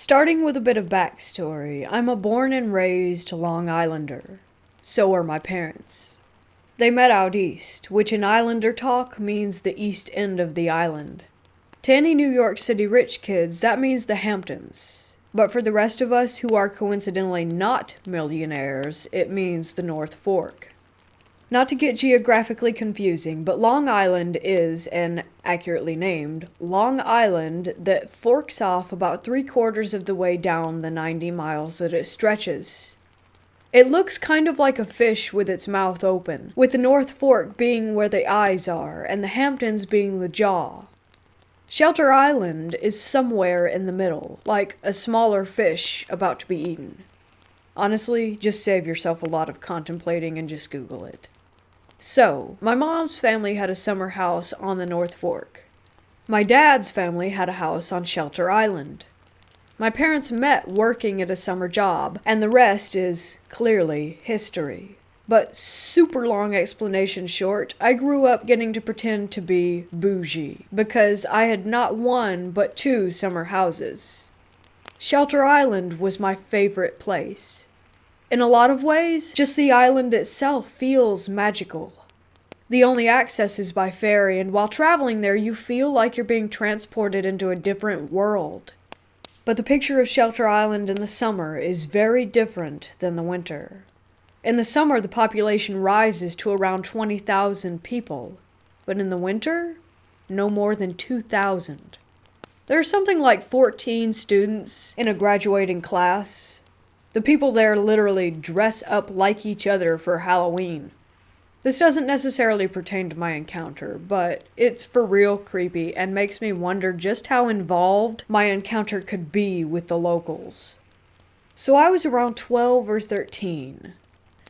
Starting with a bit of backstory, I'm a born and raised Long Islander. So are my parents. They met out east, which in Islander talk means the east end of the island. To any New York City rich kids, that means the Hamptons. But for the rest of us who are coincidentally not millionaires, it means the North Fork. Not to get geographically confusing, but Long Island is an accurately named Long Island that forks off about 3/4 of the way down the 90 miles that it stretches. It looks kind of like a fish with its mouth open, with the North Fork being where the eyes are and the Hamptons being the jaw. Shelter Island is somewhere in the middle, like a smaller fish about to be eaten. Honestly, just save yourself a lot of contemplating and just Google it. So, my mom's family had a summer house on the North Fork. My dad's family had a house on Shelter Island. My parents met working at a summer job, and the rest is, clearly, history. But super long explanation short, I grew up getting to pretend to be bougie, because I had not one but two summer houses. Shelter Island was my favorite place. In a lot of ways, just the island itself feels magical. The only access is by ferry, and while traveling there, you feel like you're being transported into a different world. But the picture of Shelter Island in the summer is very different than the winter. In the summer, the population rises to around 20,000 people, but in the winter, no more than 2,000. There are something like 14 students in a graduating class. The people there literally dress up like each other for Halloween. This doesn't necessarily pertain to my encounter, but it's for real creepy and makes me wonder just how involved my encounter could be with the locals. So I was around 12 or 13.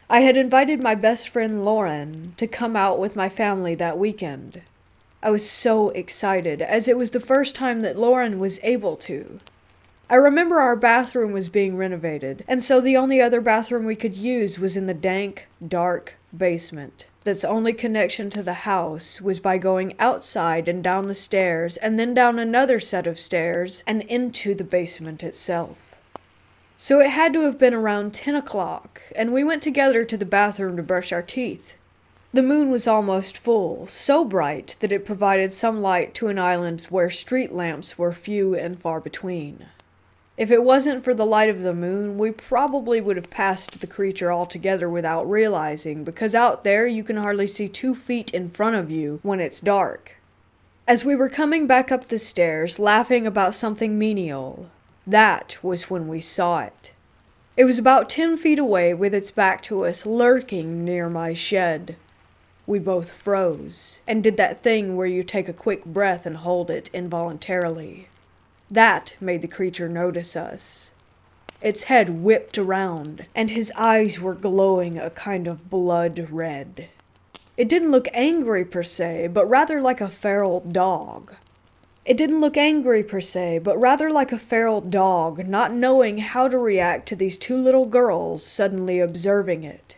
I had invited my best friend Lauren to come out with my family that weekend. I was so excited, as it was the first time that Lauren was able to. I remember our bathroom was being renovated, and so the only other bathroom we could use was in the dank, dark basement. That's only connection to the house was by going outside and down the stairs, and then down another set of stairs, and into the basement itself. So it had to have been around 10 o'clock, and we went together to the bathroom to brush our teeth. The moon was almost full, so bright that it provided some light to an island where street lamps were few and far between. If it wasn't for the light of the moon, we probably would have passed the creature altogether without realizing, because out there you can hardly see 2 feet in front of you when it's dark. As we were coming back up the stairs, laughing about something menial, that was when we saw it. It was about 10 feet away with its back to us, lurking near my shed. We both froze, and did that thing where you take a quick breath and hold it involuntarily. That made the creature notice us. Its head whipped around, and his eyes were glowing a kind of blood red. It didn't look angry per se, but rather like a feral dog. Not knowing how to react to these two little girls suddenly observing it.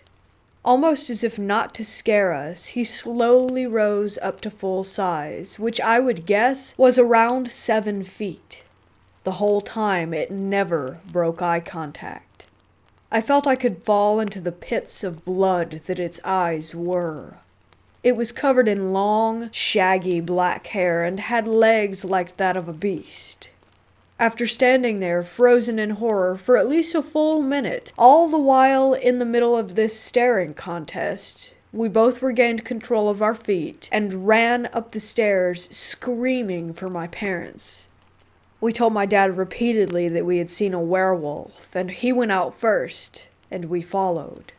Almost as if not to scare us, he slowly rose up to full size, which I would guess was around 7 feet. The whole time, it never broke eye contact. I felt I could fall into the pits of blood that its eyes were. It was covered in long, shaggy black hair and had legs like that of a beast. After standing there, frozen in horror, for at least a full minute, all the while in the middle of this staring contest, we both regained control of our feet and ran up the stairs, screaming for my parents. We told my dad repeatedly that we had seen a werewolf, and he went out first, and we followed.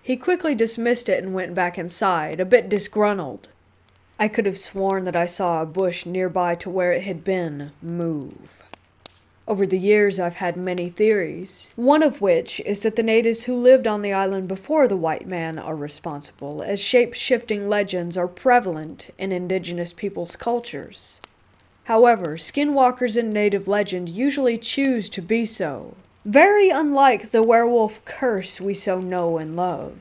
He quickly dismissed it and went back inside, a bit disgruntled. I could have sworn that I saw a bush nearby to where it had been move. Over the years, I've had many theories, one of which is that the natives who lived on the island before the white man are responsible, as shape-shifting legends are prevalent in indigenous peoples' cultures. However, skinwalkers in native legend usually choose to be so, very unlike the werewolf curse we so know and love.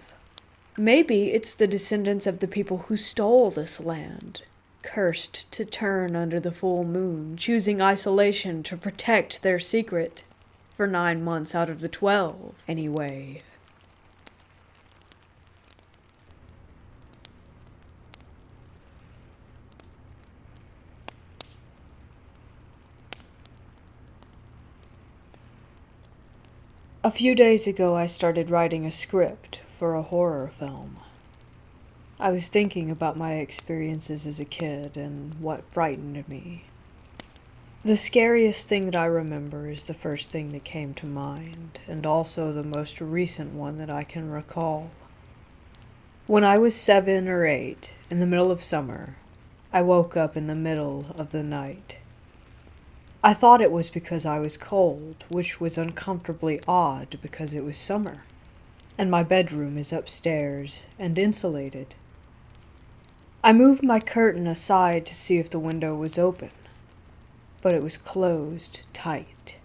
Maybe it's the descendants of the people who stole this land. cursed to turn under the full moon, choosing isolation to protect their secret. For 9 months out of the 12, anyway. A few days ago, I started writing a script for a horror film. I was thinking about my experiences as a kid and what frightened me. The scariest thing that I remember is the first thing that came to mind, and also the most recent one that I can recall. When I was 7 or 8, in the middle of summer, I woke up in the middle of the night. I thought it was because I was cold, which was uncomfortably odd because it was summer, and my bedroom is upstairs and insulated. I moved my curtain aside to see if the window was open, but it was closed tight.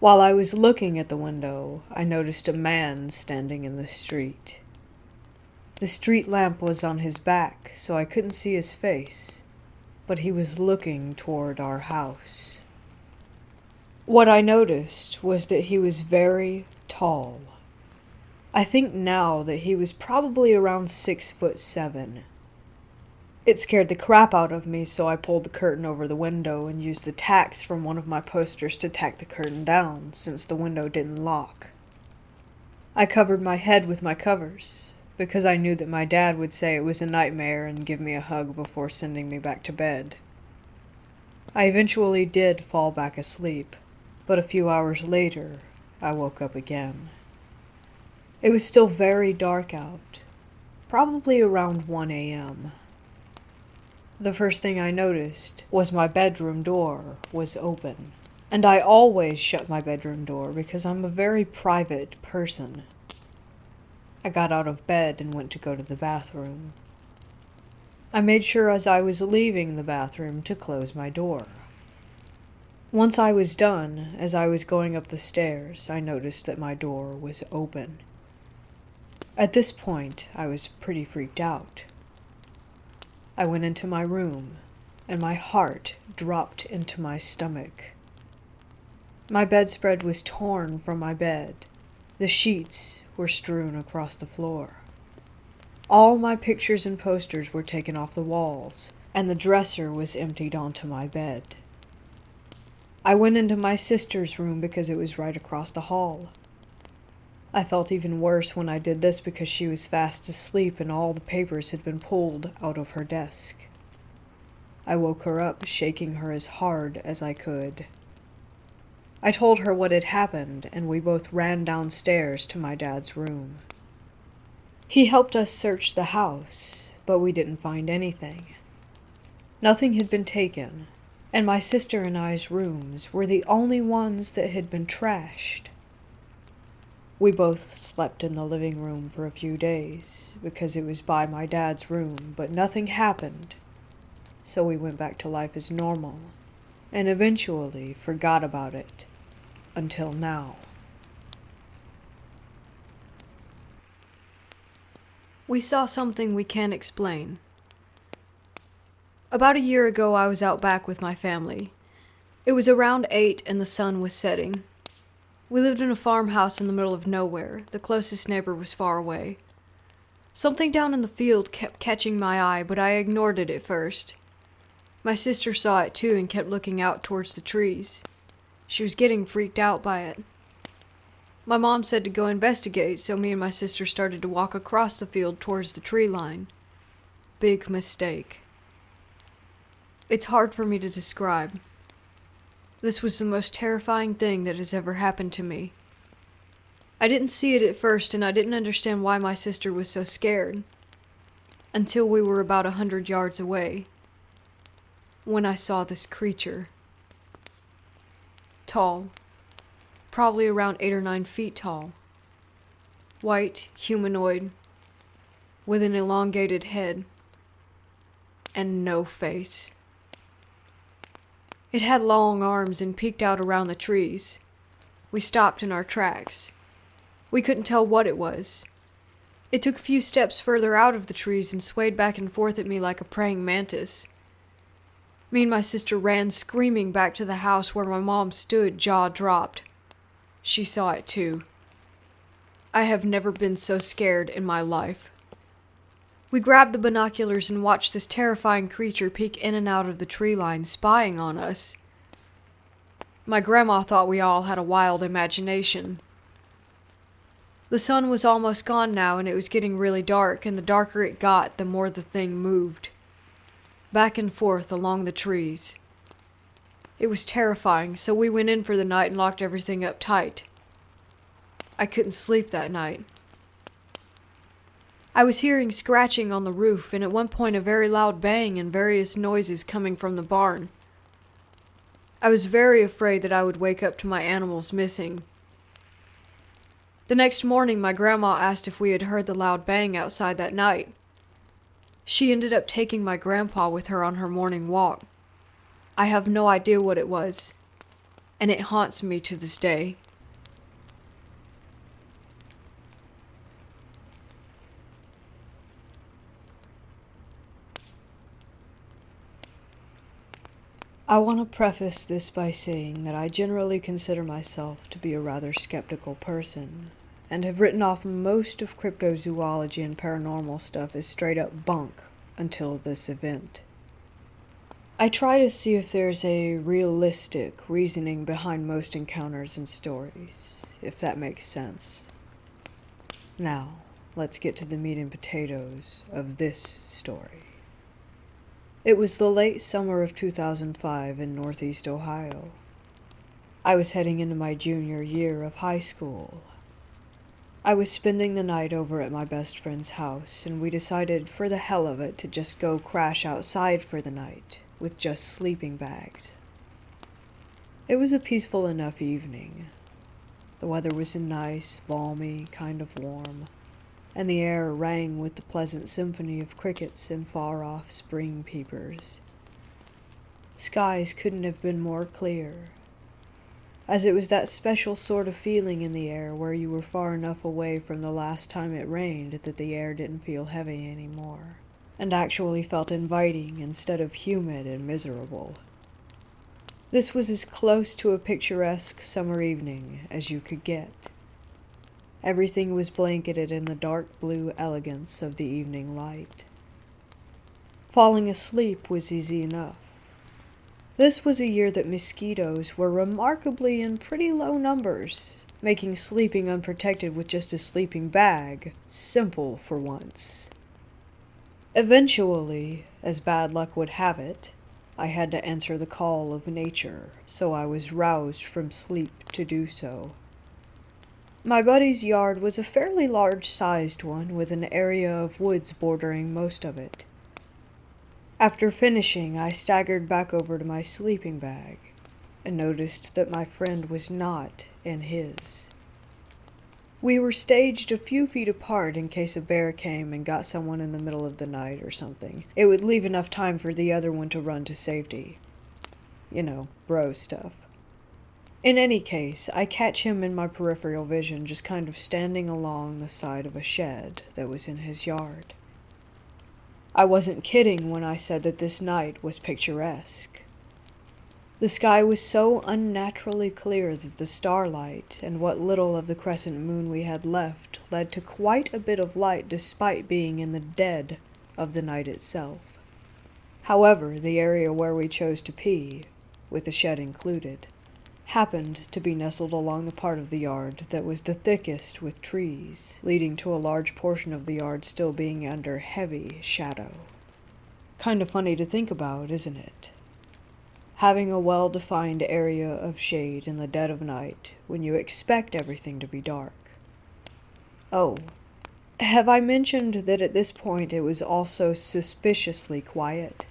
While I was looking at the window, I noticed a man standing in the street. The street lamp was on his back, so I couldn't see his face, but he was looking toward our house. What I noticed was that he was very tall. I think now that he was probably around 6'7". It scared the crap out of me, so I pulled the curtain over the window and used the tacks from one of my posters to tack the curtain down, since the window didn't lock. I covered my head with my covers, because I knew that my dad would say it was a nightmare and give me a hug before sending me back to bed. I eventually did fall back asleep, but a few hours later, I woke up again. It was still very dark out, probably around 1 a.m. The first thing I noticed was my bedroom door was open, and I always shut my bedroom door because I'm a very private person. I got out of bed and went to go to the bathroom. I made sure as I was leaving the bathroom to close my door. Once I was done, as I was going up the stairs, I noticed that my door was open. At this point, I was pretty freaked out. I went into my room, and my heart dropped into my stomach. My bedspread was torn from my bed. The sheets were strewn across the floor. All my pictures and posters were taken off the walls, and the dresser was emptied onto my bed. I went into my sister's room because it was right across the hall. I felt even worse when I did this because she was fast asleep and all the papers had been pulled out of her desk. I woke her up, shaking her as hard as I could. I told her what had happened, and we both ran downstairs to my dad's room. He helped us search the house, but we didn't find anything. Nothing had been taken, and my sister and I's rooms were the only ones that had been trashed. We both slept in the living room for a few days, because it was by my dad's room, but nothing happened, so we went back to life as normal, and eventually forgot about it, until now. We saw something we can't explain. About a year ago, I was out back with my family. It was around 8 and the sun was setting. We lived in a farmhouse in the middle of nowhere. The closest neighbor was far away. Something down in the field kept catching my eye, but I ignored it at first. My sister saw it too and kept looking out towards the trees. She was getting freaked out by it. My mom said to go investigate, so me and my sister started to walk across the field towards the tree line. Big mistake. It's hard for me to describe. This was the most terrifying thing that has ever happened to me. I didn't see it at first, and I didn't understand why my sister was so scared, until we were about 100 yards away, when I saw this creature. Tall, probably around 8 or 9 feet tall. White, humanoid, with an elongated head, and no face. It had long arms and peeked out around the trees. We stopped in our tracks. We couldn't tell what it was. It took a few steps further out of the trees and swayed back and forth at me like a praying mantis. Me and my sister ran screaming back to the house where my mom stood, jaw dropped. She saw it too. I have never been so scared in my life. We grabbed the binoculars and watched this terrifying creature peek in and out of the tree line, spying on us. My grandma thought we all had a wild imagination. The sun was almost gone now, and it was getting really dark, and the darker it got, the more the thing moved. Back and forth along the trees. It was terrifying, so we went in for the night and locked everything up tight. I couldn't sleep that night. I was hearing scratching on the roof, and at one point a very loud bang and various noises coming from the barn. I was very afraid that I would wake up to my animals missing. The next morning, my grandma asked if we had heard the loud bang outside that night. She ended up taking my grandpa with her on her morning walk. I have no idea what it was, and it haunts me to this day. I want to preface this by saying that I generally consider myself to be a rather skeptical person, and have written off most of cryptozoology and paranormal stuff as straight up bunk until this event. I try to see if there's a realistic reasoning behind most encounters and stories, if that makes sense. Now, let's get to the meat and potatoes of this story. It was the late summer of 2005 in Northeast Ohio. I was heading into my junior year of high school. I was spending the night over at my best friend's house, and we decided for the hell of it to just go crash outside for the night, with just sleeping bags. It was a peaceful enough evening. The weather was nice, balmy, kind of warm, and the air rang with the pleasant symphony of crickets and far-off spring peepers. Skies couldn't have been more clear, as it was that special sort of feeling in the air where you were far enough away from the last time it rained that the air didn't feel heavy anymore, and actually felt inviting instead of humid and miserable. This was as close to a picturesque summer evening as you could get. Everything was blanketed in the dark blue elegance of the evening light. Falling asleep was easy enough. This was a year that mosquitoes were remarkably in pretty low numbers, making sleeping unprotected with just a sleeping bag simple for once. Eventually, as bad luck would have it, I had to answer the call of nature, so I was roused from sleep to do so. My buddy's yard was a fairly large-sized one with an area of woods bordering most of it. After finishing, I staggered back over to my sleeping bag and noticed that my friend was not in his. We were staged a few feet apart in case a bear came and got someone in the middle of the night or something. It would leave enough time for the other one to run to safety. You know, bro stuff. In any case, I catch him in my peripheral vision just kind of standing along the side of a shed that was in his yard. I wasn't kidding when I said that this night was picturesque. The sky was so unnaturally clear that the starlight and what little of the crescent moon we had left led to quite a bit of light despite being in the dead of the night itself. However, the area where we chose to pee, with the shed included, happened to be nestled along the part of the yard that was the thickest with trees, leading to a large portion of the yard still being under heavy shadow. Kind of funny to think about, isn't it? Having a well-defined area of shade in the dead of night when you expect everything to be dark. Oh, have I mentioned that at this point it was also suspiciously quiet?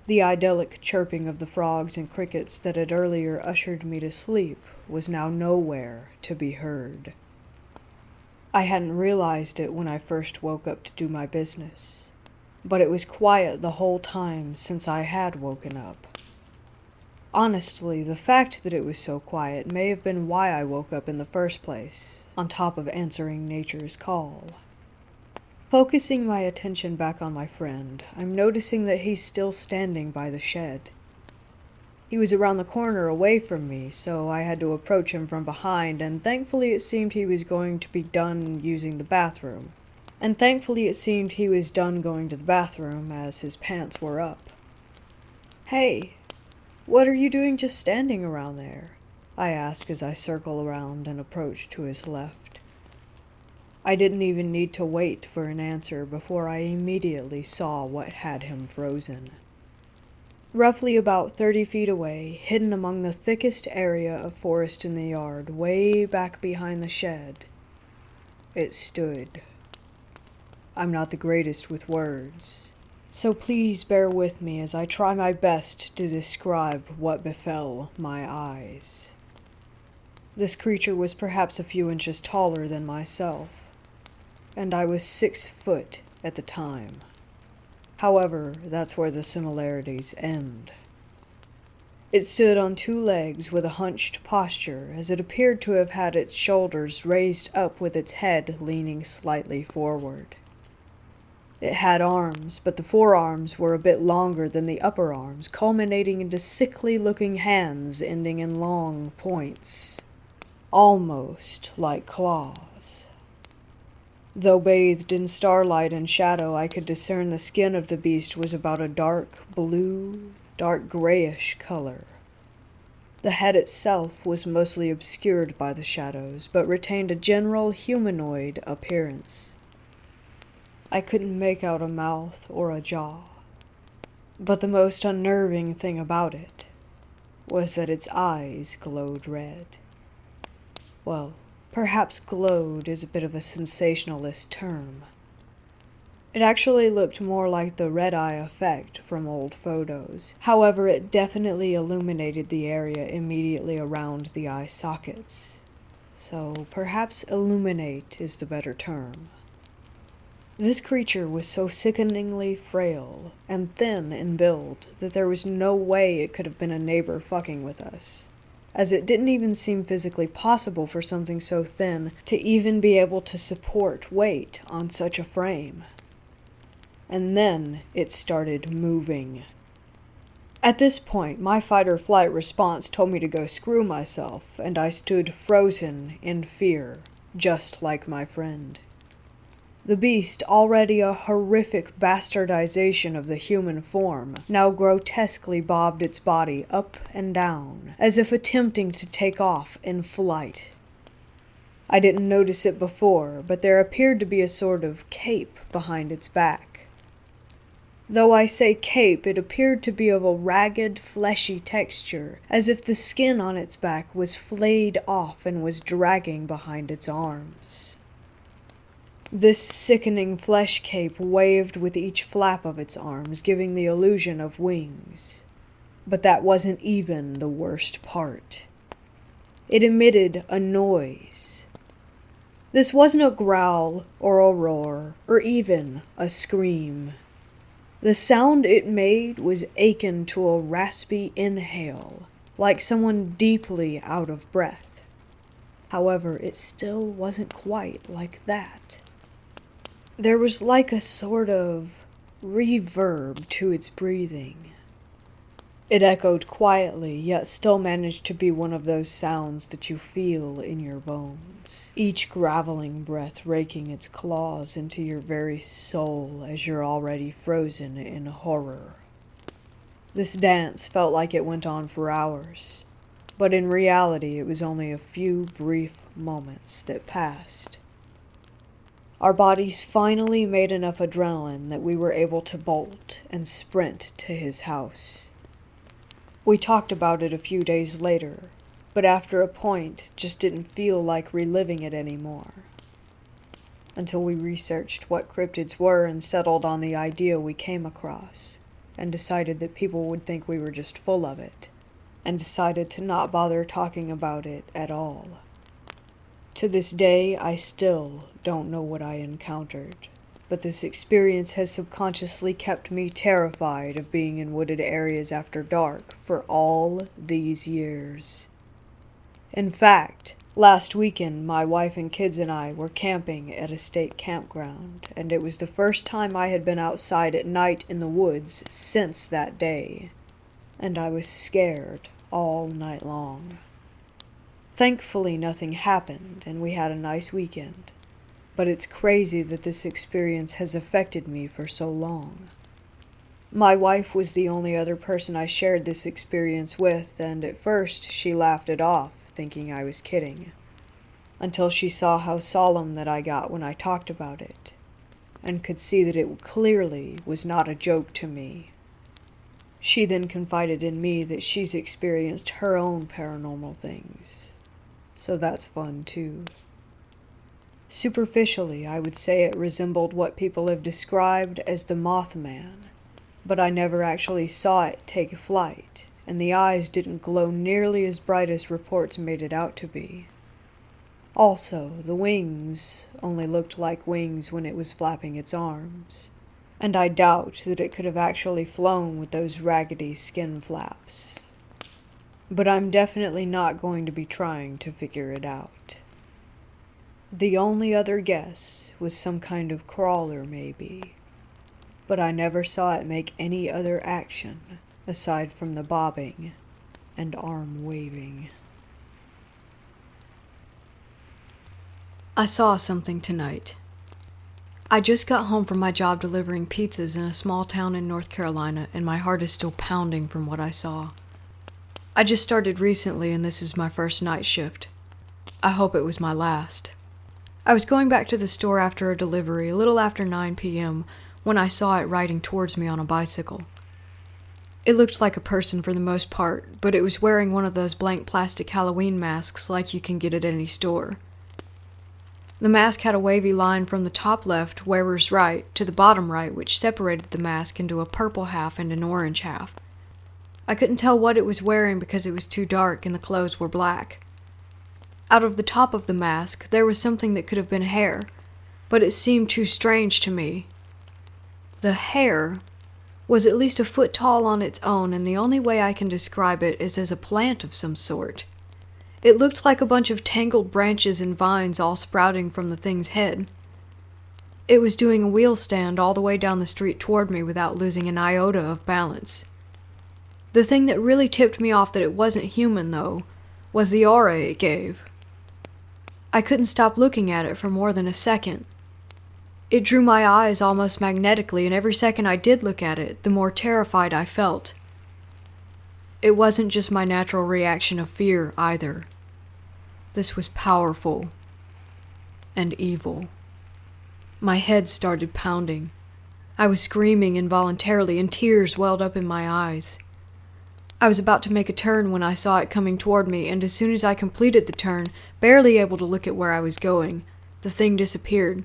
The idyllic chirping of the frogs and crickets that had earlier ushered me to sleep was now nowhere to be heard. I hadn't realized it when I first woke up to do my business, but it was quiet the whole time since I had woken up. Honestly, the fact that it was so quiet may have been why I woke up in the first place, on top of answering nature's call. Focusing my attention back on my friend, I'm noticing that he's still standing by the shed. He was around the corner away from me, so I had to approach him from behind, and thankfully it seemed he was going to be done using the bathroom. And thankfully it seemed he was done going to the bathroom, as his pants were up. "Hey, what are you doing just standing around there?" I ask as I circle around and approach to his left. I didn't even need to wait for an answer before I immediately saw what had him frozen. Roughly about 30 feet away, hidden among the thickest area of forest in the yard, way back behind the shed, it stood. I'm not the greatest with words, so please bear with me as I try my best to describe what befell my eyes. This creature was perhaps a few inches taller than myself, and I was 6 foot at the time. However, that's where the similarities end. It stood on 2 legs with a hunched posture, as it appeared to have had its shoulders raised up with its head leaning slightly forward. It had arms, but the forearms were a bit longer than the upper arms, culminating into sickly-looking hands ending in long points, almost like claws. Though bathed in starlight and shadow, I could discern the skin of the beast was about a dark blue, dark grayish color. The head itself was mostly obscured by the shadows, but retained a general humanoid appearance. I couldn't make out a mouth or a jaw. But the most unnerving thing about it was that its eyes glowed red. Well, perhaps glowed is a bit of a sensationalist term. It actually looked more like the red eye effect from old photos. However, it definitely illuminated the area immediately around the eye sockets. So perhaps illuminate is the better term. This creature was so sickeningly frail and thin in build that there was no way it could have been a neighbor fucking with us, as it didn't even seem physically possible for something so thin to even be able to support weight on such a frame. And then it started moving. At this point, my fight-or-flight response told me to go screw myself, and I stood frozen in fear, just like my friend. The beast, already a horrific bastardization of the human form, now grotesquely bobbed its body up and down, as if attempting to take off in flight. I didn't notice it before, but there appeared to be a sort of cape behind its back. Though I say cape, it appeared to be of a ragged, fleshy texture, as if the skin on its back was flayed off and was dragging behind its arms. This sickening flesh cape waved with each flap of its arms, giving the illusion of wings. But that wasn't even the worst part. It emitted a noise. This wasn't a growl or a roar or even a scream. The sound it made was akin to a raspy inhale, like someone deeply out of breath. However, it still wasn't quite like that. There was like a sort of reverb to its breathing. It echoed quietly, yet still managed to be one of those sounds that you feel in your bones, each graveling breath raking its claws into your very soul as you're already frozen in horror. This dance felt like it went on for hours, but in reality it was only a few brief moments that passed. Our bodies finally made enough adrenaline that we were able to bolt and sprint to his house. We talked about it a few days later, but after a point just didn't feel like reliving it anymore. Until we researched what cryptids were and settled on the idea we came across, and decided that people would think we were just full of it, and decided to not bother talking about it at all. To this day, I still don't know what I encountered, but this experience has subconsciously kept me terrified of being in wooded areas after dark for all these years. In fact, last weekend my wife and kids and I were camping at a state campground, and it was the first time I had been outside at night in the woods since that day, and I was scared all night long. Thankfully, nothing happened, and we had a nice weekend. But it's crazy that this experience has affected me for so long. My wife was the only other person I shared this experience with, and at first she laughed it off, thinking I was kidding, until she saw how solemn that I got when I talked about it, and could see that it clearly was not a joke to me. She then confided in me that she's experienced her own paranormal things. So that's fun too. Superficially, I would say it resembled what people have described as the Mothman, but I never actually saw it take flight, and the eyes didn't glow nearly as bright as reports made it out to be. Also, the wings only looked like wings when it was flapping its arms, and I doubt that it could have actually flown with those raggedy skin flaps. But I'm definitely not going to be trying to figure it out. The only other guess was some kind of crawler, maybe, but I never saw it make any other action aside from the bobbing and arm waving. I saw something tonight. I just got home from my job delivering pizzas in a small town in North Carolina, and my heart is still pounding from what I saw. I just started recently, and this is my first night shift. I hope it was my last. I was going back to the store after a delivery, a little after 9 p.m., when I saw it riding towards me on a bicycle. It looked like a person for the most part, but it was wearing one of those blank plastic Halloween masks like you can get at any store. The mask had a wavy line from the top left, wearer's right, to the bottom right, which separated the mask into a purple half and an orange half. I couldn't tell what it was wearing because it was too dark and the clothes were black. Out of the top of the mask, there was something that could have been hair, but it seemed too strange to me. The hair was at least a foot tall on its own, and the only way I can describe it is as a plant of some sort. It looked like a bunch of tangled branches and vines all sprouting from the thing's head. It was doing a wheel stand all the way down the street toward me without losing an iota of balance. The thing that really tipped me off that it wasn't human, though, was the aura it gave. I couldn't stop looking at it for more than a second. It drew my eyes almost magnetically, and every second I did look at it, the more terrified I felt. It wasn't just my natural reaction of fear, either. This was powerful and evil. My head started pounding. I was screaming involuntarily, and tears welled up in my eyes. I was about to make a turn when I saw it coming toward me, and as soon as I completed the turn, barely able to look at where I was going, the thing disappeared.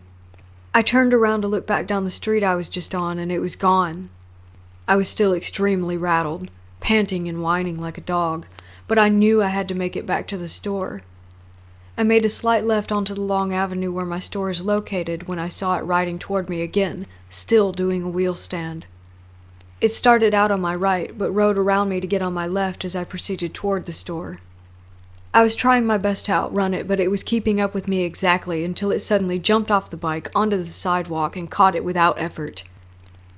I turned around to look back down the street I was just on, and it was gone. I was still extremely rattled, panting and whining like a dog, but I knew I had to make it back to the store. I made a slight left onto the long avenue where my store is located when I saw it riding toward me again, still doing a wheel stand. It started out on my right, but rode around me to get on my left as I proceeded toward the store. I was trying my best to outrun it, but it was keeping up with me exactly until it suddenly jumped off the bike onto the sidewalk and caught it without effort.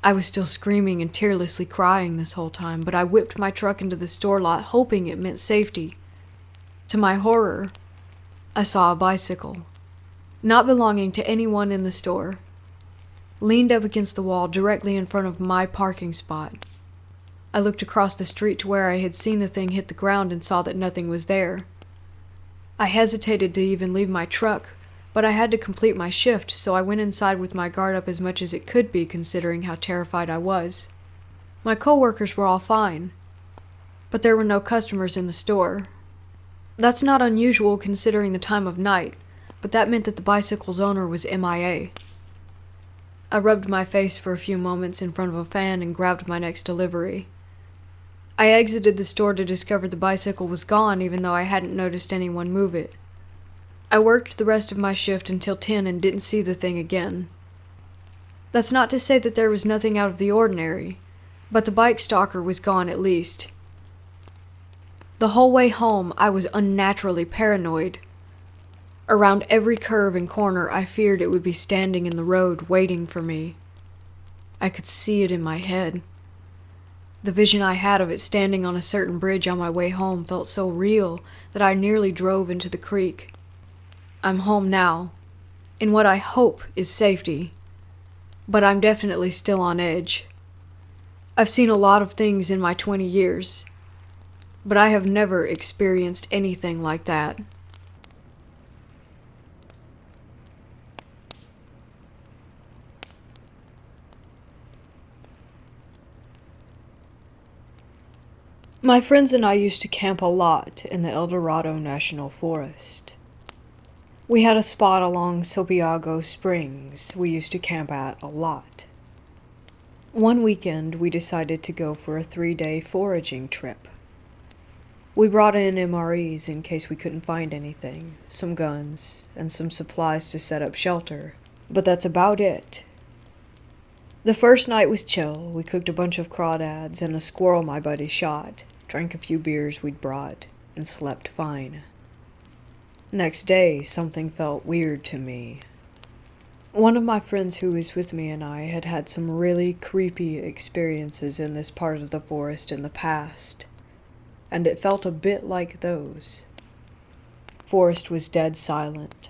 I was still screaming and tearlessly crying this whole time, but I whipped my truck into the store lot, hoping it meant safety. To my horror, I saw a bicycle, not belonging to anyone in the store, leaned up against the wall directly in front of my parking spot. I looked across the street to where I had seen the thing hit the ground and saw that nothing was there. I hesitated to even leave my truck, but I had to complete my shift, so I went inside with my guard up as much as it could be considering how terrified I was. My coworkers were all fine, but there were no customers in the store. That's not unusual considering the time of night, but that meant that the bicycle's owner was MIA. I rubbed my face for a few moments in front of a fan and grabbed my next delivery. I exited the store to discover the bicycle was gone, even though I hadn't noticed anyone move it. I worked the rest of my shift until 10 and didn't see the thing again. That's not to say that there was nothing out of the ordinary, but the bike stalker was gone at least. The whole way home, I was unnaturally paranoid. Around every curve and corner, I feared it would be standing in the road waiting for me. I could see it in my head. The vision I had of it standing on a certain bridge on my way home felt so real that I nearly drove into the creek. I'm home now, in what I hope is safety, but I'm definitely still on edge. I've seen a lot of things in my 20 years, but I have never experienced anything like that. My friends and I used to camp a lot in the El Dorado National Forest. We had a spot along Sobiago Springs we used to camp at a lot. One weekend, we decided to go for a 3-day foraging trip. We brought in MREs in case we couldn't find anything, some guns, and some supplies to set up shelter, but that's about it. The first night was chill. We cooked a bunch of crawdads and a squirrel my buddy shot, drank a few beers we'd brought, and slept fine. Next day, something felt weird to me. One of my friends who was with me and I had had some really creepy experiences in this part of the forest in the past, and it felt a bit like those. Forest was dead silent,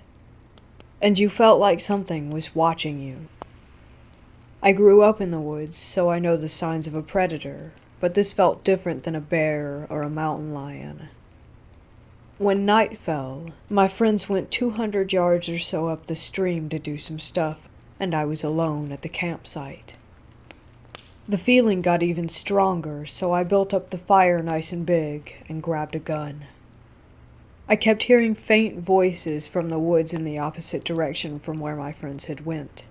and you felt like something was watching you. I grew up in the woods, so I know the signs of a predator, but this felt different than a bear or a mountain lion. When night fell, my friends went 200 yards or so up the stream to do some stuff, and I was alone at the campsite. The feeling got even stronger, so I built up the fire nice and big and grabbed a gun. I kept hearing faint voices from the woods in the opposite direction from where my friends had went.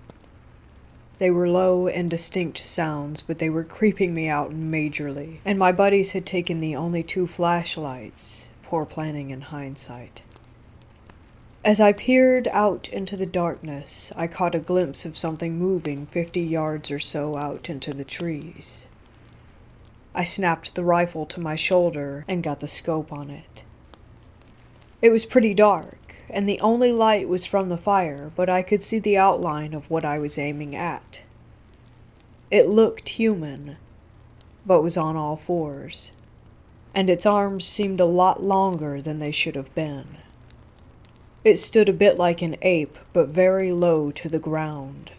They were low and distinct sounds, but they were creeping me out majorly, and my buddies had taken the only 2 flashlights. Poor planning in hindsight. As I peered out into the darkness, I caught a glimpse of something moving 50 yards or so out into the trees. I snapped the rifle to my shoulder and got the scope on it. It was pretty dark, and the only light was from the fire, but I could see the outline of what I was aiming at. It looked human, but was on all 4s, and its arms seemed a lot longer than they should have been. It stood a bit like an ape, but very low to the ground.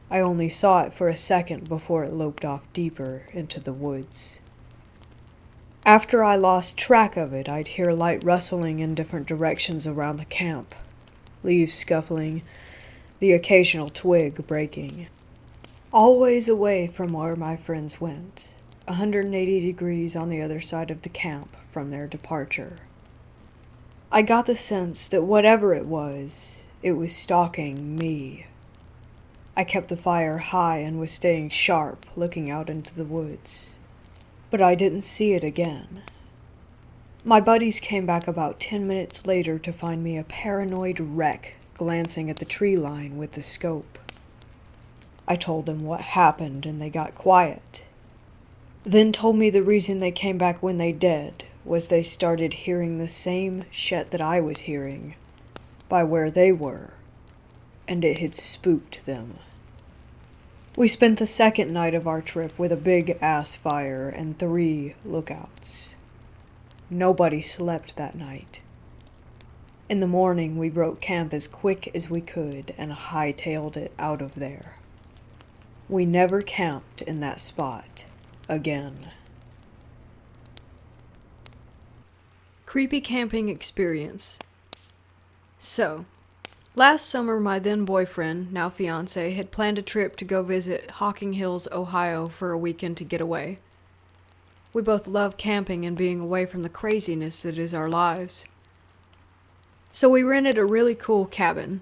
I only saw it for a second before it loped off deeper into the woods. After I lost track of it, I'd hear light rustling in different directions around the camp, leaves scuffling, the occasional twig breaking. Always away from where my friends went, 180 degrees on the other side of the camp from their departure. I got the sense that whatever it was stalking me. I kept the fire high and was staying sharp, looking out into the woods. But I didn't see it again. My buddies came back about 10 minutes later to find me a paranoid wreck glancing at the tree line with the scope. I told them what happened and they got quiet. Then told me the reason they came back when they did was they started hearing the same shit that I was hearing by where they were, and it had spooked them. We spent the second night of our trip with a big-ass fire and 3 lookouts. Nobody slept that night. In the morning, we broke camp as quick as we could and hightailed it out of there. We never camped in that spot again. Creepy camping experience. So, last summer, my then-boyfriend, now fiancé, had planned a trip to go visit Hocking Hills, Ohio for a weekend to get away. We both love camping and being away from the craziness that is our lives. So we rented a really cool cabin.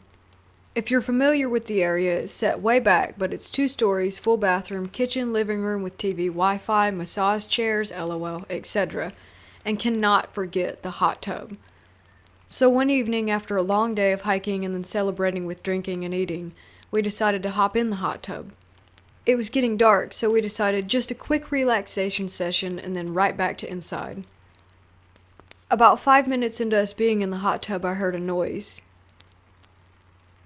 If you're familiar with the area, it's set way back, but it's 2 stories, full bathroom, kitchen, living room with TV, Wi-Fi, massage chairs, LOL, etc., and cannot forget the hot tub. So one evening, after a long day of hiking and then celebrating with drinking and eating, we decided to hop in the hot tub. It was getting dark, so we decided just a quick relaxation session and then right back to inside. About 5 minutes into us being in the hot tub, I heard a noise.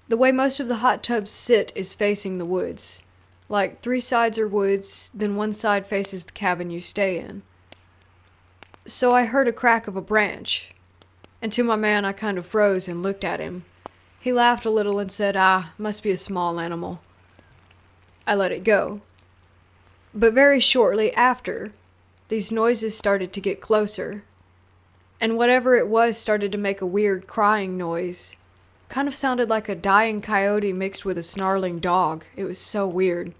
The way most of the hot tubs sit is facing the woods. Like 3 sides are woods, then one side faces the cabin you stay in. So I heard a crack of a branch, and to my man I kind of froze and looked at him. He laughed a little and said, must be a small animal. I let it go. But very shortly after, these noises started to get closer, and whatever it was started to make a weird crying noise. Kind of sounded like a dying coyote mixed with a snarling dog. It was so weird.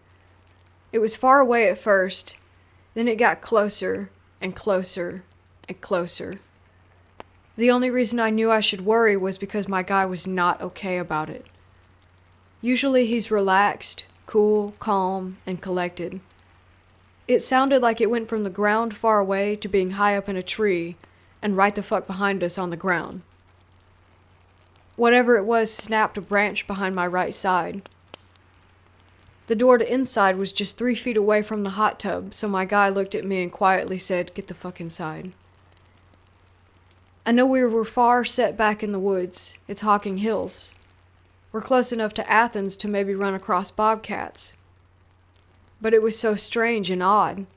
It was far away at first, then it got closer and closer and closer. The only reason I knew I should worry was because my guy was not okay about it. Usually he's relaxed, cool, calm, and collected. It sounded like it went from the ground far away to being high up in a tree and right the fuck behind us on the ground. Whatever it was snapped a branch behind my right side. The door to inside was just 3 feet away from the hot tub, so my guy looked at me and quietly said, "Get the fuck inside." I know we were far set back in the woods. It's Hocking Hills. We're close enough to Athens to maybe run across bobcats. But it was so strange and odd.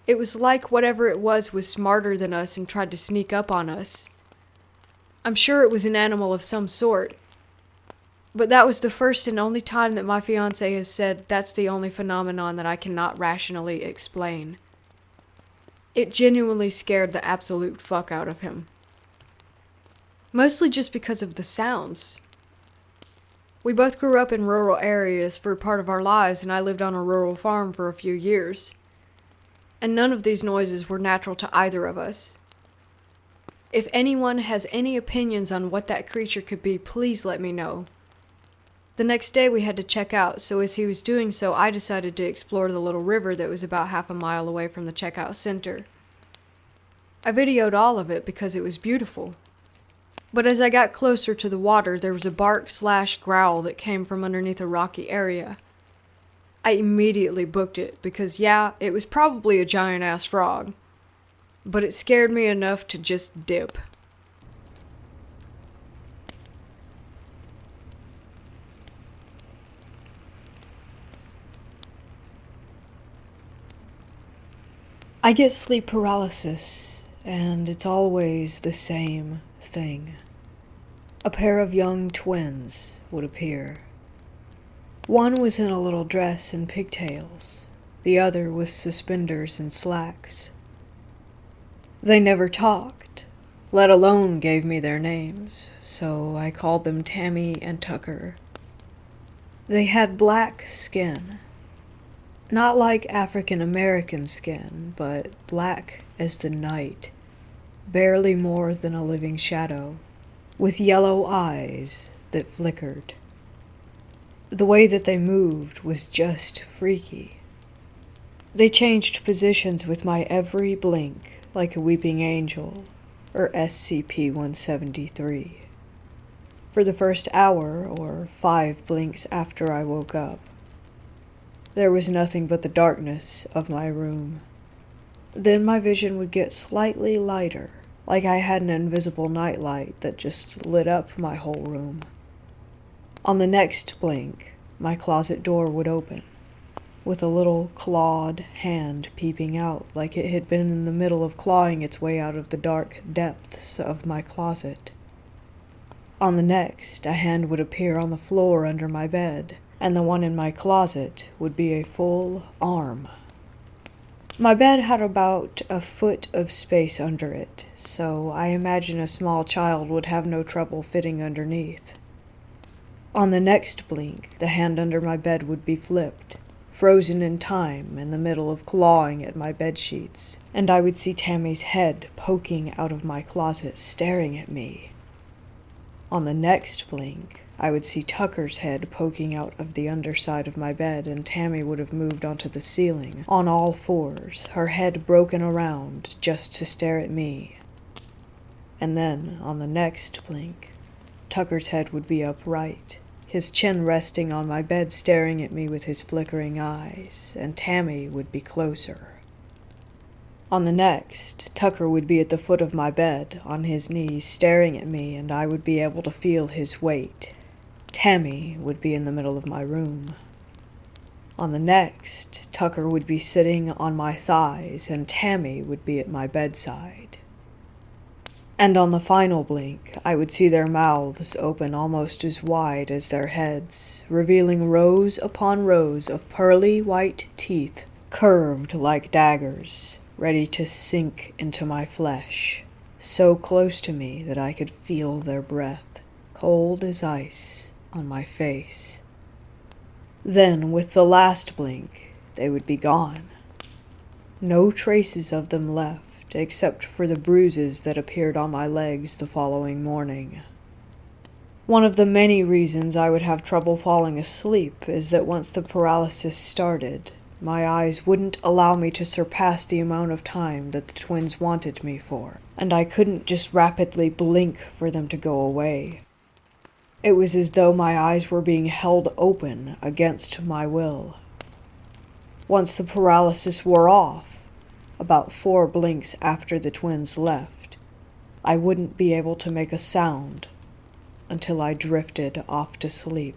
It was like whatever it was smarter than us and tried to sneak up on us. I'm sure it was an animal of some sort. But that was the first and only time that my fiancé has said that's the only phenomenon that I cannot rationally explain. It genuinely scared the absolute fuck out of him. Mostly just because of the sounds. We both grew up in rural areas for part of our lives, and I lived on a rural farm for a few years. And none of these noises were natural to either of us. If anyone has any opinions on what that creature could be, please let me know. The next day we had to check out, so as he was doing so, I decided to explore the little river that was about half a mile away from the checkout center. I videoed all of it because it was beautiful. But as I got closer to the water, there was a bark/growl that came from underneath a rocky area. I immediately booked it because, it was probably a giant-ass frog. But it scared me enough to just dip. I get sleep paralysis, and it's always the same thing. A pair of young twins would appear. One was in a little dress and pigtails, the other with suspenders and slacks. They never talked, let alone gave me their names, so I called them Tammy and Tucker. They had black skin. Not like African American skin, but black as the night, barely more than a living shadow, with yellow eyes that flickered. The way that they moved was just freaky. They changed positions with my every blink, like a weeping angel, or SCP-173. For the first hour, or 5 blinks after I woke up, there was nothing but the darkness of my room. Then my vision would get slightly lighter, like I had an invisible nightlight that just lit up my whole room. On the next blink, my closet door would open, with a little clawed hand peeping out like it had been in the middle of clawing its way out of the dark depths of my closet. On the next, a hand would appear on the floor under my bed, and the one in my closet would be a full arm. My bed had about a foot of space under it, so I imagine a small child would have no trouble fitting underneath. On the next blink, the hand under my bed would be flipped, frozen in time in the middle of clawing at my bedsheets, and I would see Tammy's head poking out of my closet, staring at me. On the next blink, I would see Tucker's head poking out of the underside of my bed, and Tammy would have moved onto the ceiling, on all fours, her head broken around, just to stare at me. And then, on the next blink, Tucker's head would be upright, his chin resting on my bed staring at me with his flickering eyes, and Tammy would be closer. On the next, Tucker would be at the foot of my bed, on his knees, staring at me, and I would be able to feel his weight. Tammy would be in the middle of my room. On the next, Tucker would be sitting on my thighs, and Tammy would be at my bedside. And on the final blink, I would see their mouths open almost as wide as their heads, revealing rows upon rows of pearly white teeth, curved like daggers, ready to sink into my flesh, so close to me that I could feel their breath, cold as ice, on my face. Then, with the last blink, they would be gone. No traces of them left, except for the bruises that appeared on my legs the following morning. One of the many reasons I would have trouble falling asleep is that once the paralysis started, my eyes wouldn't allow me to surpass the amount of time that the twins wanted me for, and I couldn't just rapidly blink for them to go away. It was as though my eyes were being held open against my will. Once the paralysis wore off, about 4 blinks after the twins left, I wouldn't be able to make a sound until I drifted off to sleep.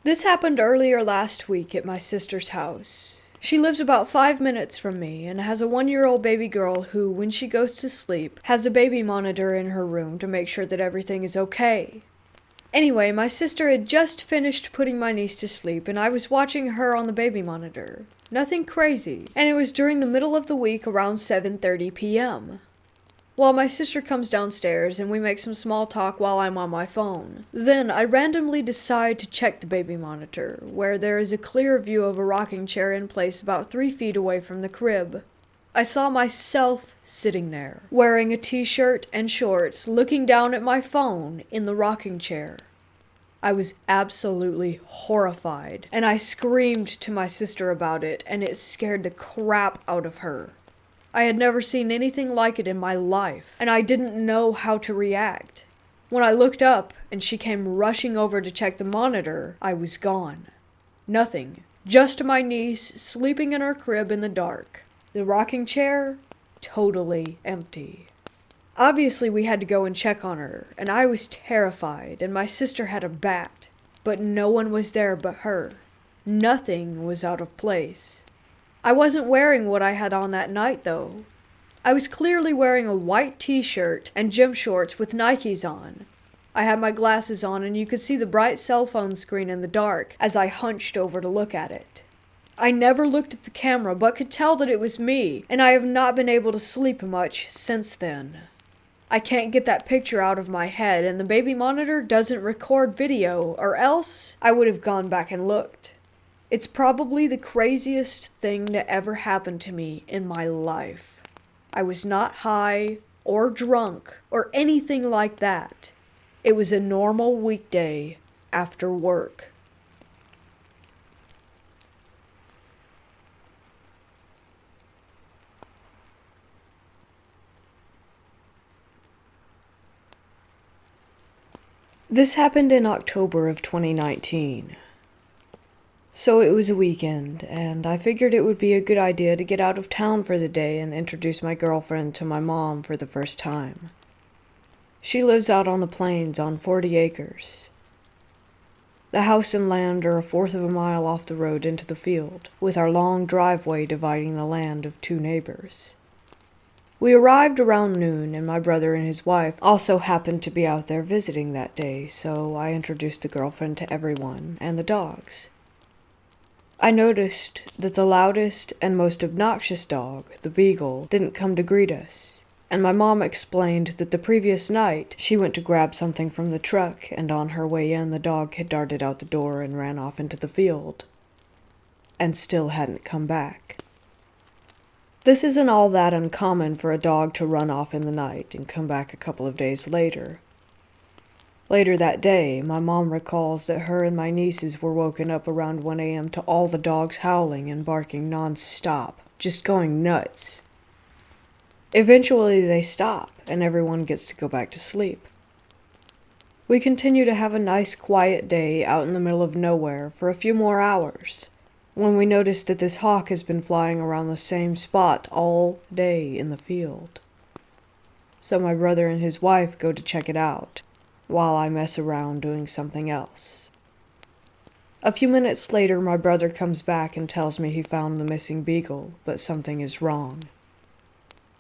This happened earlier last week at my sister's house. She lives about 5 minutes from me and has a 1-year-old baby girl who, when she goes to sleep, has a baby monitor in her room to make sure that everything is okay. Anyway, my sister had just finished putting my niece to sleep and I was watching her on the baby monitor. Nothing crazy, and it was during the middle of the week around 7:30 p.m. Well, my sister comes downstairs and we make some small talk while I'm on my phone. Then I randomly decide to check the baby monitor, where there is a clear view of a rocking chair in place about 3 feet away from the crib. I saw myself sitting there, wearing a t-shirt and shorts, looking down at my phone in the rocking chair. I was absolutely horrified, and I screamed to my sister about it, and it scared the crap out of her. I had never seen anything like it in my life, and I didn't know how to react. When I looked up and she came rushing over to check the monitor, I was gone. Nothing. Just my niece sleeping in her crib in the dark. The rocking chair, totally empty. Obviously, we had to go and check on her, and I was terrified, and my sister had a bat, but no one was there but her. Nothing was out of place. I wasn't wearing what I had on that night, though. I was clearly wearing a white t-shirt and gym shorts with Nikes on. I had my glasses on and you could see the bright cell phone screen in the dark as I hunched over to look at it. I never looked at the camera but could tell that it was me, and I have not been able to sleep much since then. I can't get that picture out of my head, and the baby monitor doesn't record video, or else I would have gone back and looked. It's probably the craziest thing to ever happen to me in my life. I was not high or drunk or anything like that. It was a normal weekday after work. This happened in October of 2019. So it was a weekend, and I figured it would be a good idea to get out of town for the day and introduce my girlfriend to my mom for the first time. She lives out on the plains on 40 acres. The house and land are 1/4 of a mile off the road into the field, with our long driveway dividing the land of 2 neighbors. We arrived around noon, and my brother and his wife also happened to be out there visiting that day, so I introduced the girlfriend to everyone, and the dogs. I noticed that the loudest and most obnoxious dog, the beagle, didn't come to greet us, and my mom explained that the previous night she went to grab something from the truck, and on her way in the dog had darted out the door and ran off into the field, and still hadn't come back. This isn't all that uncommon for a dog to run off in the night and come back a couple of days later. Later that day, my mom recalls that her and my nieces were woken up around 1 a.m. to all the dogs howling and barking non-stop, just going nuts. Eventually they stop, and everyone gets to go back to sleep. We continue to have a nice quiet day out in the middle of nowhere for a few more hours, when we notice that this hawk has been flying around the same spot all day in the field. So my brother and his wife go to check it out, while I mess around doing something else. A few minutes later, my brother comes back and tells me he found the missing beagle, but something is wrong.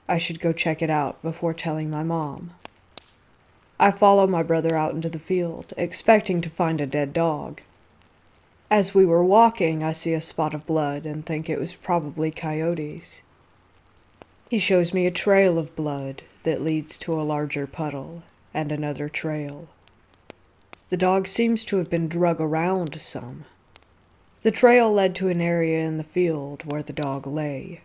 I should go check it out before telling my mom. I follow my brother out into the field, expecting to find a dead dog. As we were walking, I see a spot of blood and think it was probably coyotes. He shows me a trail of blood that leads to a larger puddle and another trail. The dog seems to have been drug around some. The trail led to an area in the field where the dog lay.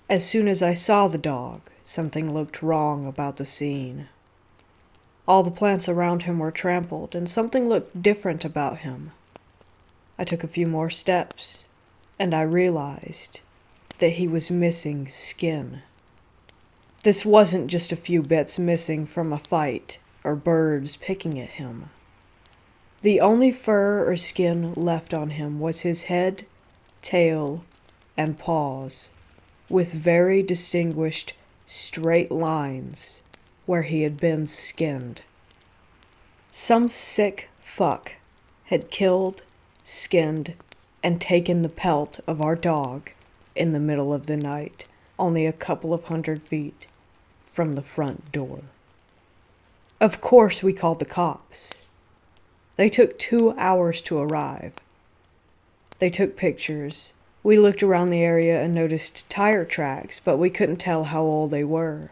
As soon as I saw the dog, something looked wrong about the scene. All the plants around him were trampled, and something looked different about him. I took a few more steps, and I realized that he was missing skin. This wasn't just a few bits missing from a fight or birds picking at him. The only fur or skin left on him was his head, tail, and paws, with very distinguished straight lines where he had been skinned. Some sick fuck had killed, skinned, and taken the pelt of our dog in the middle of the night, only a couple of 100 feet from the front door. Of course we called the cops. They took 2 hours to arrive. They took pictures. We looked around the area and noticed tire tracks, but we couldn't tell how old they were.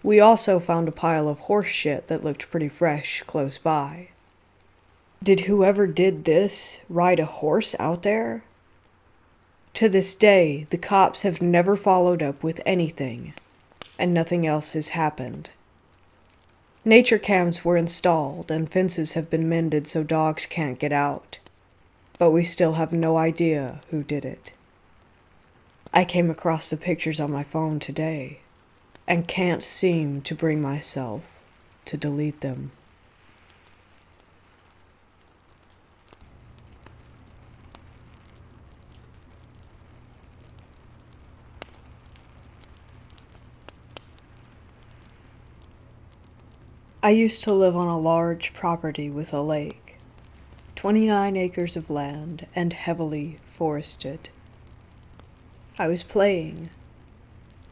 We also found a pile of horse shit that looked pretty fresh close by. Did whoever did this ride a horse out there? To this day, the cops have never followed up with anything, and nothing else has happened. Nature cams were installed and fences have been mended so dogs can't get out, but we still have no idea who did it. I came across the pictures on my phone today and can't seem to bring myself to delete them. I used to live on a large property with a lake, 29 acres of land and heavily forested. I was playing.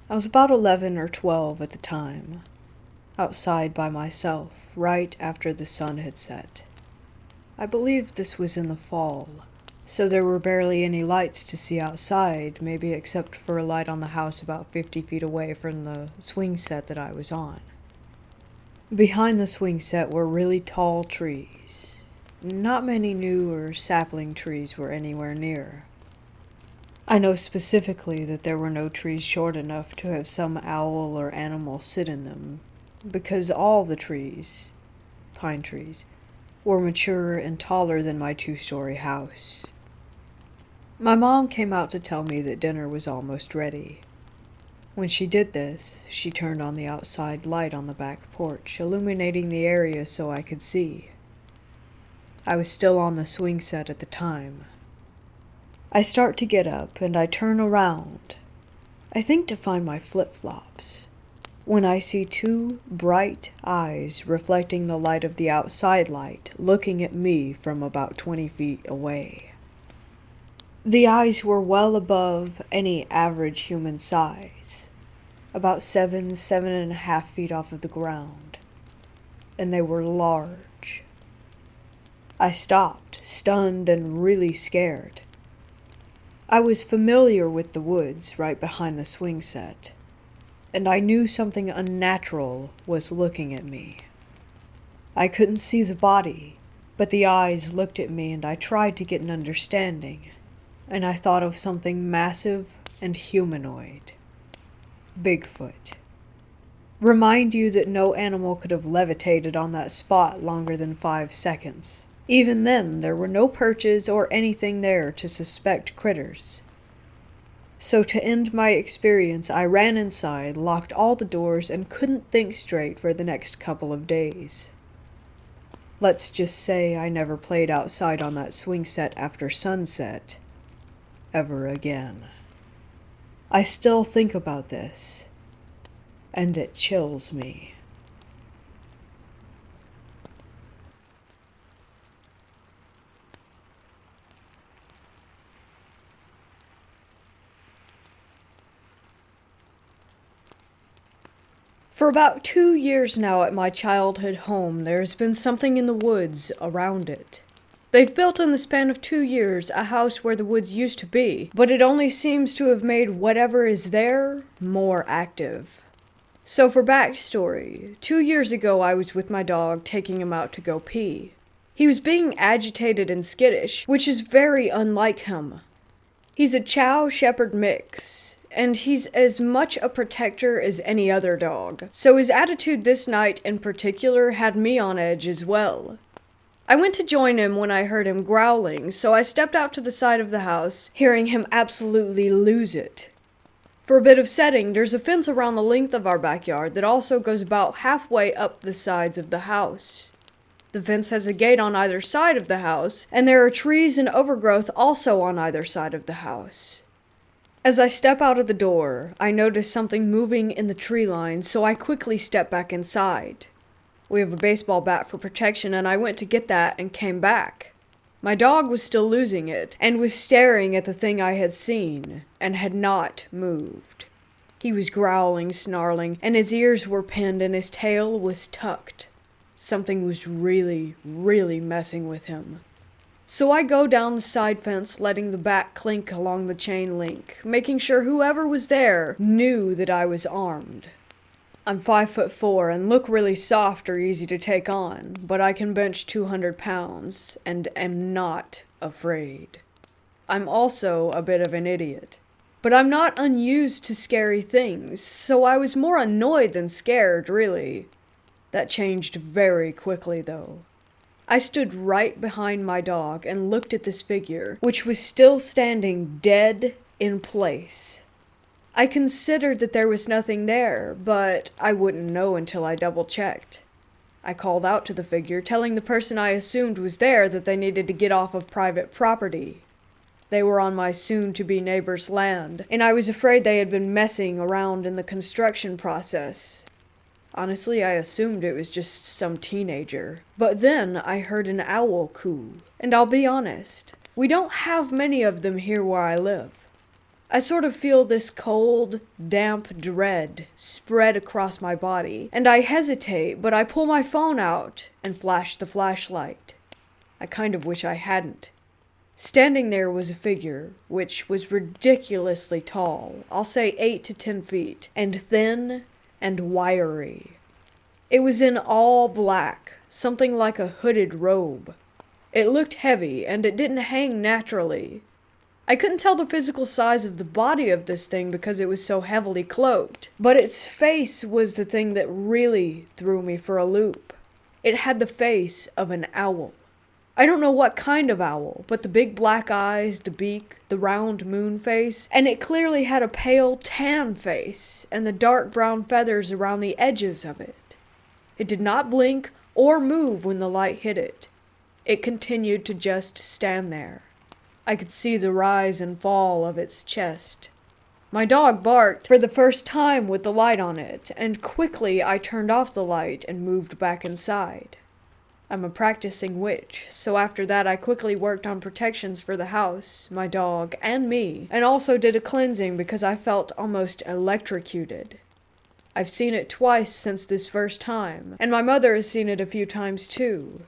I was about 11 or 12 at the time, outside by myself right after the sun had set. I believe this was in the fall, so there were barely any lights to see outside, maybe except for a light on the house about 50 feet away from the swing set that I was on. Behind the swing set were really tall trees. Not many new or sapling trees were anywhere near. I know specifically that there were no trees short enough to have some owl or animal sit in them, because all the trees, pine trees, were mature and taller than my 2-story house. My mom came out to tell me that dinner was almost ready. When she did this, she turned on the outside light on the back porch, illuminating the area so I could see. I was still on the swing set at the time. I start to get up and I turn around, I think to find my flip-flops, when I see 2 bright eyes reflecting the light of the outside light looking at me from about 20 feet away. The eyes were well above any average human size, about 7.5 feet off of the ground, and they were large. I stopped, stunned and really scared. I was familiar with the woods right behind the swing set, and I knew something unnatural was looking at me. I couldn't see the body, but the eyes looked at me and I tried to get an understanding. And I thought of something massive and humanoid. Bigfoot. Remind you that no animal could have levitated on that spot longer than 5 seconds. Even then, there were no perches or anything there to suspect critters. So to end my experience, I ran inside, locked all the doors, and couldn't think straight for the next couple of days. Let's just say I never played outside on that swing set after sunset ever again. I still think about this, and it chills me. For about 2 years now at my childhood home, there's been something in the woods around it. They've built in the span of 2 years a house where the woods used to be, but it only seems to have made whatever is there more active. So for backstory, 2 years ago I was with my dog taking him out to go pee. He was being agitated and skittish, which is very unlike him. He's a Chow Shepherd mix, and he's as much a protector as any other dog, so his attitude this night in particular had me on edge as well. I went to join him when I heard him growling, so I stepped out to the side of the house, hearing him absolutely lose it. For a bit of setting, there's a fence around the length of our backyard that also goes about halfway up the sides of the house. The fence has a gate on either side of the house, and there are trees and overgrowth also on either side of the house. As I step out of the door, I notice something moving in the tree line, so I quickly step back inside. We have a baseball bat for protection, and I went to get that and came back. My dog was still losing it, and was staring at the thing I had seen, and had not moved. He was growling, snarling, and his ears were pinned and his tail was tucked. Something was really, really messing with him. So I go down the side fence, letting the bat clink along the chain link, making sure whoever was there knew that I was armed. I'm 5'4" and look really soft or easy to take on, but I can bench 200 pounds and am not afraid. I'm also a bit of an idiot. But I'm not unused to scary things, so I was more annoyed than scared, really. That changed very quickly, though. I stood right behind my dog and looked at this figure, which was still standing dead in place. I considered that there was nothing there, but I wouldn't know until I double-checked. I called out to the figure, telling the person I assumed was there that they needed to get off of private property. They were on my soon-to-be neighbor's land, and I was afraid they had been messing around in the construction process. Honestly, I assumed it was just some teenager. But then I heard an owl coo, and I'll be honest, we don't have many of them here where I live. I sort of feel this cold, damp dread spread across my body, and I hesitate, but I pull my phone out and flash the flashlight. I kind of wish I hadn't. Standing there was a figure, which was ridiculously tall, I'll say 8 to 10 feet, and thin and wiry. It was in all black, something like a hooded robe. It looked heavy, and it didn't hang naturally. I couldn't tell the physical size of the body of this thing because it was so heavily cloaked, but its face was the thing that really threw me for a loop. It had the face of an owl. I don't know what kind of owl, but the big black eyes, the beak, the round moon face, and it clearly had a pale tan face, and the dark brown feathers around the edges of it. It did not blink or move when the light hit it. It continued to just stand there. I could see the rise and fall of its chest. My dog barked for the first time with the light on it, and quickly I turned off the light and moved back inside. I'm a practicing witch, so after that I quickly worked on protections for the house, my dog, and me, and also did a cleansing because I felt almost electrocuted. I've seen it twice since this first time, and my mother has seen it a few times too.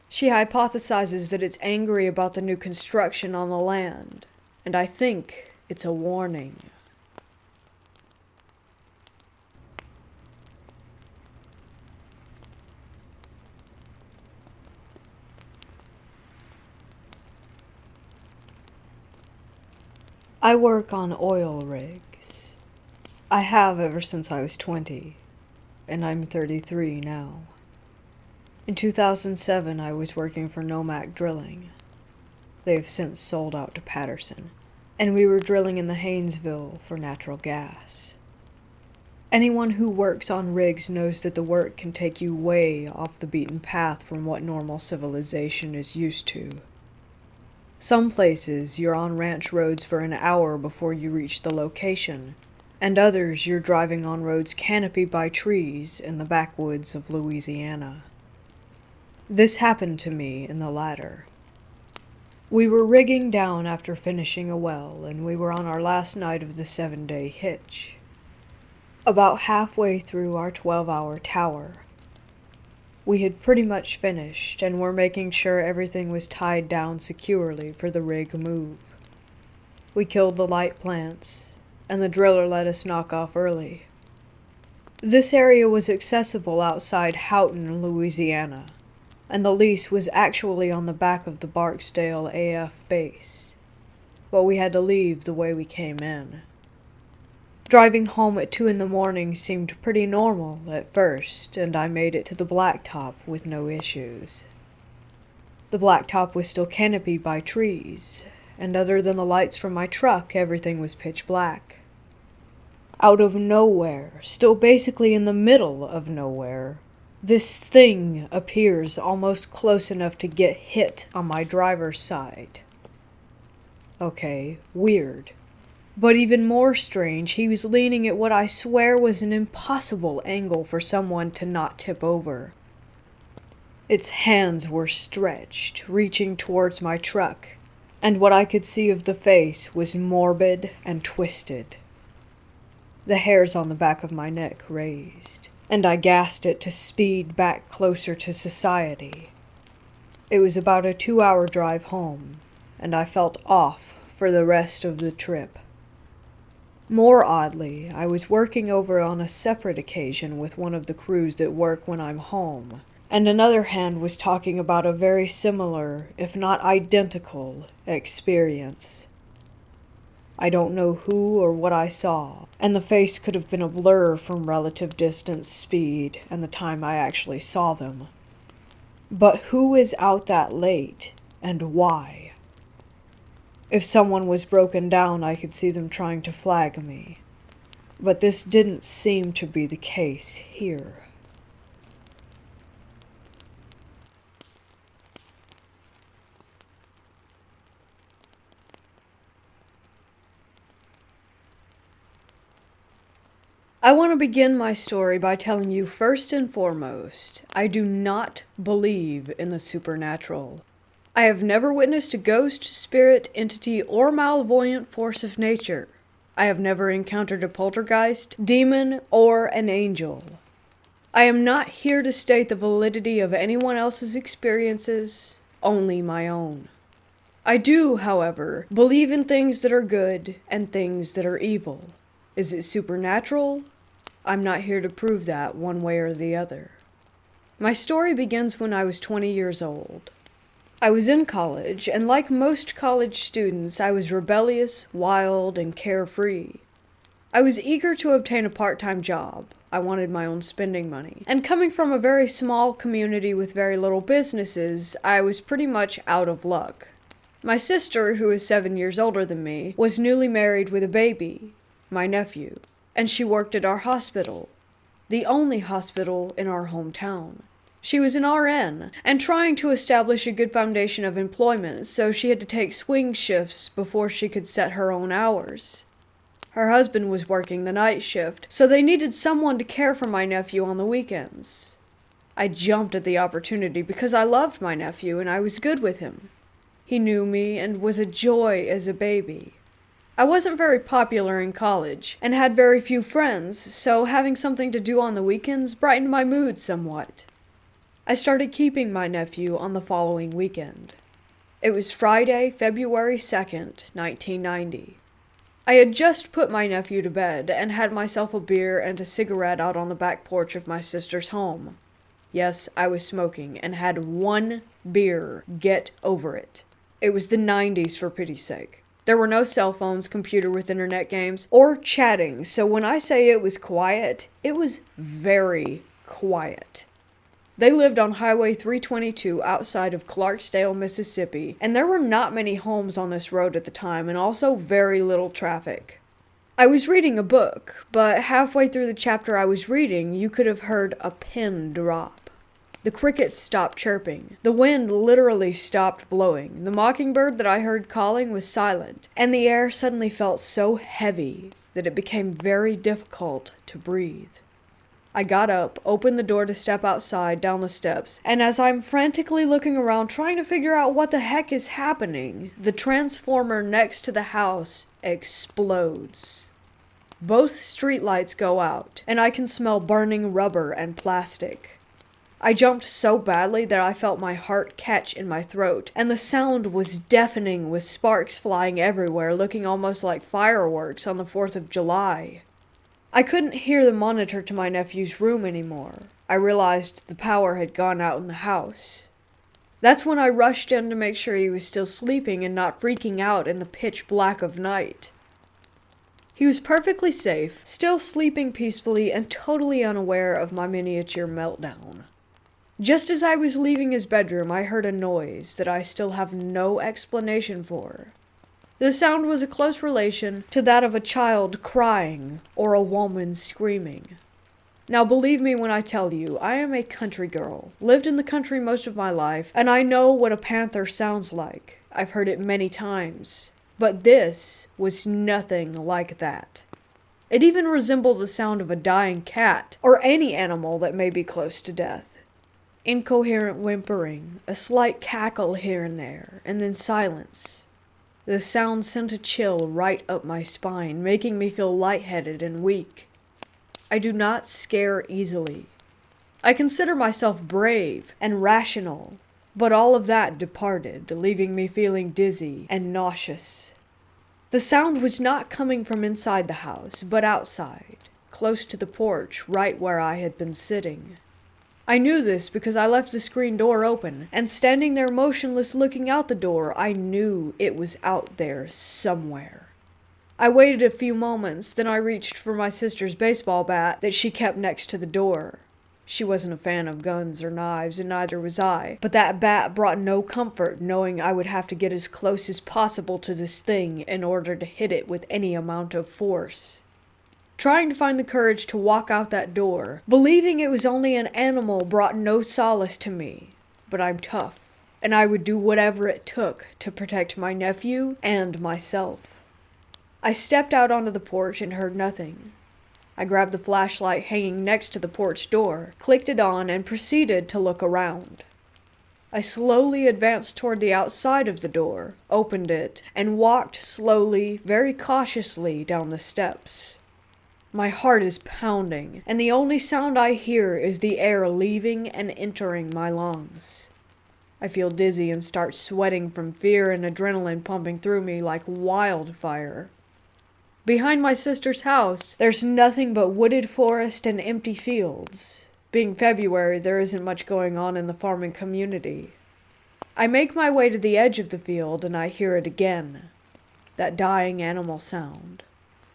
She hypothesizes that it's angry about the new construction on the land, and I think it's a warning. I work on oil rigs. I have ever since I was 20. and I'm 33 now. In 2007, I was working for Nomad Drilling. They have since sold out to Patterson, and we were drilling in the Haynesville for natural gas. Anyone who works on rigs knows that the work can take you way off the beaten path from what normal civilization is used to. Some places you're on ranch roads for an hour before you reach the location, and others you're driving on roads canopied by trees in the backwoods of Louisiana. This happened to me in the latter. We were rigging down after finishing a well, and we were on our last night of the 7-day hitch. About halfway through our 12-hour tower. We had pretty much finished, and were making sure everything was tied down securely for the rig move. We killed the light plants, and the driller let us knock off early. This area was accessible outside Houghton, Louisiana, and the lease was actually on the back of the Barksdale AF base, but we had to leave the way we came in. Driving home at 2 a.m. seemed pretty normal at first, and I made it to the blacktop with no issues. The blacktop was still canopied by trees, and other than the lights from my truck, everything was pitch black. Out of nowhere, still basically in the middle of nowhere, this thing appears almost close enough to get hit on my driver's side. Okay, weird. But even more strange, he was leaning at what I swear was an impossible angle for someone to not tip over. Its hands were stretched, reaching towards my truck, and what I could see of the face was morbid and twisted. The hairs on the back of my neck raised, and I gasped it to speed back closer to society. It was about a 2-hour drive home, and I felt off for the rest of the trip. More oddly, I was working over on a separate occasion with one of the crews that work when I'm home, and another hand was talking about a very similar, if not identical, experience. I don't know who or what I saw, and the face could have been a blur from relative distance, speed, and the time I actually saw them. But who is out that late, and why? If someone was broken down, I could see them trying to flag me. But this didn't seem to be the case here. I want to begin my story by telling you first and foremost, I do not believe in the supernatural. I have never witnessed a ghost, spirit, entity, or malevolent force of nature. I have never encountered a poltergeist, demon, or an angel. I am not here to state the validity of anyone else's experiences, only my own. I do, however, believe in things that are good and things that are evil. Is it supernatural? I'm not here to prove that one way or the other. My story begins when I was 20 years old. I was in college, and like most college students, I was rebellious, wild, and carefree. I was eager to obtain a part-time job. I wanted my own spending money. And coming from a very small community with very little businesses, I was pretty much out of luck. My sister, who is 7 years older than me, was newly married with a baby, my nephew, and she worked at our hospital, the only hospital in our hometown. She was an RN, and trying to establish a good foundation of employment, so she had to take swing shifts before she could set her own hours. Her husband was working the night shift, so they needed someone to care for my nephew on the weekends. I jumped at the opportunity because I loved my nephew and I was good with him. He knew me and was a joy as a baby. I wasn't very popular in college and had very few friends, so having something to do on the weekends brightened my mood somewhat. I started keeping my nephew on the following weekend. It was Friday, February 2nd, 1990. I had just put my nephew to bed and had myself a beer and a cigarette out on the back porch of my sister's home. Yes, I was smoking and had one beer. Get over it. It was the 90s, for pity's sake. There were no cell phones, computer with internet games, or chatting, so when I say it was quiet, it was very quiet. They lived on Highway 322 outside of Clarksdale, Mississippi, and there were not many homes on this road at the time, and also very little traffic. I was reading a book, but halfway through the chapter I was reading, you could have heard a pin drop. The crickets stopped chirping. The wind literally stopped blowing. The mockingbird that I heard calling was silent, and the air suddenly felt so heavy that it became very difficult to breathe. I got up, opened the door to step outside down the steps, and as I'm frantically looking around trying to figure out what the heck is happening, the transformer next to the house explodes. Both streetlights go out, and I can smell burning rubber and plastic. I jumped so badly that I felt my heart catch in my throat, and the sound was deafening with sparks flying everywhere, looking almost like fireworks on the 4th of July. I couldn't hear the monitor to my nephew's room anymore. I realized the power had gone out in the house. That's when I rushed in to make sure he was still sleeping and not freaking out in the pitch black of night. He was perfectly safe, still sleeping peacefully and totally unaware of my miniature meltdown. Just as I was leaving his bedroom, I heard a noise that I still have no explanation for. The sound was a close relation to that of a child crying or a woman screaming. Now believe me when I tell you, I am a country girl, lived in the country most of my life, and I know what a panther sounds like. I've heard it many times. But this was nothing like that. It even resembled the sound of a dying cat, or any animal that may be close to death. Incoherent whimpering, a slight cackle here and there, and then silence. The sound sent a chill right up my spine, making me feel lightheaded and weak. I do not scare easily. I consider myself brave and rational, but all of that departed, leaving me feeling dizzy and nauseous. The sound was not coming from inside the house, but outside, close to the porch, right where I had been sitting. I knew this because I left the screen door open, and standing there motionless looking out the door, I knew it was out there somewhere. I waited a few moments, then I reached for my sister's baseball bat that she kept next to the door. She wasn't a fan of guns or knives, and neither was I, but that bat brought no comfort knowing I would have to get as close as possible to this thing in order to hit it with any amount of force. Trying to find the courage to walk out that door, believing it was only an animal brought no solace to me, but I'm tough, and I would do whatever it took to protect my nephew and myself. I stepped out onto the porch and heard nothing. I grabbed the flashlight hanging next to the porch door, clicked it on, and proceeded to look around. I slowly advanced toward the outside of the door, opened it, and walked slowly, very cautiously down the steps. My heart is pounding, and the only sound I hear is the air leaving and entering my lungs. I feel dizzy and start sweating from fear and adrenaline pumping through me like wildfire. Behind my sister's house, there's nothing but wooded forest and empty fields. Being February, there isn't much going on in the farming community. I make my way to the edge of the field and I hear it again. That dying animal sound.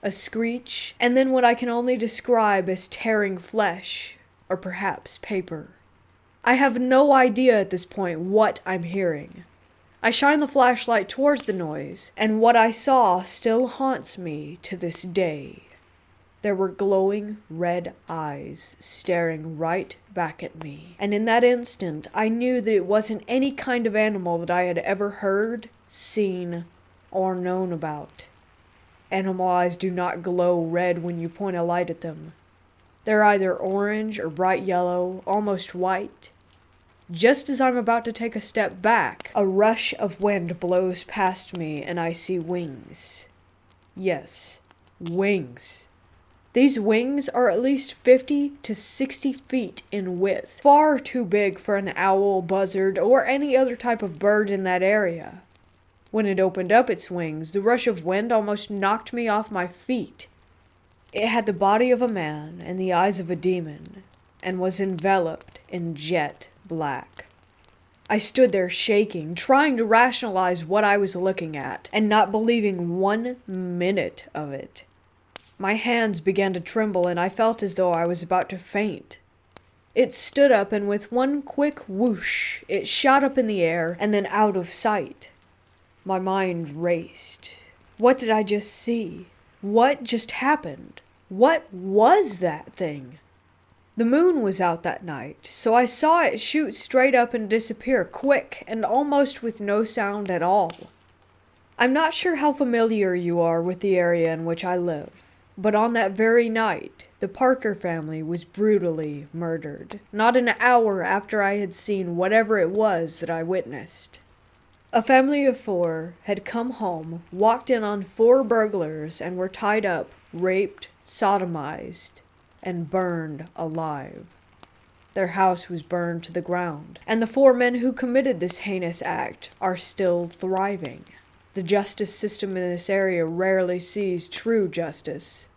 A screech, and then what I can only describe as tearing flesh, or perhaps paper. I have no idea at this point what I'm hearing. I shine the flashlight towards the noise, and what I saw still haunts me to this day. There were glowing red eyes staring right back at me, and in that instant I knew that it wasn't any kind of animal that I had ever heard, seen, or known about. Animal eyes do not glow red when you point a light at them. They're either orange or bright yellow, almost white. Just as I'm about to take a step back, a rush of wind blows past me and I see wings. Yes, wings. These wings are at least 50 to 60 feet in width, far too big for an owl, buzzard, or any other type of bird in that area. When it opened up its wings, the rush of wind almost knocked me off my feet. It had the body of a man and the eyes of a demon, and was enveloped in jet black. I stood there shaking, trying to rationalize what I was looking at, and not believing 1 minute of it. My hands began to tremble, and I felt as though I was about to faint. It stood up, and with one quick whoosh, it shot up in the air and then out of sight. My mind raced. What did I just see? What just happened? What was that thing? The moon was out that night, so I saw it shoot straight up and disappear quick and almost with no sound at all. I'm not sure how familiar you are with the area in which I live, but on that very night, the Parker family was brutally murdered, not an hour after I had seen whatever it was that I witnessed. A family of 4 had come home, walked in on 4 burglars, and were tied up, raped, sodomized, and burned alive. Their house was burned to the ground, and the 4 men who committed this heinous act are still thriving. The justice system in this area rarely sees true justice.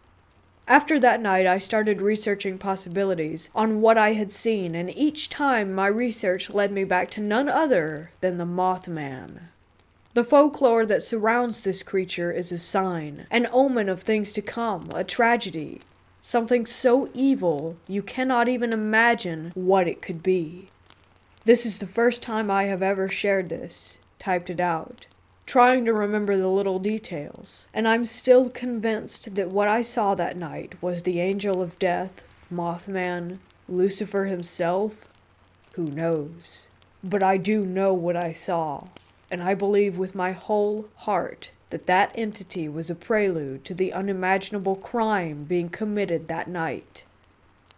After that night, I started researching possibilities on what I had seen, and each time my research led me back to none other than the Mothman. The folklore that surrounds this creature is a sign, an omen of things to come, a tragedy. Something so evil, you cannot even imagine what it could be. This is the first time I have ever shared this, typed it out, trying to remember the little details, and I'm still convinced that what I saw that night was the angel of death, Mothman, Lucifer himself. Who knows? But I do know what I saw, and I believe with my whole heart that entity was a prelude to the unimaginable crime being committed that night.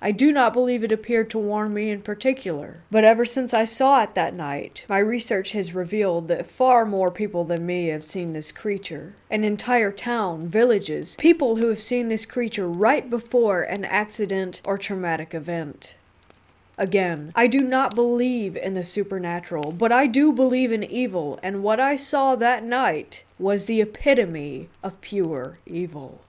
I do not believe it appeared to warn me in particular, but ever since I saw it that night, my research has revealed that far more people than me have seen this creature. An entire town, villages, people who have seen this creature right before an accident or traumatic event. Again, I do not believe in the supernatural, but I do believe in evil, and what I saw that night was the epitome of pure evil.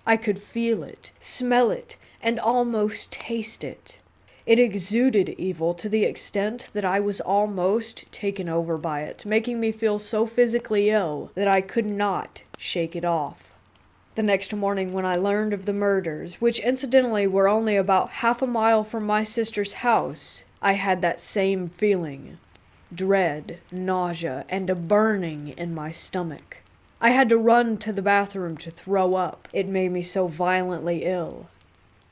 I could feel it, smell it, and almost taste it. It exuded evil to the extent that I was almost taken over by it, making me feel so physically ill that I could not shake it off. The next morning when I learned of the murders, which incidentally were only about half a mile from my sister's house, I had that same feeling. Dread, nausea, and a burning in my stomach. I had to run to the bathroom to throw up. It made me so violently ill.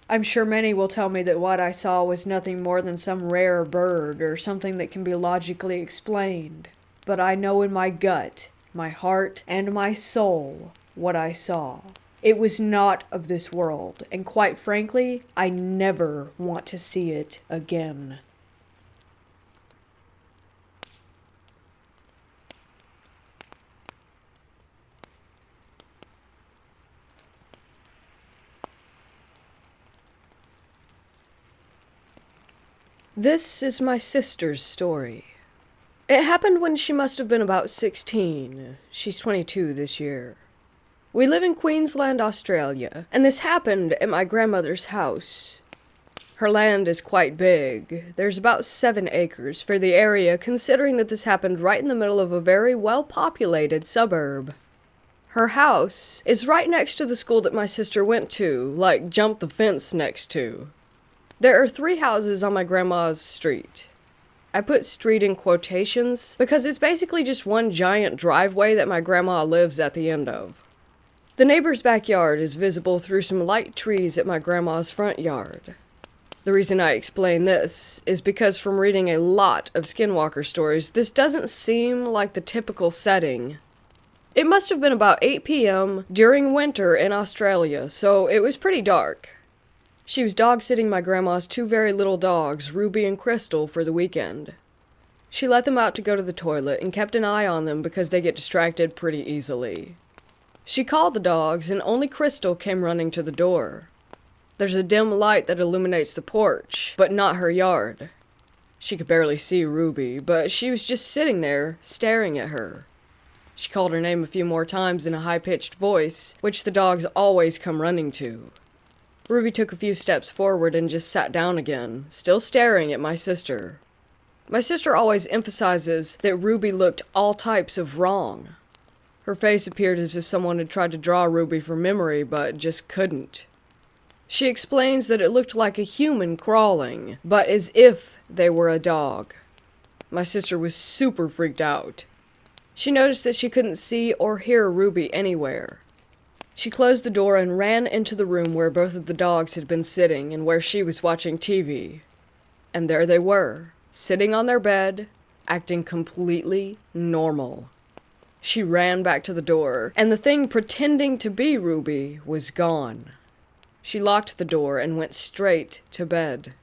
I'm sure many will tell me that what I saw was nothing more than some rare bird or something that can be logically explained. But I know in my gut, my heart, and my soul what I saw. It was not of this world, and quite frankly, I never want to see it again. This is my sister's story. It happened when she must have been about 16. She's 22 this year. We live in Queensland, Australia, and this happened at my grandmother's house. Her land is quite big. There's about 7 acres for the area, considering that this happened right in the middle of a very well-populated suburb. Her house is right next to the school that my sister went to, like jump the fence next to. There are 3 houses on my grandma's street. I put street in quotations because it's basically just one giant driveway that my grandma lives at the end of. The neighbor's backyard is visible through some light trees at my grandma's front yard. The reason I explain this is because from reading a lot of skinwalker stories, this doesn't seem like the typical setting. It must have been about 8 p.m. during winter in Australia, so it was pretty dark. She was dog-sitting my grandma's 2 very little dogs, Ruby and Crystal, for the weekend. She let them out to go to the toilet and kept an eye on them because they get distracted pretty easily. She called the dogs, and only Crystal came running to the door. There's a dim light that illuminates the porch, but not her yard. She could barely see Ruby, but she was just sitting there, staring at her. She called her name a few more times in a high-pitched voice, which the dogs always come running to. Ruby took a few steps forward and just sat down again, still staring at my sister. My sister always emphasizes that Ruby looked all types of wrong. Her face appeared as if someone had tried to draw Ruby from memory, but just couldn't. She explains that it looked like a human crawling, but as if they were a dog. My sister was super freaked out. She noticed that she couldn't see or hear Ruby anywhere. She closed the door and ran into the room where both of the dogs had been sitting and where she was watching TV. And there they were, sitting on their bed, acting completely normal. She ran back to the door, and the thing pretending to be Ruby was gone. She locked the door and went straight to bed.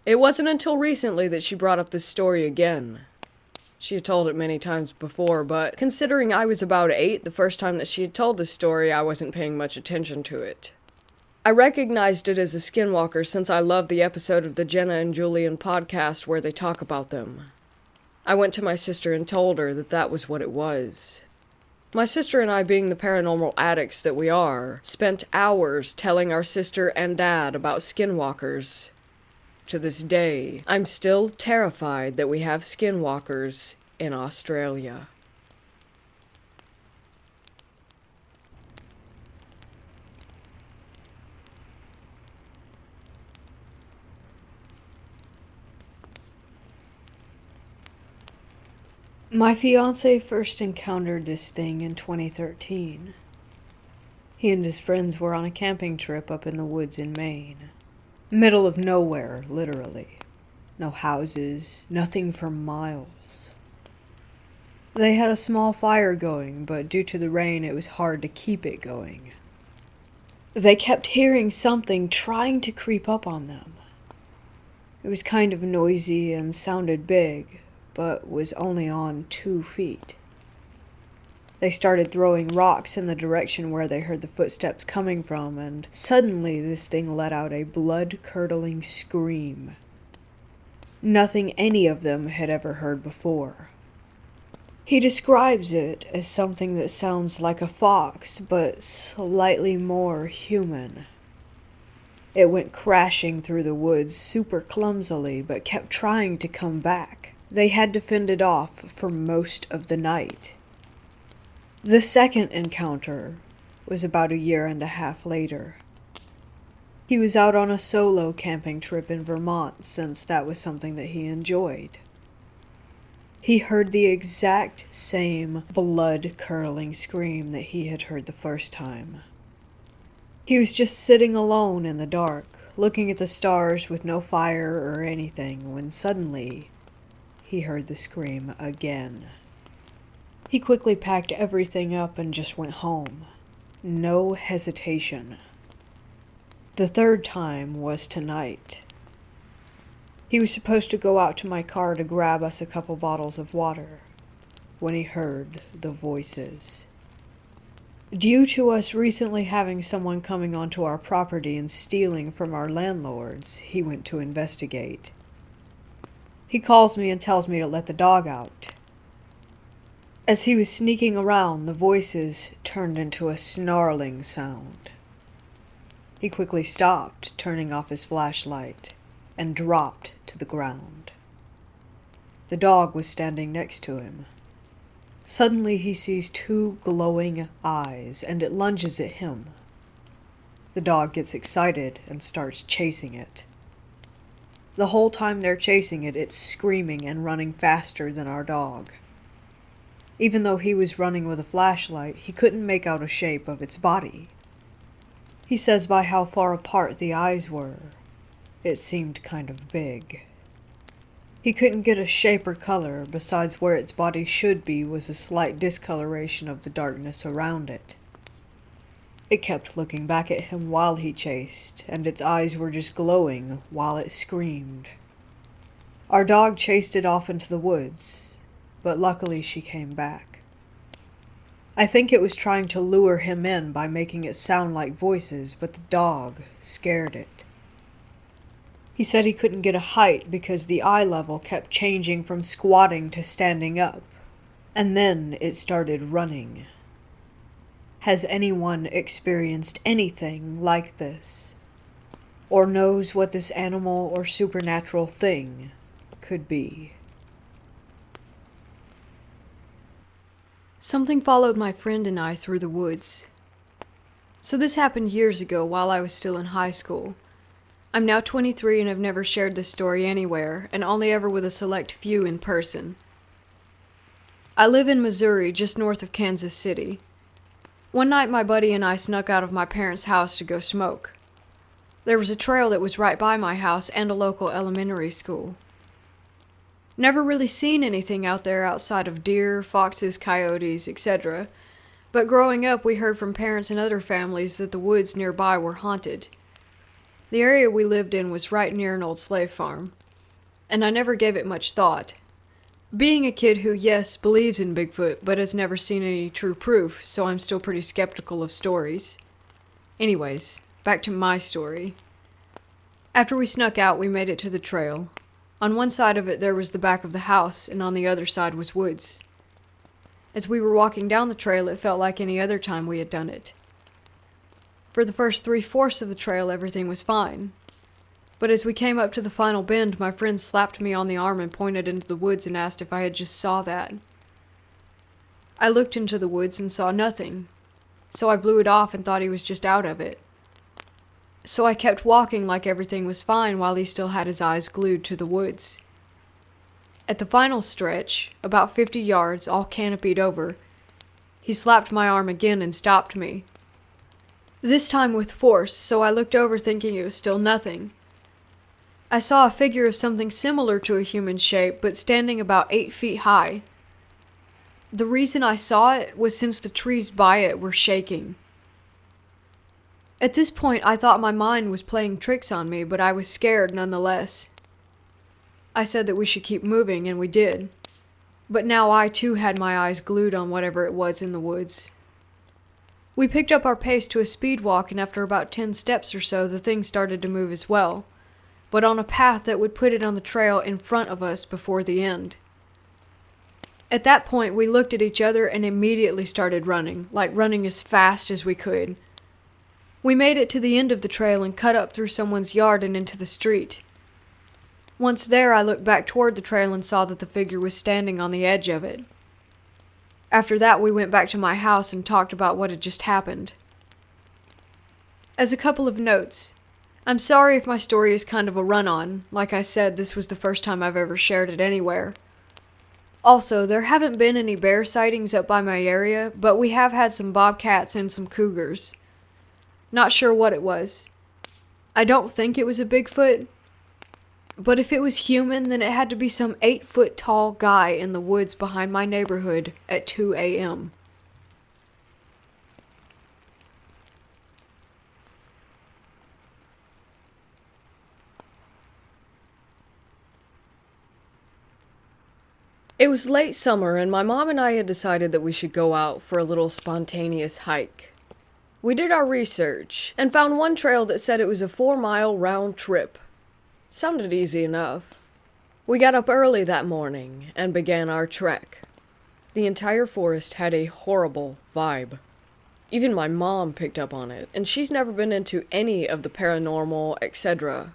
It wasn't until recently that she brought up this story again. She had told it many times before, but considering I was about 8 the first time that she had told this story, I wasn't paying much attention to it. I recognized it as a skinwalker since I loved the episode of the Jenna and Julian podcast where they talk about them. I went to my sister and told her that that was what it was. My sister and I, being the paranormal addicts that we are, spent hours telling our sister and dad about skinwalkers. To this day, I'm still terrified that we have skinwalkers in Australia. My fiancé first encountered this thing in 2013. He and his friends were on a camping trip up in the woods in Maine. Middle of nowhere, literally. No houses, nothing for miles. They had a small fire going, but due to the rain it was hard to keep it going. They kept hearing something trying to creep up on them. It was kind of noisy and sounded big, but was only on 2 feet. They started throwing rocks in the direction where they heard the footsteps coming from, and suddenly this thing let out a blood-curdling scream. Nothing any of them had ever heard before. He describes it as something that sounds like a fox, but slightly more human. It went crashing through the woods super clumsily, but kept trying to come back. They had to fend it off for most of the night. The second encounter was about 1.5 years later. He was out on a solo camping trip in Vermont since that was something that he enjoyed. He heard the exact same blood-curdling scream that he had heard the first time. He was just sitting alone in the dark, looking at the stars with no fire or anything, when suddenly he heard the scream again. He quickly packed everything up and just went home. No hesitation. The third time was tonight. He was supposed to go out to my car to grab us a couple bottles of water when he heard the voices. Due to us recently having someone coming onto our property and stealing from our landlords, he went to investigate. He calls me and tells me to let the dog out. As he was sneaking around, the voices turned into a snarling sound. He quickly stopped, turning off his flashlight, and dropped to the ground. The dog was standing next to him. Suddenly he sees 2 glowing eyes, and it lunges at him. The dog gets excited and starts chasing it. The whole time they're chasing it, it's screaming and running faster than our dog. Even though he was running with a flashlight, he couldn't make out a shape of its body. He says by how far apart the eyes were, it seemed kind of big. He couldn't get a shape or color, besides where its body should be was a slight discoloration of the darkness around it. It kept looking back at him while he chased, and its eyes were just glowing while it screamed. Our dog chased it off into the woods, but luckily she came back. I think it was trying to lure him in by making it sound like voices, but the dog scared it. He said he couldn't get a height because the eye level kept changing from squatting to standing up, and then it started running. Has anyone experienced anything like this? Or knows what this animal or supernatural thing could be? Something followed my friend and I through the woods. So this happened years ago while I was still in high school. I'm now 23 and have never shared this story anywhere, and only ever with a select few in person. I live in Missouri, just north of Kansas City. One night my buddy and I snuck out of my parents' house to go smoke. There was a trail that was right by my house and a local elementary school. Never really seen anything out there outside of deer, foxes, coyotes, etc., but growing up we heard from parents and other families that the woods nearby were haunted. The area we lived in was right near an old slave farm, and I never gave it much thought. Being a kid who, yes, believes in Bigfoot, but has never seen any true proof, so I'm still pretty skeptical of stories. Anyways, back to my story. After we snuck out, we made it to the trail. On one side of it there was the back of the house, and on the other side was woods. As we were walking down the trail, it felt like any other time we had done it. For the first 3/4 of the trail, everything was fine. But as we came up to the final bend, my friend slapped me on the arm and pointed into the woods and asked if I had just saw that. I looked into the woods and saw nothing, so I blew it off and thought he was just out of it. So I kept walking like everything was fine while he still had his eyes glued to the woods. At the final stretch, about 50 yards, all canopied over, he slapped my arm again and stopped me. This time with force, so I looked over thinking it was still nothing. I saw a figure of something similar to a human shape, but standing about 8 feet high. The reason I saw it was since the trees by it were shaking. At this point, I thought my mind was playing tricks on me, but I was scared nonetheless. I said that we should keep moving, and we did. But now I too had my eyes glued on whatever it was in the woods. We picked up our pace to a speed walk, and after about 10 steps or so, the thing started to move as well, but on a path that would put it on the trail in front of us before the end. At that point, we looked at each other and immediately started running, like running as fast as we could. We made it to the end of the trail and cut up through someone's yard and into the street. Once there, I looked back toward the trail and saw that the figure was standing on the edge of it. After that, we went back to my house and talked about what had just happened. As a couple of notes, I'm sorry if my story is kind of a run-on. Like I said, this was the first time I've ever shared it anywhere. Also, there haven't been any bear sightings up by my area, but we have had some bobcats and some cougars. Not sure what it was. I don't think it was a Bigfoot, but if it was human, then it had to be some 8-foot tall guy in the woods behind my neighborhood at 2 a.m. It was late summer, and my mom and I had decided that we should go out for a little spontaneous hike. We did our research, and found one trail that said it was a 4-mile round trip. Sounded easy enough. We got up early that morning, and began our trek. The entire forest had a horrible vibe. Even my mom picked up on it, and she's never been into any of the paranormal, etc.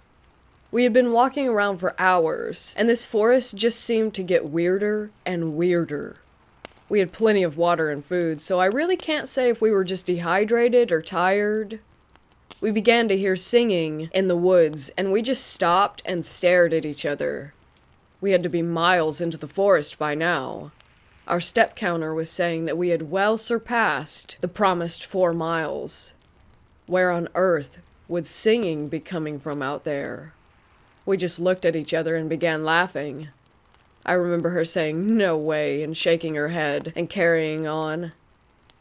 We had been walking around for hours, and this forest just seemed to get weirder and weirder. We had plenty of water and food, so I really can't say if we were just dehydrated or tired. We began to hear singing in the woods, and we just stopped and stared at each other. We had to be miles into the forest by now. Our step counter was saying that we had well surpassed the promised 4 miles. Where on earth would singing be coming from out there? We just looked at each other and began laughing. I remember her saying, "No way," and shaking her head and carrying on.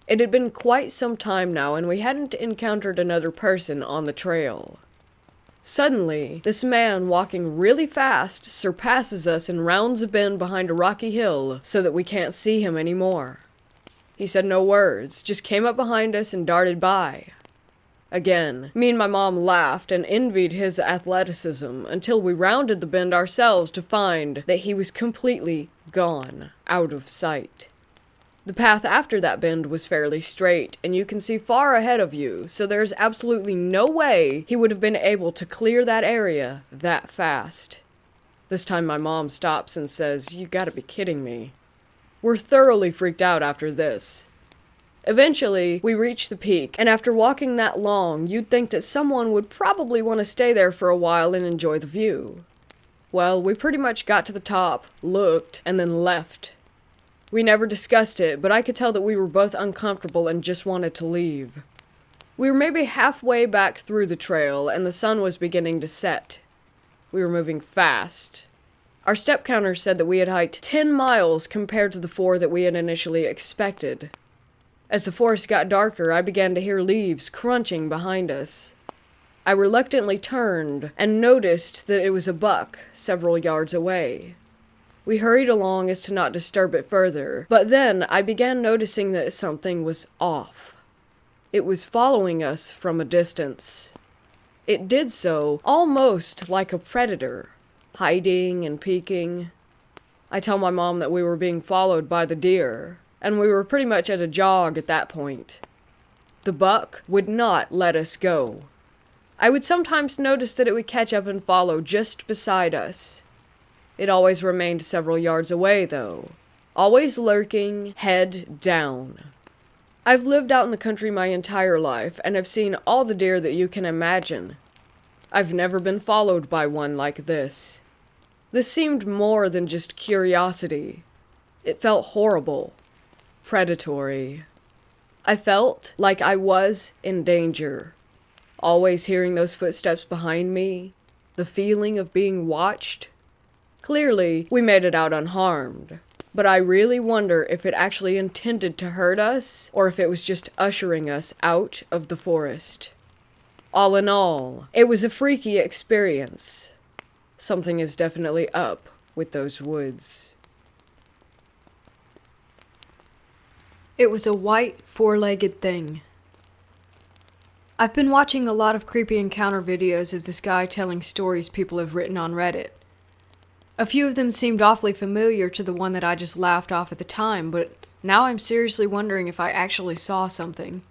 It had been quite some time now, and we hadn't encountered another person on the trail. Suddenly, this man walking really fast surpasses us and rounds a bend behind a rocky hill so that we can't see him anymore. He said no words, just came up behind us and darted by. Again, me and my mom laughed and envied his athleticism until we rounded the bend ourselves to find that he was completely gone, out of sight. The path after that bend was fairly straight, and you can see far ahead of you, so there's absolutely no way he would have been able to clear that area that fast. This time my mom stops and says, "You gotta be kidding me." were thoroughly freaked out after this. Eventually, we reached the peak, and after walking that long, you'd think that someone would probably want to stay there for a while and enjoy the view. Well, we pretty much got to the top, looked, and then left. We never discussed it, but I could tell that we were both uncomfortable and just wanted to leave. We were maybe halfway back through the trail, and the sun was beginning to set. We were moving fast. Our step counter said that we had hiked 10 miles compared to the 4 that we had initially expected. As the forest got darker, I began to hear leaves crunching behind us. I reluctantly turned and noticed that it was a buck several yards away. We hurried along as to not disturb it further, but then I began noticing that something was off. It was following us from a distance. It did so almost like a predator, hiding and peeking. I tell my mom that we were being followed by the deer, and we were pretty much at a jog at that point. The buck would not let us go. I would sometimes notice that it would catch up and follow just beside us. It always remained several yards away, though, always lurking, head down. I've lived out in the country my entire life, and have seen all the deer that you can imagine. I've never been followed by one like this. This seemed more than just curiosity. It felt horrible. Predatory. I felt like I was in danger. Always hearing those footsteps behind me. The feeling of being watched. Clearly, we made it out unharmed. But I really wonder if it actually intended to hurt us, or if it was just ushering us out of the forest. All in all, it was a freaky experience. Something is definitely up with those woods. It was a white, four-legged thing. I've been watching a lot of creepy encounter videos of this guy telling stories people have written on Reddit. A few of them seemed awfully familiar to the one that I just laughed off at the time, but now I'm seriously wondering if I actually saw something.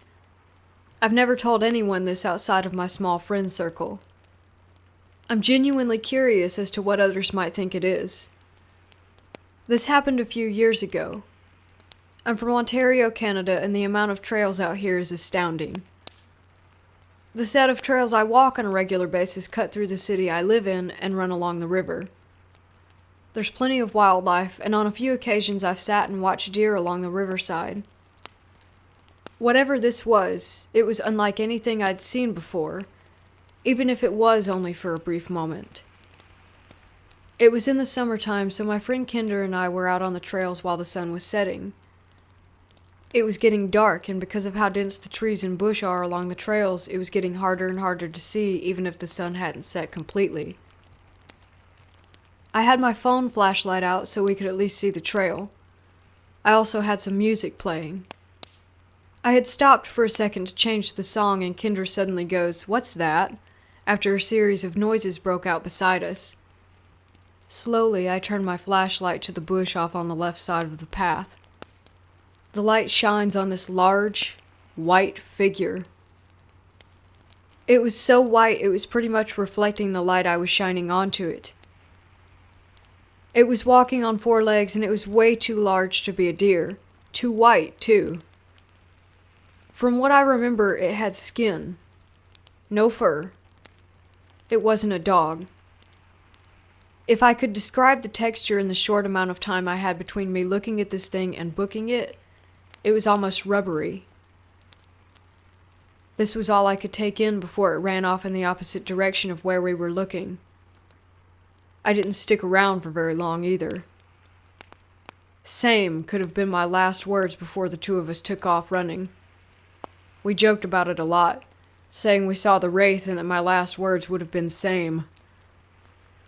I've never told anyone this outside of my small friend circle. I'm genuinely curious as to what others might think it is. This happened a few years ago. I'm from Ontario, Canada, and the amount of trails out here is astounding. The set of trails I walk on a regular basis cut through the city I live in and run along the river. There's plenty of wildlife, and on a few occasions I've sat and watched deer along the riverside. Whatever this was, it was unlike anything I'd seen before, even if it was only for a brief moment. It was in the summertime, so my friend Kinder and I were out on the trails while the sun was setting. It was getting dark, and because of how dense the trees and bush are along the trails, it was getting harder and harder to see, even if the sun hadn't set completely. I had my phone flashlight out so we could at least see the trail. I also had some music playing. I had stopped for a second to change the song, and Kinder suddenly goes, "What's that?" after a series of noises broke out beside us. Slowly, I turned my flashlight to the bush off on the left side of the path. The light shines on this large, white figure. It was so white it was pretty much reflecting the light I was shining onto it. It was walking on 4 legs, and it was way too large to be a deer. Too white, too. From what I remember, it had skin. No fur. It wasn't a dog. If I could describe the texture in the short amount of time I had between me looking at this thing and booking it, it was almost rubbery. This was all I could take in before it ran off in the opposite direction of where we were looking. I didn't stick around for very long either. Same could have been my last words before the two of us took off running. We joked about it a lot, saying we saw the wraith and that my last words would have been same.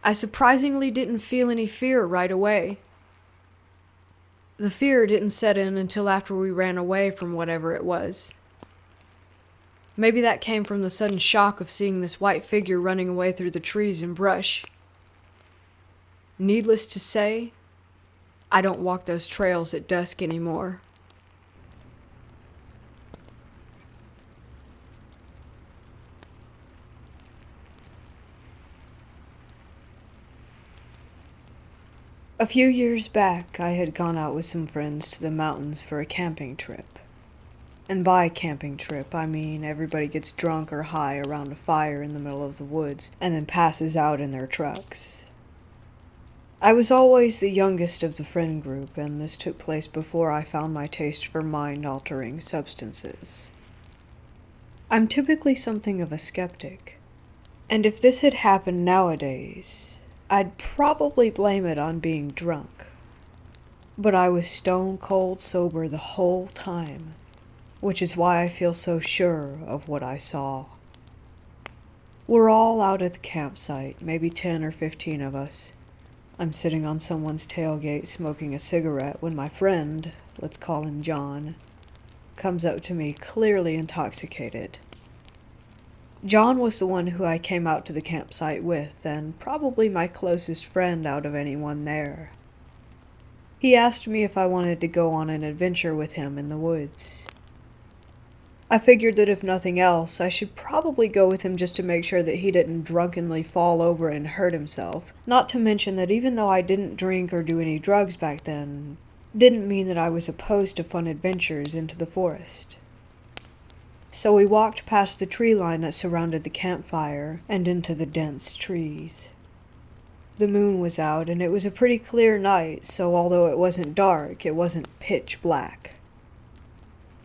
I surprisingly didn't feel any fear right away. The fear didn't set in until after we ran away from whatever it was. Maybe that came from the sudden shock of seeing this white figure running away through the trees and brush. Needless to say, I don't walk those trails at dusk anymore. A few years back, I had gone out with some friends to the mountains for a camping trip. And by camping trip, I mean everybody gets drunk or high around a fire in the middle of the woods and then passes out in their trucks. I was always the youngest of the friend group, and this took place before I found my taste for mind-altering substances. I'm typically something of a skeptic, and if this had happened nowadays, I'd probably blame it on being drunk. But I was stone cold sober the whole time, which is why I feel so sure of what I saw. We're all out at the campsite, maybe 10 or 15 of us. I'm sitting on someone's tailgate smoking a cigarette when my friend, let's call him John, comes up to me clearly intoxicated. John was the one who I came out to the campsite with, and probably my closest friend out of anyone there. He asked me if I wanted to go on an adventure with him in the woods. I figured that if nothing else, I should probably go with him just to make sure that he didn't drunkenly fall over and hurt himself. Not to mention that even though I didn't drink or do any drugs back then, didn't mean that I was opposed to fun adventures into the forest. So we walked past the tree line that surrounded the campfire and into the dense trees. The moon was out and it was a pretty clear night, so although it wasn't dark, it wasn't pitch black.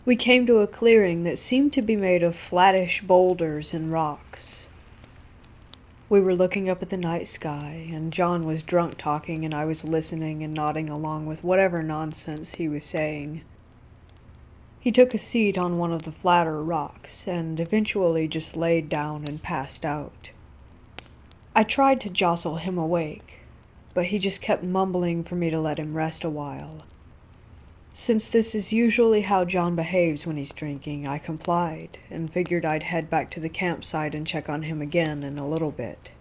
We came to a clearing that seemed to be made of flattish boulders and rocks. We were looking up at the night sky, and John was drunk talking and I was listening and nodding along with whatever nonsense he was saying. He took a seat on one of the flatter rocks and eventually just laid down and passed out. I tried to jostle him awake, but he just kept mumbling for me to let him rest a while. Since this is usually how John behaves when he's drinking, I complied and figured I'd head back to the campsite and check on him again in a little bit.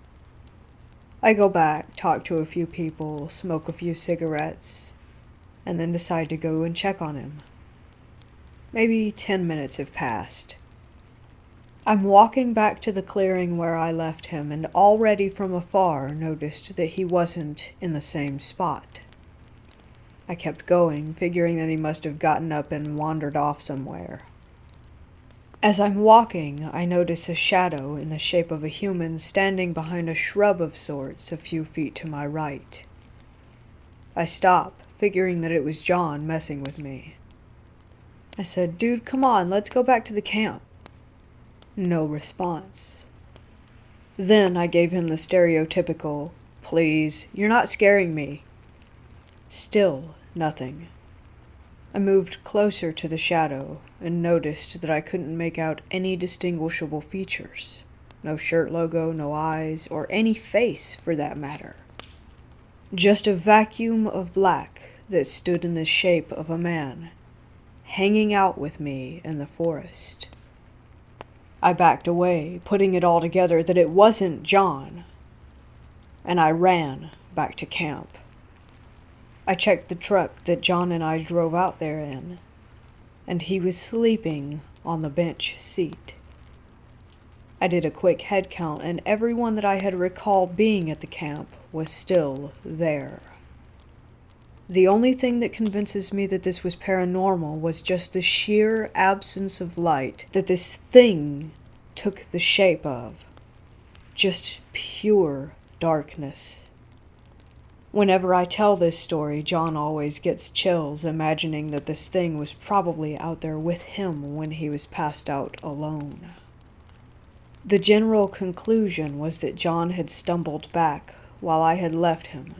I go back, talk to a few people, smoke a few cigarettes, and then decide to go and check on him. Maybe 10 minutes have passed. I'm walking back to the clearing where I left him and already from afar noticed that he wasn't in the same spot. I kept going, figuring that he must have gotten up and wandered off somewhere. As I'm walking, I notice a shadow in the shape of a human standing behind a shrub of sorts a few feet to my right. I stop, figuring that it was John messing with me. I said, "Dude, come on, let's go back to the camp." No response. Then I gave him the stereotypical, "Please, you're not scaring me." Still nothing. I moved closer to the shadow and noticed that I couldn't make out any distinguishable features. No shirt logo, no eyes, or any face for that matter. Just a vacuum of black that stood in the shape of a man, hanging out with me in the forest. I backed away, putting it all together that it wasn't John, and I ran back to camp. I checked the truck that John and I drove out there in, and he was sleeping on the bench seat. I did a quick head count, and everyone that I had recalled being at the camp was still there. The only thing that convinces me that this was paranormal was just the sheer absence of light that this thing took the shape of. Just pure darkness. Whenever I tell this story, John always gets chills, imagining that this thing was probably out there with him when he was passed out alone. The general conclusion was that John had stumbled back while I had left him,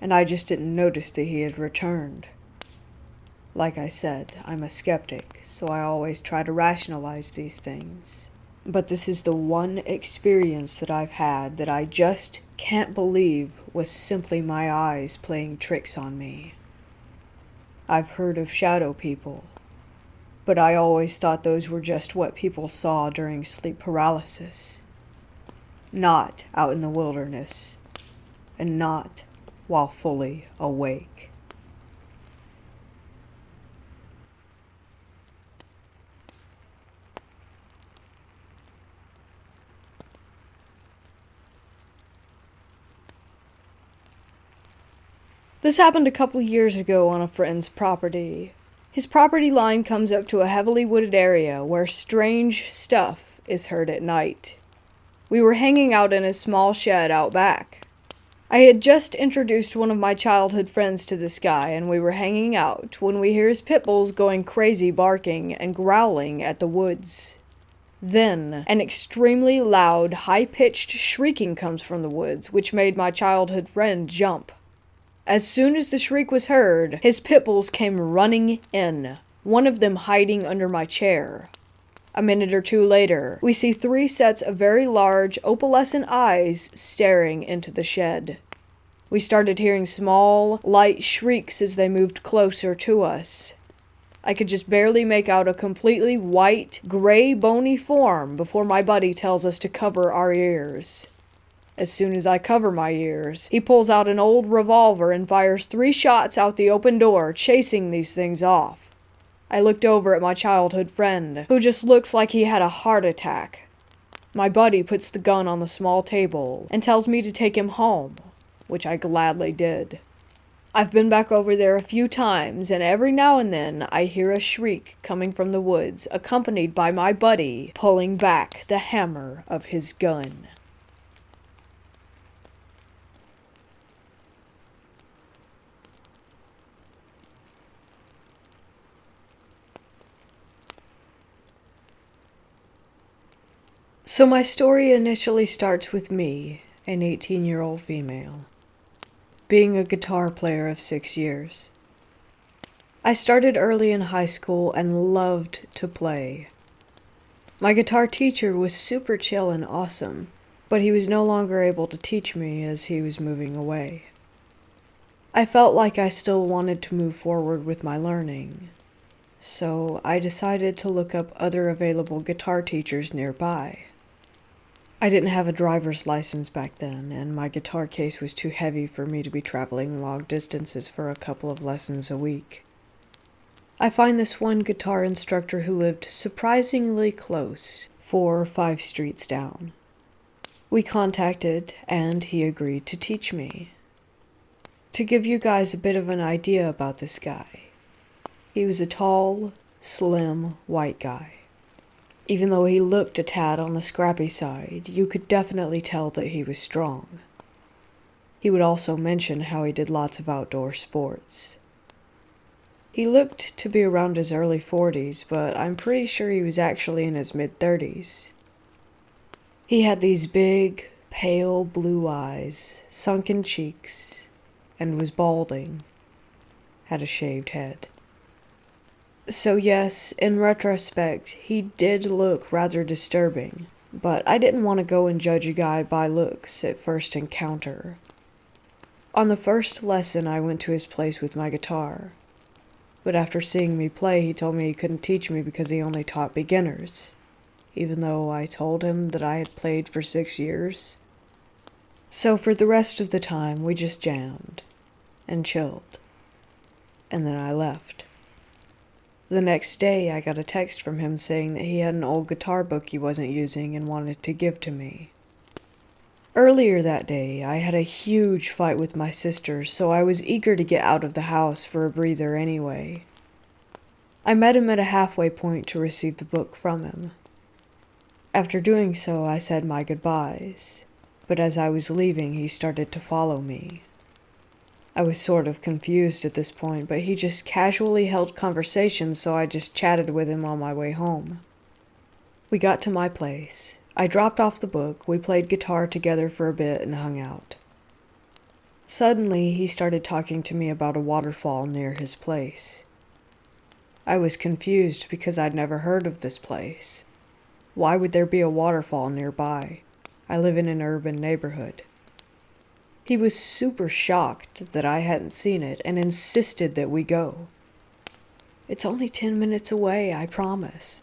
and I just didn't notice that he had returned. Like I said, I'm a skeptic, so I always try to rationalize these things. But this is the one experience that I've had that I just can't believe was simply my eyes playing tricks on me. I've heard of shadow people, but I always thought those were just what people saw during sleep paralysis. Not out in the wilderness, and not while fully awake. This happened a couple years ago on a friend's property. His property line comes up to a heavily wooded area where strange stuff is heard at night. We were hanging out in a small shed out back. I had just introduced one of my childhood friends to this guy, and we were hanging out when we hear his pit bulls going crazy, barking and growling at the woods. Then, an extremely loud, high-pitched shrieking comes from the woods, which made my childhood friend jump. As soon as the shriek was heard, his pit bulls came running in, one of them hiding under my chair. A minute or two later, we see 3 sets of very large, opalescent eyes staring into the shed. We started hearing small, light shrieks as they moved closer to us. I could just barely make out a completely white, gray, bony form before my buddy tells us to cover our ears. As soon as I cover my ears, he pulls out an old revolver and fires 3 shots out the open door, chasing these things off. I looked over at my childhood friend, who just looks like he had a heart attack. My buddy puts the gun on the small table and tells me to take him home, which I gladly did. I've been back over there a few times, and every now and then I hear a shriek coming from the woods, accompanied by my buddy pulling back the hammer of his gun. So my story initially starts with me, an 18-year-old female, being a guitar player of 6 years. I started early in high school and loved to play. My guitar teacher was super chill and awesome, but he was no longer able to teach me as he was moving away. I felt like I still wanted to move forward with my learning, so I decided to look up other available guitar teachers nearby. I didn't have a driver's license back then, and my guitar case was too heavy for me to be traveling long distances for a couple of lessons a week. I find this one guitar instructor who lived surprisingly close, 4 or 5 streets down. We contacted, and he agreed to teach me. To give you guys a bit of an idea about this guy, he was a tall, slim, white guy. Even though he looked a tad on the scrappy side, you could definitely tell that he was strong. He would also mention how he did lots of outdoor sports. He looked to be around his early 40s, but I'm pretty sure he was actually in his mid-30s. He had these big, pale blue eyes, sunken cheeks, and was balding, had a shaved head. So yes, in retrospect, he did look rather disturbing, but I didn't want to go and judge a guy by looks at first encounter. On the first lesson, I went to his place with my guitar, but after seeing me play, he told me he couldn't teach me because he only taught beginners, even though I told him that I had played for 6 years. So for the rest of the time, we just jammed and chilled, and then I left. The next day, I got a text from him saying that he had an old guitar book he wasn't using and wanted to give to me. Earlier that day, I had a huge fight with my sisters, so I was eager to get out of the house for a breather anyway. I met him at a halfway point to receive the book from him. After doing so, I said my goodbyes, but as I was leaving, he started to follow me. I was sort of confused at this point, but he just casually held conversation, so I just chatted with him on my way home. We got to my place. I dropped off the book, we played guitar together for a bit and hung out. Suddenly, he started talking to me about a waterfall near his place. I was confused because I'd never heard of this place. Why would there be a waterfall nearby? I live in an urban neighborhood. He was super shocked that I hadn't seen it and insisted that we go. It's only 10 minutes away, I promise.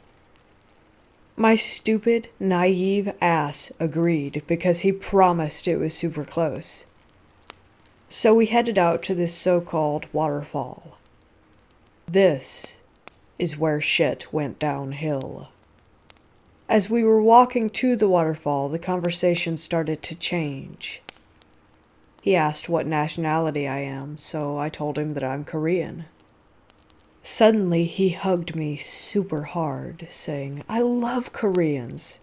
My stupid, naive ass agreed because he promised it was super close. So we headed out to this so-called waterfall. This is where shit went downhill. As we were walking to the waterfall, the conversation started to change. He asked what nationality I am, so I told him that I'm Korean. Suddenly, he hugged me super hard, saying, "I love Koreans."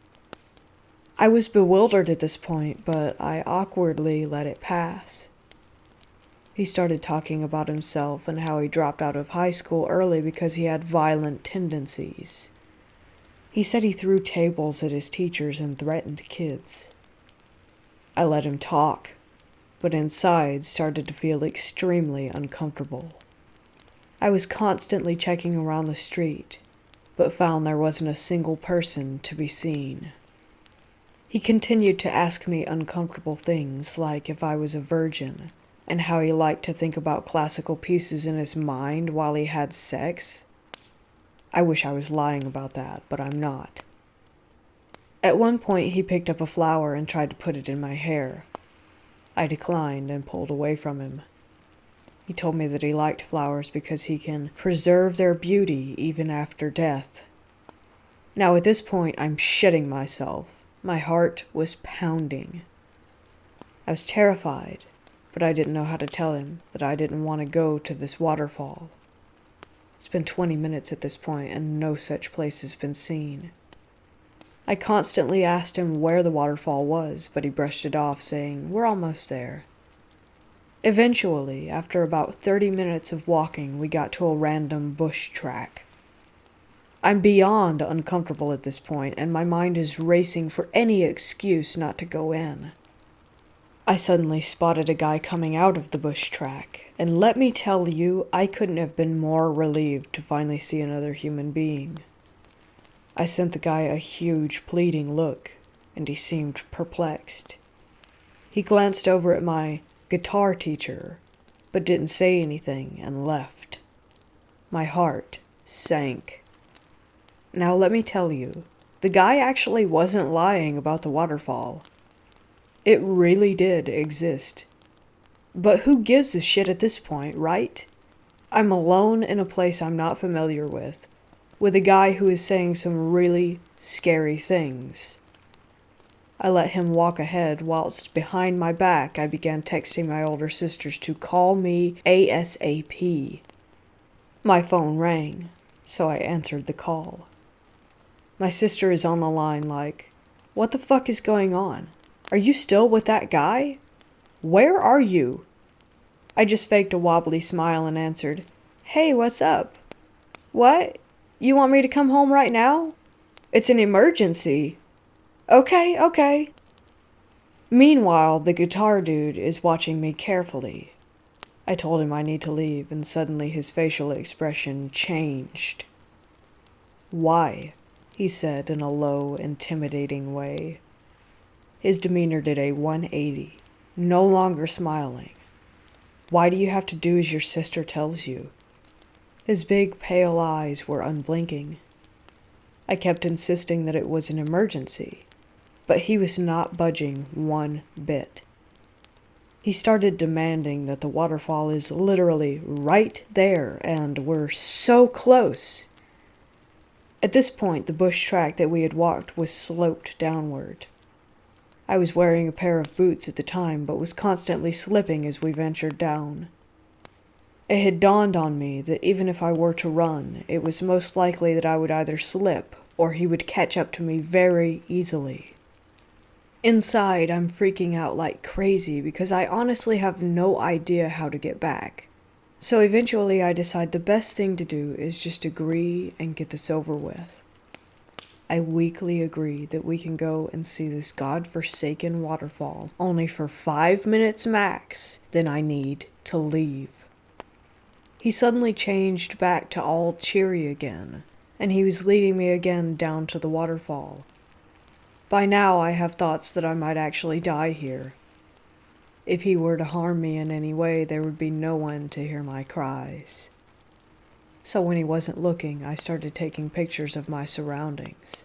I was bewildered at this point, but I awkwardly let it pass. He started talking about himself and how he dropped out of high school early because he had violent tendencies. He said he threw tables at his teachers and threatened kids. I let him talk, but inside started to feel extremely uncomfortable. I was constantly checking around the street, but found there wasn't a single person to be seen. He continued to ask me uncomfortable things, like if I was a virgin, and how he liked to think about classical pieces in his mind while he had sex. I wish I was lying about that, but I'm not. At one point, he picked up a flower and tried to put it in my hair. I declined and pulled away from him. He told me that he liked flowers because he can preserve their beauty even after death. Now at this point, I'm shitting myself. My heart was pounding. I was terrified, but I didn't know how to tell him that I didn't want to go to this waterfall. It's been 20 minutes at this point, and no such place has been seen. I constantly asked him where the waterfall was, but he brushed it off, saying, "We're almost there." Eventually, after about 30 minutes of walking, we got to a random bush track. I'm beyond uncomfortable at this point, and my mind is racing for any excuse not to go in. I suddenly spotted a guy coming out of the bush track, and let me tell you, I couldn't have been more relieved to finally see another human being. I sent the guy a huge, pleading look, and he seemed perplexed. He glanced over at my guitar teacher, but didn't say anything and left. My heart sank. Now let me tell you, the guy actually wasn't lying about the waterfall. It really did exist. But who gives a shit at this point, right? I'm alone in a place I'm not familiar with a guy who is saying some really scary things. I let him walk ahead whilst behind my back I began texting my older sisters to call me ASAP. My phone rang, so I answered the call. My sister is on the line like, "What the fuck is going on? Are you still with that guy? Where are you?" I just faked a wobbly smile and answered, "Hey, what's up?" "What? You want me to come home right now? It's an emergency." Okay. Meanwhile, the guitar dude is watching me carefully. I told him I need to leave, and suddenly his facial expression changed. "Why?" he said in a low, intimidating way. His demeanor did a 180, no longer smiling. "Why do you have to do as your sister tells you?" His big, pale eyes were unblinking. I kept insisting that it was an emergency, but he was not budging one bit. He started demanding that the waterfall is literally right there, and we're so close. At this point, the bush track that we had walked was sloped downward. I was wearing a pair of boots at the time, but was constantly slipping as we ventured down. It had dawned on me that even if I were to run, it was most likely that I would either slip or he would catch up to me very easily. Inside, I'm freaking out like crazy because I honestly have no idea how to get back. So eventually I decide the best thing to do is just agree and get this over with. I weakly agree that we can go and see this godforsaken waterfall only for 5 minutes max, then I need to leave. He suddenly changed back to all cheery again, and he was leading me again down to the waterfall. By now I have thoughts that I might actually die here. If he were to harm me in any way, there would be no one to hear my cries. So when he wasn't looking, I started taking pictures of my surroundings.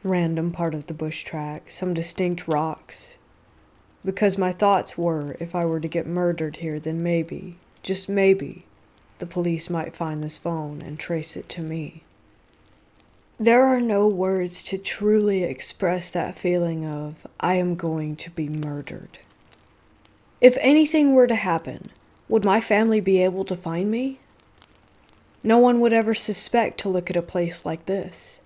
Random part of the bush track, some distinct rocks. Because my thoughts were, if I were to get murdered here, then maybe, just maybe, the police might find this phone and trace it to me. There are no words to truly express that feeling of, I am going to be murdered. If anything were to happen, would my family be able to find me? No one would ever suspect to look at a place like this.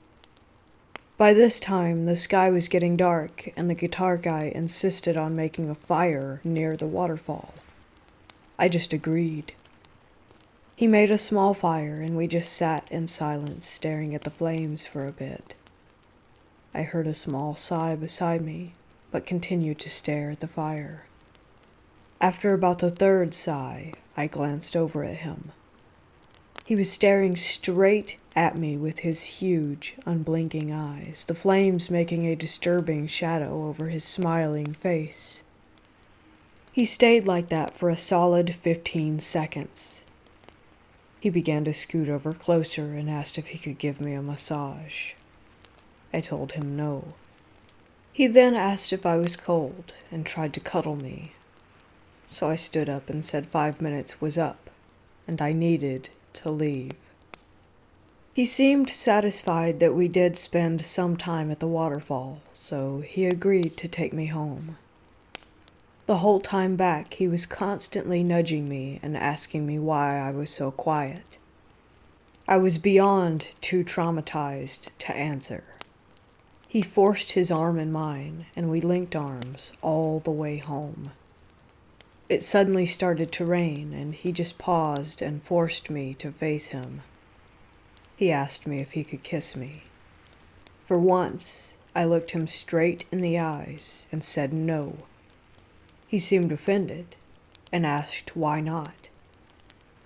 By this time, the sky was getting dark, and the guitar guy insisted on making a fire near the waterfall. I just agreed. He made a small fire, and we just sat in silence, staring at the flames for a bit. I heard a small sigh beside me, but continued to stare at the fire. After about the third sigh, I glanced over at him. He was staring straight at me with his huge, unblinking eyes, the flames making a disturbing shadow over his smiling face. He stayed like that for a solid 15 seconds. He began to scoot over closer and asked if he could give me a massage. I told him no. He then asked if I was cold and tried to cuddle me. So I stood up and said 5 minutes was up, and I needed to leave. He seemed satisfied that we did spend some time at the waterfall, so he agreed to take me home. The whole time back, he was constantly nudging me and asking me why I was so quiet. I was beyond too traumatized to answer. He forced his arm in mine, and we linked arms all the way home. It suddenly started to rain, and he just paused and forced me to face him. He asked me if he could kiss me. For once, I looked him straight in the eyes and said no. He seemed offended and asked why not.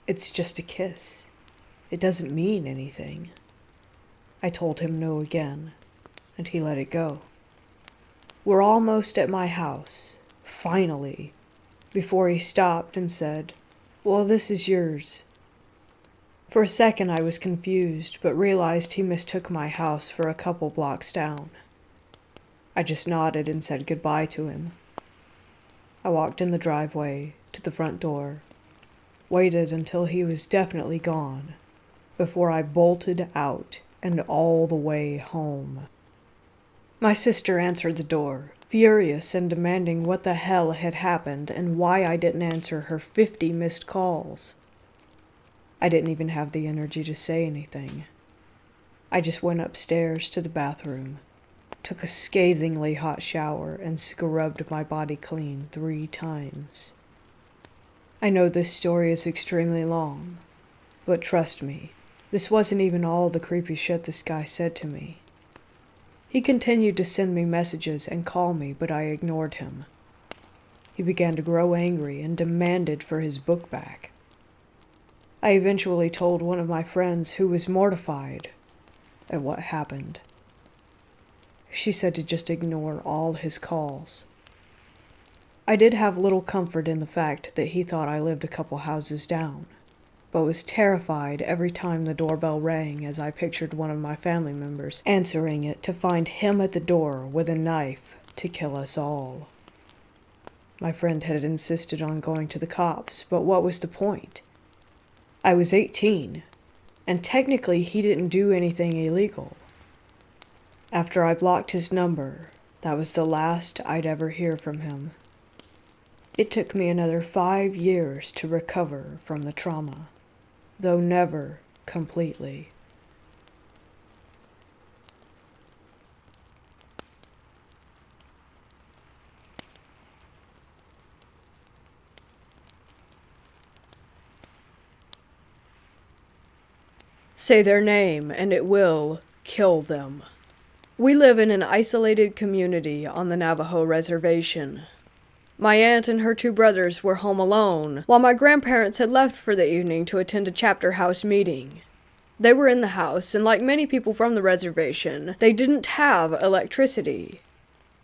It's just a kiss. It doesn't mean anything. I told him no again, and he let it go. We're almost at my house, finally, before he stopped and said, "Well, this is yours." For a second I was confused, but realized he mistook my house for a couple blocks down. I just nodded and said goodbye to him. I walked in the driveway to the front door, waited until he was definitely gone, before I bolted out and all the way home. My sister answered the door, furious and demanding what the hell had happened and why I didn't answer her 50 missed calls. I didn't even have the energy to say anything. I just went upstairs to the bathroom, took a scathingly hot shower, and scrubbed my body clean 3 times. I know this story is extremely long, but trust me, this wasn't even all the creepy shit this guy said to me. He continued to send me messages and call me, but I ignored him. He began to grow angry and demanded for his book back. I eventually told one of my friends, who was mortified at what happened. She said to just ignore all his calls. I did have little comfort in the fact that he thought I lived a couple houses down, but was terrified every time the doorbell rang, as I pictured one of my family members answering it to find him at the door with a knife to kill us all. My friend had insisted on going to the cops, but what was the point? I was 18, and technically he didn't do anything illegal. After I blocked his number, that was the last I'd ever hear from him. It took me another 5 years to recover from the trauma, though never completely. Say their name, and it will kill them. We live in an isolated community on the Navajo reservation. My aunt and her 2 brothers were home alone, while my grandparents had left for the evening to attend a chapter house meeting. They were in the house, and like many people from the reservation, they didn't have electricity.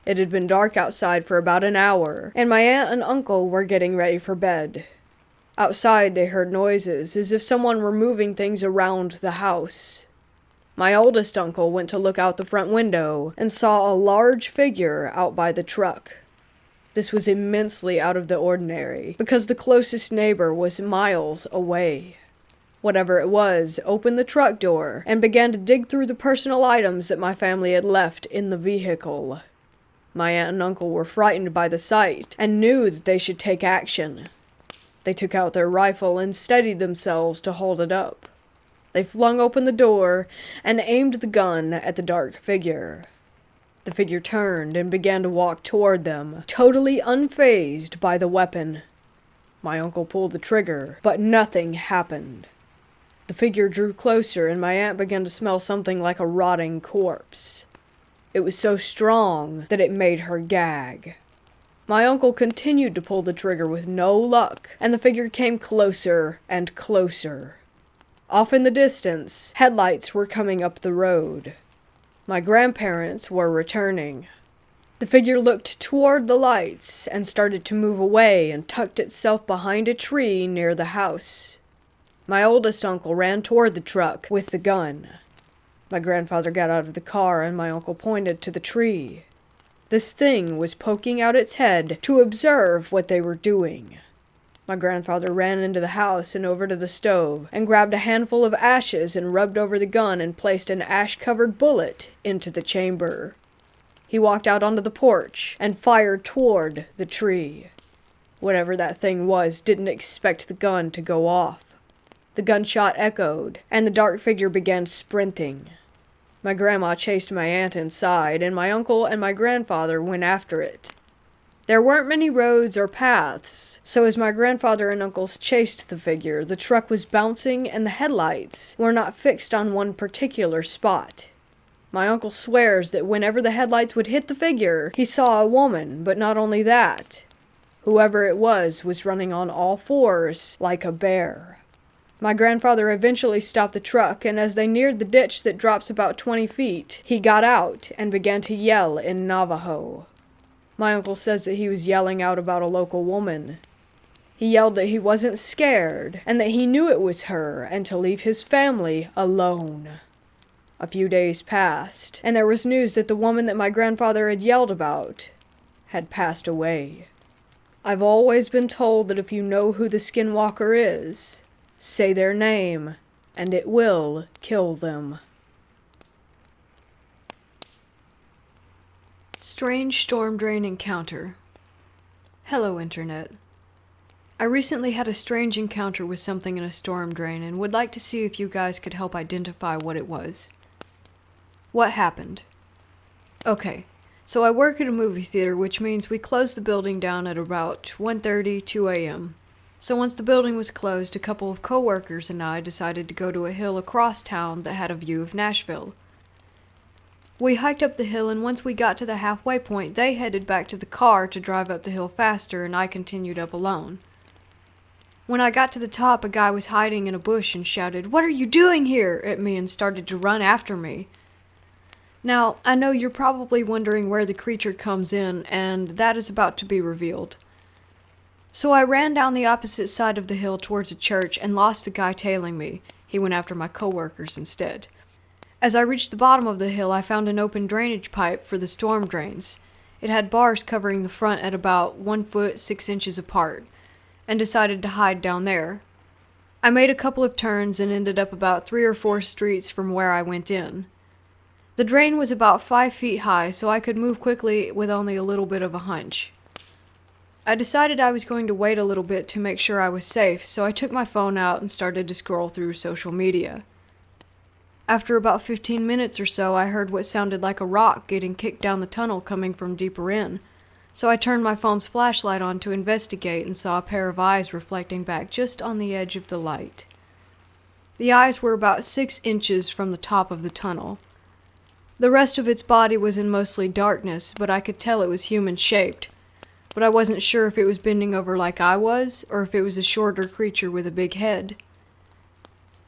It had been dark outside for about an hour, and my aunt and uncle were getting ready for bed. Outside, they heard noises, as if someone were moving things around the house. My oldest uncle went to look out the front window and saw a large figure out by the truck. This was immensely out of the ordinary, because the closest neighbor was miles away. Whatever it was opened the truck door and began to dig through the personal items that my family had left in the vehicle. My aunt and uncle were frightened by the sight and knew that they should take action. They took out their rifle and steadied themselves to hold it up. They flung open the door and aimed the gun at the dark figure. The figure turned and began to walk toward them, totally unfazed by the weapon. My uncle pulled the trigger, but nothing happened. The figure drew closer and my aunt began to smell something like a rotting corpse. It was so strong that it made her gag. My uncle continued to pull the trigger with no luck, and the figure came closer and closer. Off in the distance, headlights were coming up the road. My grandparents were returning. The figure looked toward the lights and started to move away and tucked itself behind a tree near the house. My oldest uncle ran toward the truck with the gun. My grandfather got out of the car and my uncle pointed to the tree. This thing was poking out its head to observe what they were doing. My grandfather ran into the house and over to the stove and grabbed a handful of ashes and rubbed over the gun and placed an ash-covered bullet into the chamber. He walked out onto the porch and fired toward the tree. Whatever that thing was didn't expect the gun to go off. The gunshot echoed, and the dark figure began sprinting. My grandma chased my aunt inside, and my uncle and my grandfather went after it. There weren't many roads or paths, so as my grandfather and uncles chased the figure, the truck was bouncing and the headlights were not fixed on one particular spot. My uncle swears that whenever the headlights would hit the figure, he saw a woman, but not only that. Whoever it was running on all fours like a bear. My grandfather eventually stopped the truck, and as they neared the ditch that drops about 20 feet, he got out and began to yell in Navajo. My uncle says that he was yelling out about a local woman. He yelled that he wasn't scared, and that he knew it was her, and to leave his family alone. A few days passed, and there was news that the woman that my grandfather had yelled about had passed away. I've always been told that if you know who the skinwalker is, say their name, and it will kill them. Strange storm drain encounter. Hello, Internet. I recently had a strange encounter with something in a storm drain and would like to see if you guys could help identify what it was. What happened? Okay, so I work at a movie theater, which means we close the building down at about 1:30, 2 a.m. So once the building was closed, a couple of co-workers and I decided to go to a hill across town that had a view of Nashville. We hiked up the hill, and once we got to the halfway point, they headed back to the car to drive up the hill faster, and I continued up alone. When I got to the top, a guy was hiding in a bush and shouted, "What are you doing here?" at me and started to run after me. Now, I know you're probably wondering where the creature comes in, and that is about to be revealed. So I ran down the opposite side of the hill towards a church and lost the guy tailing me. He went after my coworkers instead. As I reached the bottom of the hill, I found an open drainage pipe for the storm drains. It had bars covering the front at about 1 foot 6 inches apart, and decided to hide down there. I made a couple of turns and ended up about 3 or 4 streets from where I went in. The drain was about 5 feet high, so I could move quickly with only a little bit of a hunch. I decided I was going to wait a little bit to make sure I was safe, so I took my phone out and started to scroll through social media. After about 15 minutes or so, I heard what sounded like a rock getting kicked down the tunnel coming from deeper in, so I turned my phone's flashlight on to investigate and saw a pair of eyes reflecting back just on the edge of the light. The eyes were about 6 inches from the top of the tunnel. The rest of its body was in mostly darkness, but I could tell it was human-shaped. But I wasn't sure if it was bending over like I was, or if it was a shorter creature with a big head.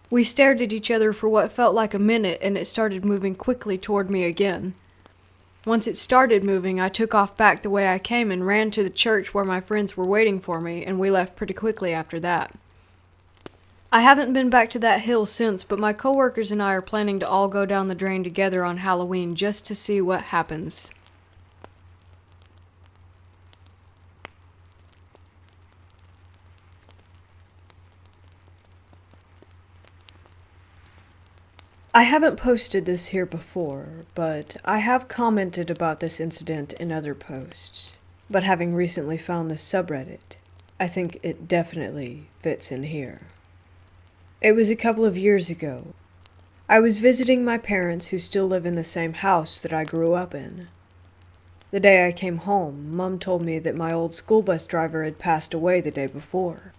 We stared at each other for what felt like a minute, and it started moving quickly toward me again. Once it started moving, I took off back the way I came and ran to the church where my friends were waiting for me, and we left pretty quickly after that. I haven't been back to that hill since, but my coworkers and I are planning to all go down the drain together on Halloween just to see what happens. I haven't posted this here before, but I have commented about this incident in other posts. But having recently found this subreddit, I think it definitely fits in here. It was a couple of years ago. I was visiting my parents who still live in the same house that I grew up in. The day I came home, Mum told me that my old school bus driver had passed away the day before.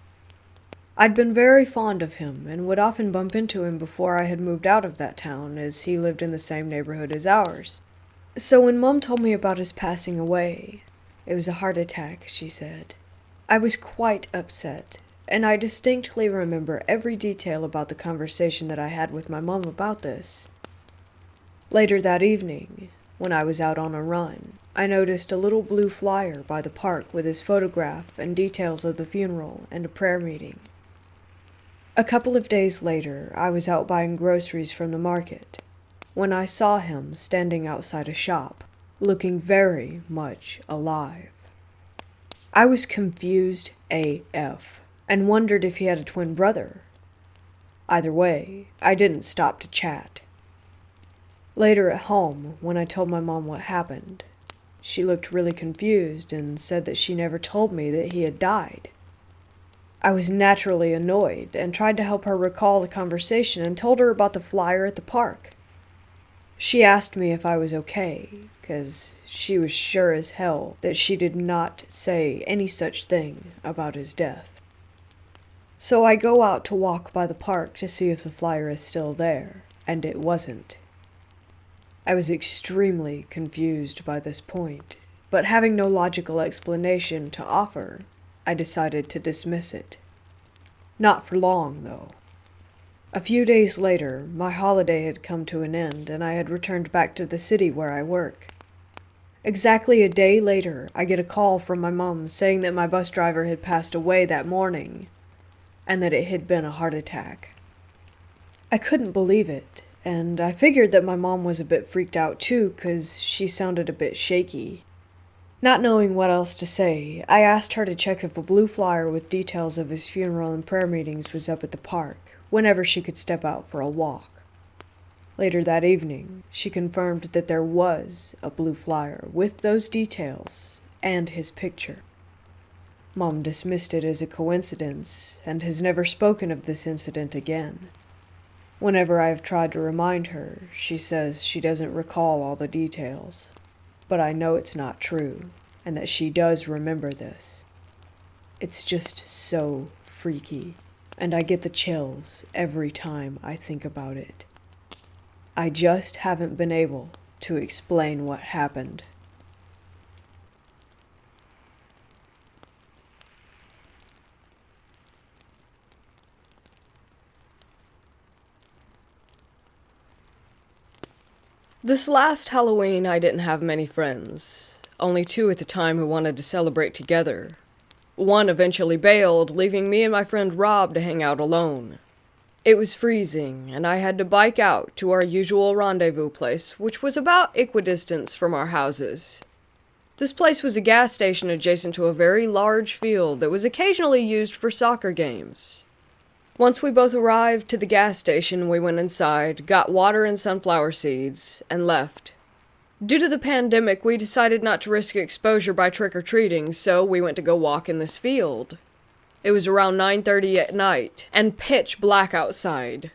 I'd been very fond of him and would often bump into him before I had moved out of that town, as he lived in the same neighborhood as ours. So when Mum told me about his passing away, it was a heart attack, she said. I was quite upset, and I distinctly remember every detail about the conversation that I had with my mum about this. Later that evening, when I was out on a run, I noticed a little blue flyer by the park with his photograph and details of the funeral and a prayer meeting. A couple of days later, I was out buying groceries from the market, when I saw him standing outside a shop, looking very much alive. I was confused AF, and wondered if he had a twin brother. Either way, I didn't stop to chat. Later at home, when I told my mom what happened, she looked really confused and said that she never told me that he had died. I was naturally annoyed and tried to help her recall the conversation and told her about the flyer at the park. She asked me if I was okay, 'cause she was sure as hell that she did not say any such thing about his death. So I go out to walk by the park to see if the flyer is still there, and it wasn't. I was extremely confused by this point, but having no logical explanation to offer, I decided to dismiss it. Not for long, though. A few days later, my holiday had come to an end, and I had returned back to the city where I work. Exactly a day later, I get a call from my mom saying that my bus driver had passed away that morning, and that it had been a heart attack. I couldn't believe it, and I figured that my mom was a bit freaked out too, 'cause she sounded a bit shaky. Not knowing what else to say, I asked her to check if a blue flyer with details of his funeral and prayer meetings was up at the park, whenever she could step out for a walk. Later that evening, she confirmed that there was a blue flyer with those details and his picture. Mom dismissed it as a coincidence and has never spoken of this incident again. Whenever I have tried to remind her, she says she doesn't recall all the details. But I know it's not true, and that she does remember this. It's just so freaky, and I get the chills every time I think about it. I just haven't been able to explain what happened. This last Halloween, I didn't have many friends. Only 2 at the time who wanted to celebrate together. One eventually bailed, leaving me and my friend Rob to hang out alone. It was freezing, and I had to bike out to our usual rendezvous place, which was about equidistance from our houses. This place was a gas station adjacent to a very large field that was occasionally used for soccer games. Once we both arrived to the gas station, we went inside, got water and sunflower seeds, and left. Due to the pandemic, we decided not to risk exposure by trick-or-treating, so we went to go walk in this field. It was around 9:30 at night, and pitch black outside.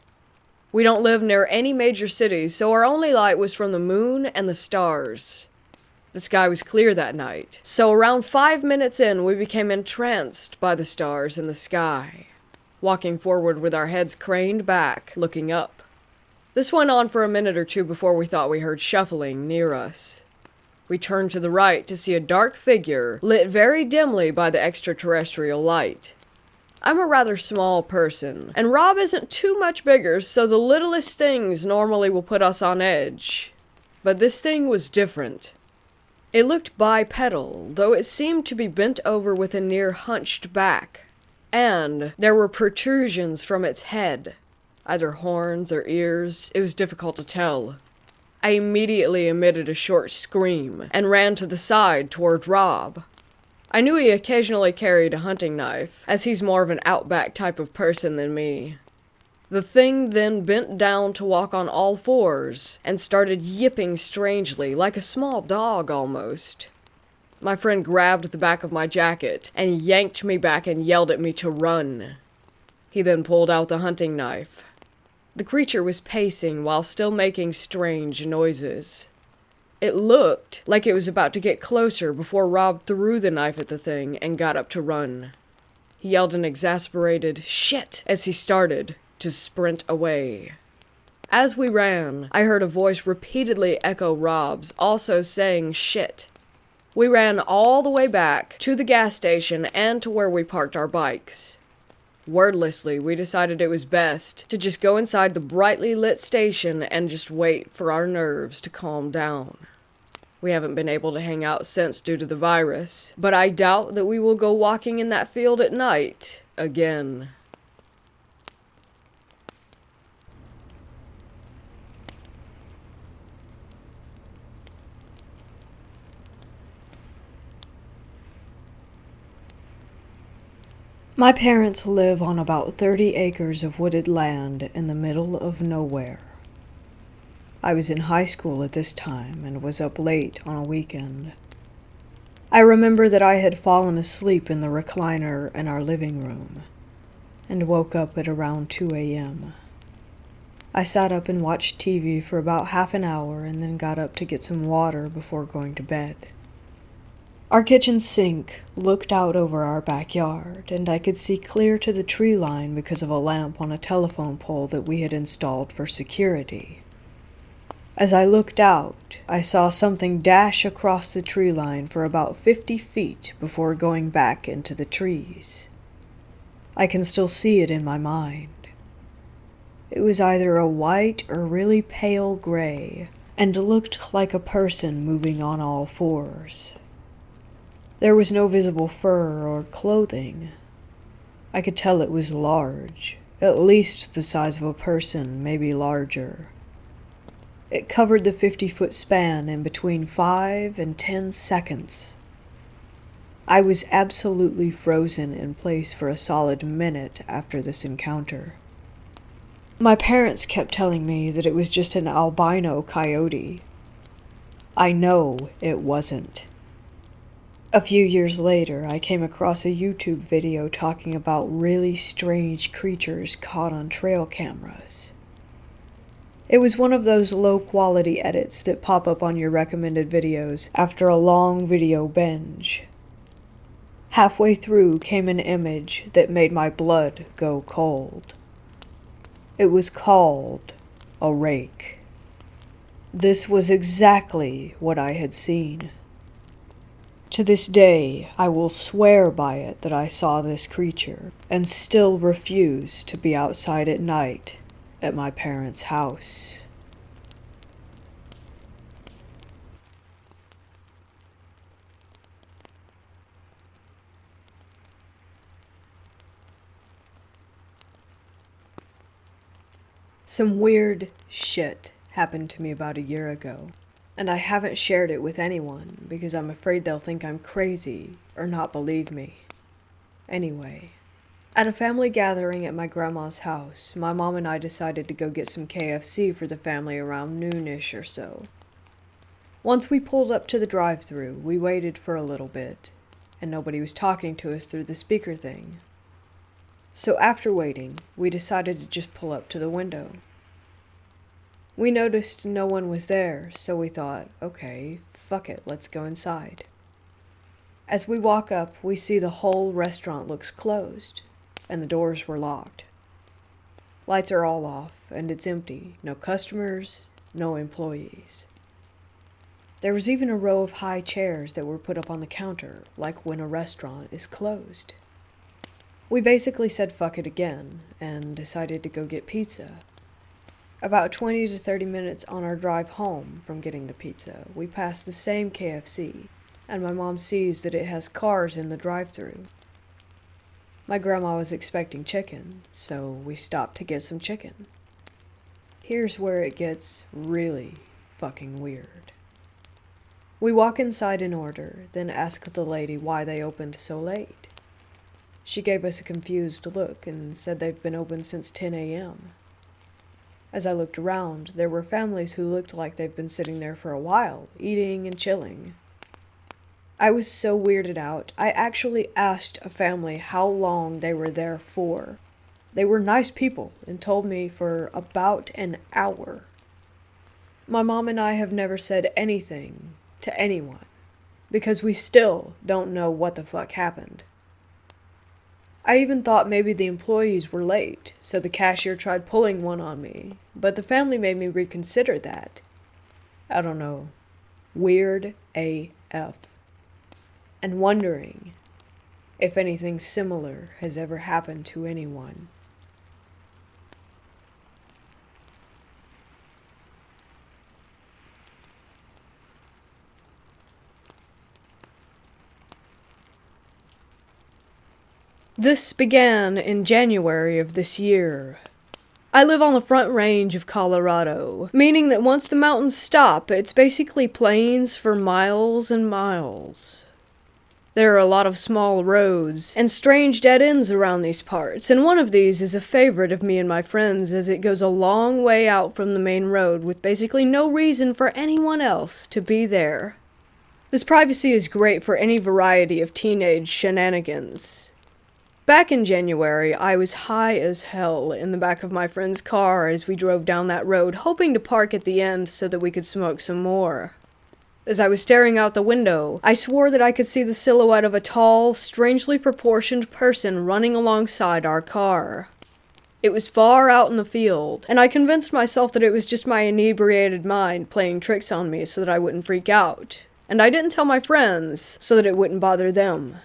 We don't live near any major cities, so our only light was from the moon and the stars. The sky was clear that night, so around 5 minutes in, we became entranced by the stars in the sky, walking forward with our heads craned back, looking up. This went on for a minute or two before we thought we heard shuffling near us. We turned to the right to see a dark figure, lit very dimly by the extraterrestrial light. I'm a rather small person, and Rob isn't too much bigger, so the littlest things normally will put us on edge. But this thing was different. It looked bipedal, though it seemed to be bent over with a near hunched back. And there were protrusions from its head, either horns or ears. It was difficult to tell. I immediately emitted a short scream and ran to the side toward Rob. I knew he occasionally carried a hunting knife, as he's more of an outback type of person than me. The thing then bent down to walk on all fours and started yipping strangely, like a small dog almost. My friend grabbed the back of my jacket and yanked me back and yelled at me to run. He then pulled out the hunting knife. The creature was pacing while still making strange noises. It looked like it was about to get closer before Rob threw the knife at the thing and got up to run. He yelled an exasperated "shit" as he started to sprint away. As we ran, I heard a voice repeatedly echo Rob's, also saying "shit." We ran all the way back to the gas station and to where we parked our bikes. Wordlessly, we decided it was best to just go inside the brightly lit station and just wait for our nerves to calm down. We haven't been able to hang out since due to the virus, but I doubt that we will go walking in that field at night again. My parents live on about 30 acres of wooded land in the middle of nowhere. I was in high school at this time and was up late on a weekend. I remember that I had fallen asleep in the recliner in our living room and woke up at around 2 a.m. I sat up and watched TV for about half an hour and then got up to get some water before going to bed. Our kitchen sink looked out over our backyard, and I could see clear to the tree line because of a lamp on a telephone pole that we had installed for security. As I looked out, I saw something dash across the tree line for about 50 feet before going back into the trees. I can still see it in my mind. It was either a white or really pale gray, and looked like a person moving on all fours. There was no visible fur or clothing. I could tell it was large, at least the size of a person, maybe larger. It covered the 50-foot span in between 5 and 10 seconds. I was absolutely frozen in place for a solid minute after this encounter. My parents kept telling me that it was just an albino coyote. I know it wasn't. A few years later, I came across a YouTube video talking about really strange creatures caught on trail cameras. It was one of those low-quality edits that pop up on your recommended videos after a long video binge. Halfway through came an image that made my blood go cold. It was called a rake. This was exactly what I had seen. To this day, I will swear by it that I saw this creature, and still refuse to be outside at night at my parents' house. Some weird shit happened to me about a year ago. And I haven't shared it with anyone because I'm afraid they'll think I'm crazy or not believe me. Anyway, at a family gathering at my grandma's house, my mom and I decided to go get some KFC for the family around noonish or so. Once we pulled up to the drive-thru, we waited for a little bit, and nobody was talking to us through the speaker thing. So after waiting, we decided to just pull up to the window. We noticed no one was there, so we thought, okay, fuck it, let's go inside. As we walk up, we see the whole restaurant looks closed, and the doors were locked. Lights are all off, and it's empty. No customers, no employees. There was even a row of high chairs that were put up on the counter, like when a restaurant is closed. We basically said fuck it again, and decided to go get pizza. About 20 to 30 minutes on our drive home from getting the pizza, we pass the same KFC, and my mom sees that it has cars in the drive-thru. My grandma was expecting chicken, so we stopped to get some chicken. Here's where it gets really fucking weird. We walk inside in order, then ask the lady why they opened so late. She gave us a confused look and said they've been open since 10 a.m. As I looked around, there were families who looked like they've been sitting there for a while, eating and chilling. I was so weirded out, I actually asked a family how long they were there for. They were nice people and told me for about an hour. My mom and I have never said anything to anyone, because we still don't know what the fuck happened. I even thought maybe the employees were late, so the cashier tried pulling one on me, but the family made me reconsider that. I don't know. Weird AF. And wondering if anything similar has ever happened to anyone. This began in January of this year. I live on the Front Range of Colorado, meaning that once the mountains stop, it's basically plains for miles and miles. There are a lot of small roads and strange dead ends around these parts, and one of these is a favorite of me and my friends as it goes a long way out from the main road with basically no reason for anyone else to be there. This privacy is great for any variety of teenage shenanigans. Back in January, I was high as hell in the back of my friend's car as we drove down that road, hoping to park at the end so that we could smoke some more. As I was staring out the window, I swore that I could see the silhouette of a tall, strangely proportioned person running alongside our car. It was far out in the field, and I convinced myself that it was just my inebriated mind playing tricks on me so that I wouldn't freak out. And I didn't tell my friends so that it wouldn't bother them.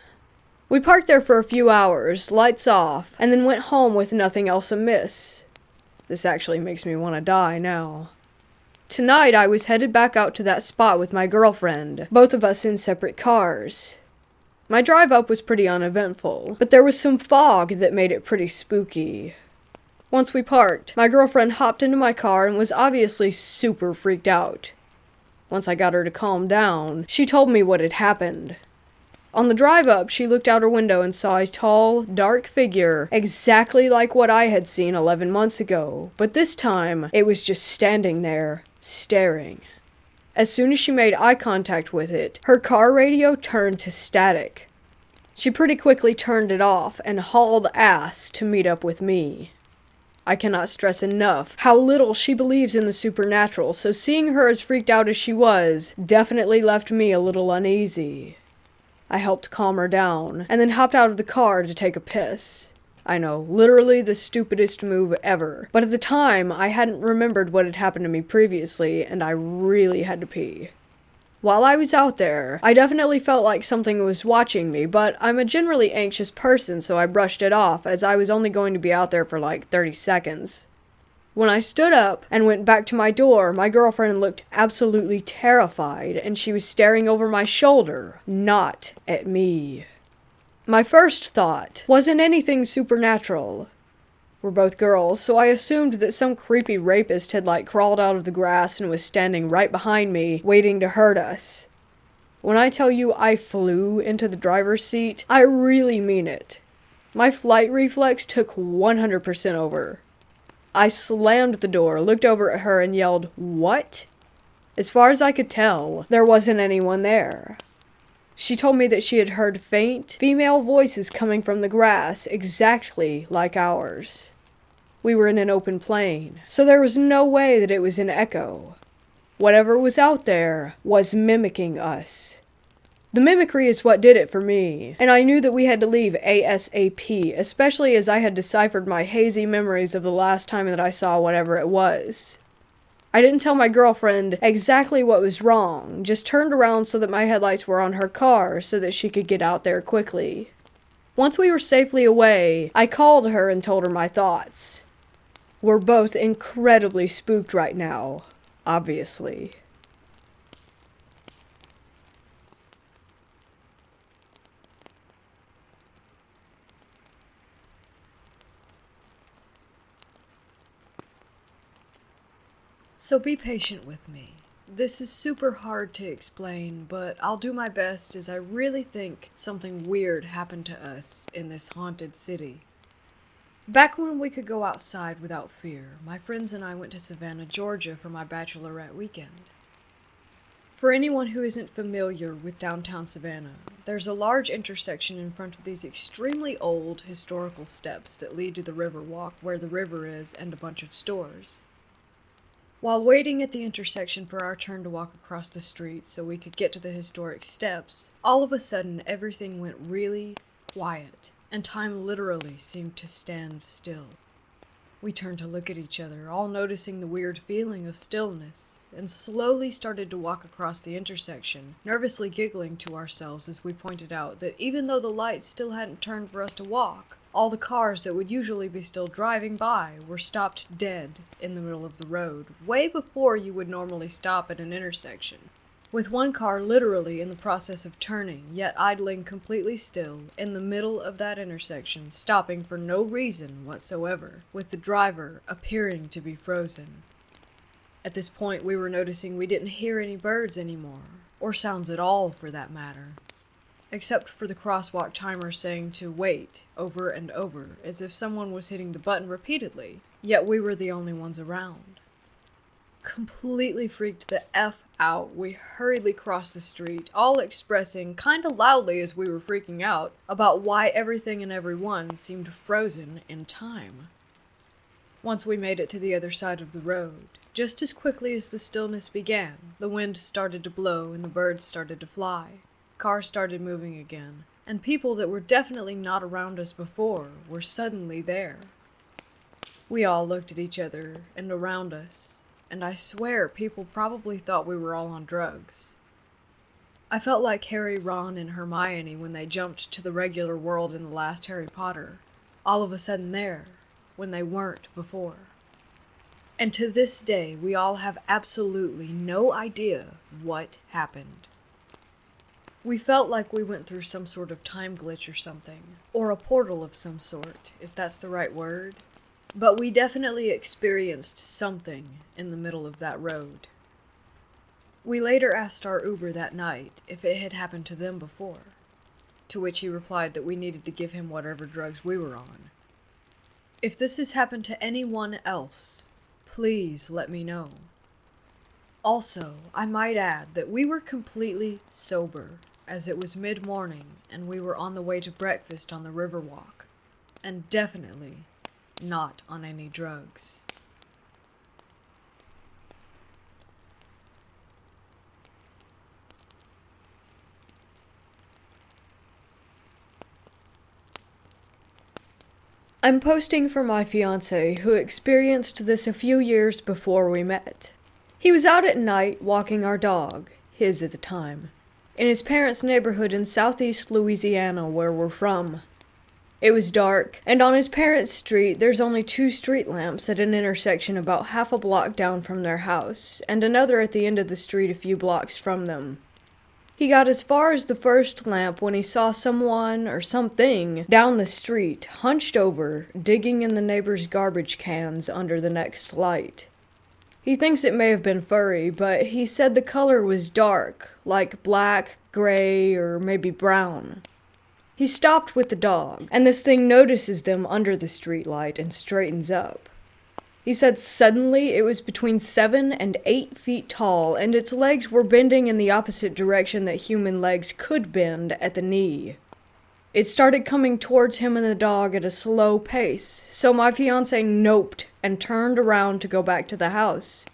We parked there for a few hours, lights off, and then went home with nothing else amiss. This actually makes me want to die now. Tonight I was headed back out to that spot with my girlfriend, both of us in separate cars. My drive up was pretty uneventful, but there was some fog that made it pretty spooky. Once we parked, my girlfriend hopped into my car and was obviously super freaked out. Once I got her to calm down, she told me what had happened. On the drive up, she looked out her window and saw a tall, dark figure, exactly like what I had seen 11 months ago, but this time, it was just standing there, staring. As soon as she made eye contact with it, her car radio turned to static. She pretty quickly turned it off and hauled ass to meet up with me. I cannot stress enough how little she believes in the supernatural, so seeing her as freaked out as she was definitely left me a little uneasy. I helped calm her down, and then hopped out of the car to take a piss. I know, literally the stupidest move ever, but at the time, I hadn't remembered what had happened to me previously, and I really had to pee. While I was out there, I definitely felt like something was watching me, but I'm a generally anxious person, so I brushed it off, as I was only going to be out there for like 30 seconds. When I stood up and went back to my door, my girlfriend looked absolutely terrified, and she was staring over my shoulder, not at me. My first thought wasn't anything supernatural. We're both girls, so I assumed that some creepy rapist had crawled out of the grass and was standing right behind me, waiting to hurt us. When I tell you I flew into the driver's seat, I really mean it. My flight reflex took 100% over. I slammed the door, looked over at her, and yelled, "What?" As far as I could tell, there wasn't anyone there. She told me that she had heard faint, female voices coming from the grass, exactly like ours. We were in an open plain, so there was no way that it was an echo. Whatever was out there was mimicking us. The mimicry is what did it for me, and I knew that we had to leave ASAP, especially as I had deciphered my hazy memories of the last time that I saw whatever it was. I didn't tell my girlfriend exactly what was wrong, just turned around so that my headlights were on her car so that she could get out there quickly. Once we were safely away, I called her and told her my thoughts. We're both incredibly spooked right now, obviously. So be patient with me. This is super hard to explain, but I'll do my best as I really think something weird happened to us in this haunted city. Back when we could go outside without fear, my friends and I went to Savannah, Georgia for my bachelorette weekend. For anyone who isn't familiar with downtown Savannah, there's a large intersection in front of these extremely old historical steps that lead to the river walk where the river is and a bunch of stores. While waiting at the intersection for our turn to walk across the street so we could get to the historic steps, all of a sudden everything went really quiet, and time literally seemed to stand still. We turned to look at each other, all noticing the weird feeling of stillness, and slowly started to walk across the intersection, nervously giggling to ourselves as we pointed out that even though the lights still hadn't turned for us to walk, all the cars that would usually be still driving by were stopped dead in the middle of the road, way before you would normally stop at an intersection, with one car literally in the process of turning, yet idling completely still in the middle of that intersection, stopping for no reason whatsoever, with the driver appearing to be frozen. At this point, we were noticing we didn't hear any birds anymore, or sounds at all for that matter, except for the crosswalk timer saying to wait over and over, as if someone was hitting the button repeatedly, yet we were the only ones around. Completely freaked the F out, we hurriedly crossed the street, all expressing, kinda loudly as we were freaking out, about why everything and everyone seemed frozen in time. Once we made it to the other side of the road, just as quickly as the stillness began, the wind started to blow and the birds started to fly. Cars started moving again, and people that were definitely not around us before were suddenly there. We all looked at each other and around us, and I swear people probably thought we were all on drugs. I felt like Harry, Ron, and Hermione when they jumped to the regular world in the last Harry Potter, all of a sudden there, when they weren't before. And to this day, we all have absolutely no idea what happened. We felt like we went through some sort of time glitch or something, or a portal of some sort, if that's the right word. But we definitely experienced something in the middle of that road. We later asked our Uber that night if it had happened to them before, to which he replied that we needed to give him whatever drugs we were on. If this has happened to anyone else, please let me know. Also, I might add that we were completely sober, as it was mid-morning and we were on the way to breakfast on the Riverwalk, and definitely not on any drugs. I'm posting for my fiancé who experienced this a few years before we met. He was out at night walking our dog, his at the time, in his parents' neighborhood in southeast Louisiana where we're from. It was dark, and on his parents' street there's only 2 street lamps at an intersection about half a block down from their house, and another at the end of the street a few blocks from them. He got as far as the first lamp when he saw someone or something down the street, hunched over, digging in the neighbor's garbage cans under the next light. He thinks it may have been furry, but he said the color was dark, like black, gray, or maybe brown. He stopped with the dog, and this thing notices them under the streetlight and straightens up. He said suddenly it was between 7 and 8 feet tall, and its legs were bending in the opposite direction that human legs could bend at the knee. It started coming towards him and the dog at a slow pace, so my fiancé noped and turned around to go back to the house.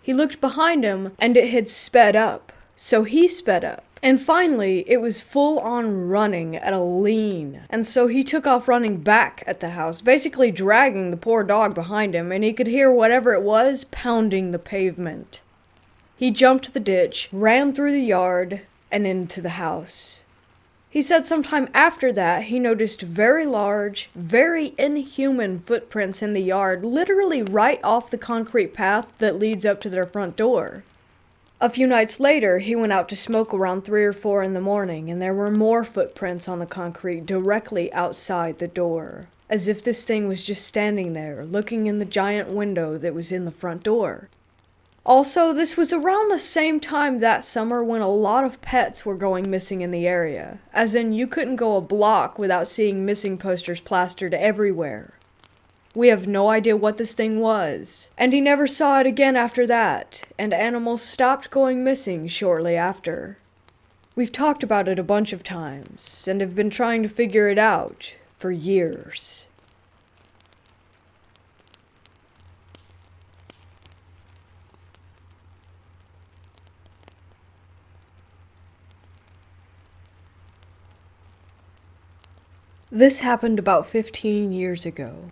He looked behind him, and it had sped up, so he sped up. And finally, it was full on running at a lean, and so he took off running back at the house, basically dragging the poor dog behind him, and he could hear whatever it was pounding the pavement. He jumped the ditch, ran through the yard, and into the house. He said sometime after that he noticed very large, very inhuman footprints in the yard, literally right off the concrete path that leads up to their front door. A few nights later, he went out to smoke around 3 or 4 in the morning, and there were more footprints on the concrete directly outside the door, as if this thing was just standing there, looking in the giant window that was in the front door. Also, this was around the same time that summer when a lot of pets were going missing in the area, as in you couldn't go a block without seeing missing posters plastered everywhere. We have no idea what this thing was, and he never saw it again after that, and animals stopped going missing shortly after. We've talked about it a bunch of times, and have been trying to figure it out for years. This happened about 15 years ago.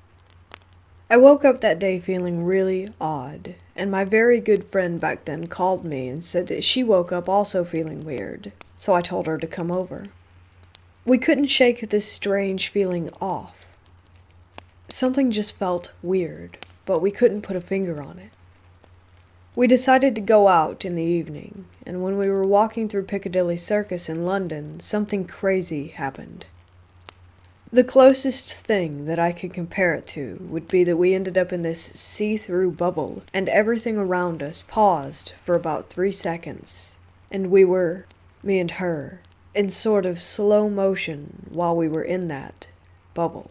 I woke up that day feeling really odd, and my very good friend back then called me and said that she woke up also feeling weird, so I told her to come over. We couldn't shake this strange feeling off. Something just felt weird, but we couldn't put a finger on it. We decided to go out in the evening, and when we were walking through Piccadilly Circus in London, something crazy happened. The closest thing that I could compare it to would be that we ended up in this see-through bubble, and everything around us paused for about 3 seconds, and we were, me and her, in sort of slow motion while we were in that bubble.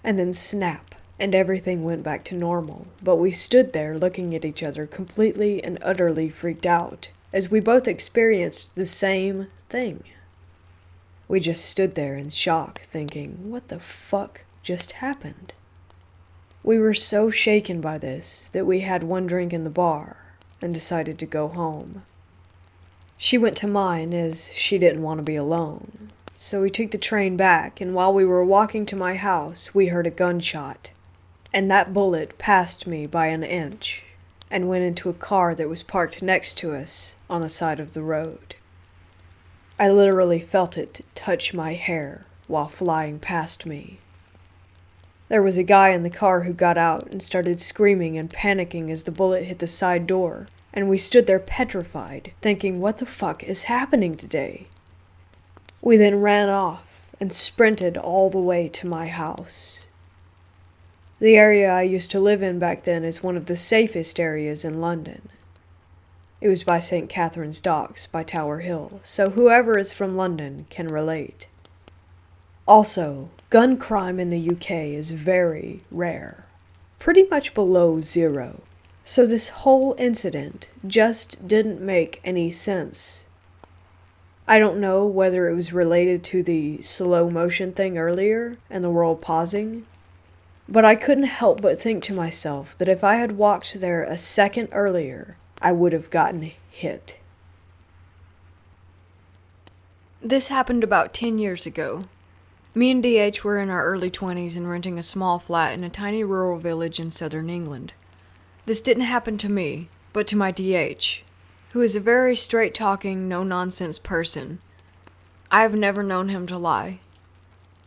And then snap, and everything went back to normal, but we stood there looking at each other completely and utterly freaked out, as we both experienced the same thing. We just stood there in shock, thinking, what the fuck just happened? We were so shaken by this that we had one drink in the bar and decided to go home. She went to mine as she didn't want to be alone, so we took the train back, and while we were walking to my house, we heard a gunshot, and that bullet passed me by an inch and went into a car that was parked next to us on the side of the road. I literally felt it touch my hair while flying past me. There was a guy in the car who got out and started screaming and panicking as the bullet hit the side door, and we stood there petrified, thinking, what the fuck is happening today? We then ran off and sprinted all the way to my house. The area I used to live in back then is one of the safest areas in London. It was by St. Catherine's Docks by Tower Hill, so whoever is from London can relate. Also, gun crime in the UK is very rare, pretty much below 0, so this whole incident just didn't make any sense. I don't know whether it was related to the slow motion thing earlier and the world pausing, but I couldn't help but think to myself that if I had walked there a second earlier, I would have gotten hit. This happened about 10 years ago. Me and DH were in our early 20s and renting a small flat in a tiny rural village in southern England. This didn't happen to me, but to my DH, who is a very straight-talking, no-nonsense person. I have never known him to lie.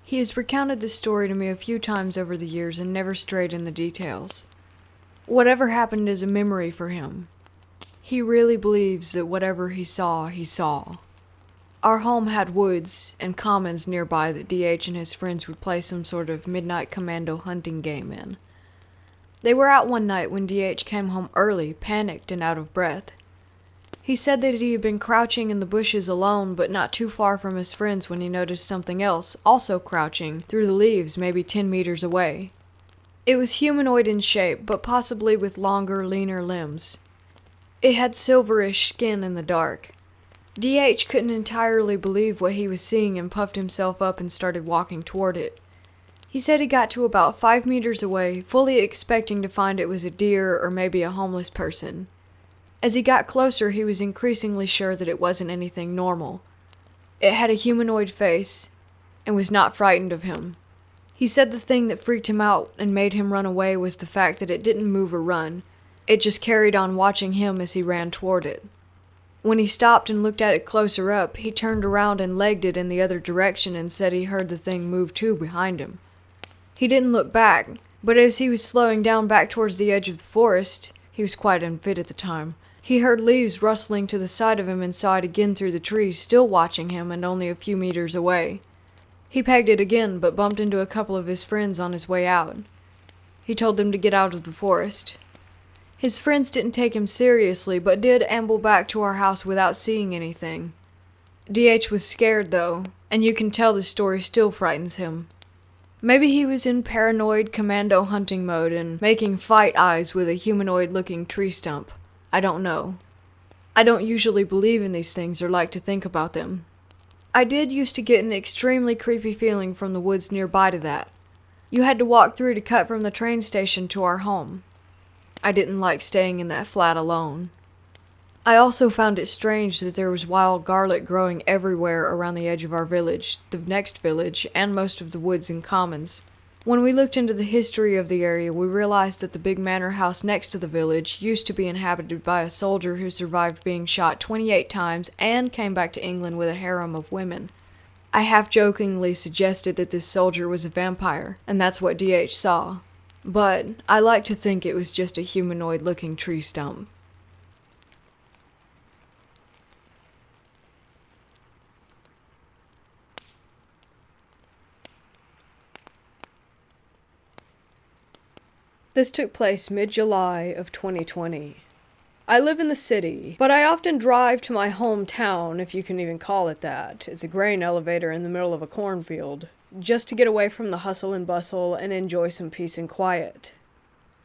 He has recounted this story to me a few times over the years and never strayed in the details. Whatever happened is a memory for him. He really believes that whatever he saw, he saw. Our home had woods and commons nearby that DH and his friends would play some sort of midnight commando hunting game in. They were out one night when DH came home early, panicked and out of breath. He said that he had been crouching in the bushes alone, but not too far from his friends when he noticed something else, also crouching, through the leaves maybe 10 meters away. It was humanoid in shape, but possibly with longer, leaner limbs. It had silverish skin in the dark. DH couldn't entirely believe what he was seeing and puffed himself up and started walking toward it. He said he got to about 5 meters away, fully expecting to find it was a deer or maybe a homeless person. As he got closer, he was increasingly sure that it wasn't anything normal. It had a humanoid face and was not frightened of him. He said the thing that freaked him out and made him run away was the fact that it didn't move or run. It just carried on watching him as he ran toward it. When he stopped and looked at it closer up, he turned around and legged it in the other direction and said he heard the thing move too behind him. He didn't look back, but as he was slowing down back towards the edge of the forest, he was quite unfit at the time, he heard leaves rustling to the side of him and saw it again through the trees, still watching him and only a few meters away. He pegged it again, but bumped into a couple of his friends on his way out. He told them to get out of the forest. His friends didn't take him seriously, but did amble back to our house without seeing anything. DH was scared, though, and you can tell the story still frightens him. Maybe he was in paranoid commando hunting mode and making fight eyes with a humanoid-looking tree stump. I don't know. I don't usually believe in these things or like to think about them. I did used to get an extremely creepy feeling from the woods nearby to that. You had to walk through to cut from the train station to our home. I didn't like staying in that flat alone. I also found it strange that there was wild garlic growing everywhere around the edge of our village, the next village, and most of the woods and commons. When we looked into the history of the area, we realized that the big manor house next to the village used to be inhabited by a soldier who survived being shot 28 times and came back to England with a harem of women. I half-jokingly suggested that this soldier was a vampire, and that's what DH saw. But I like to think it was just a humanoid-looking tree stump. This took place mid-July of 2020. I live in the city, but I often drive to my hometown, if you can even call it that. It's a grain elevator in the middle of a cornfield, just to get away from the hustle and bustle and enjoy some peace and quiet.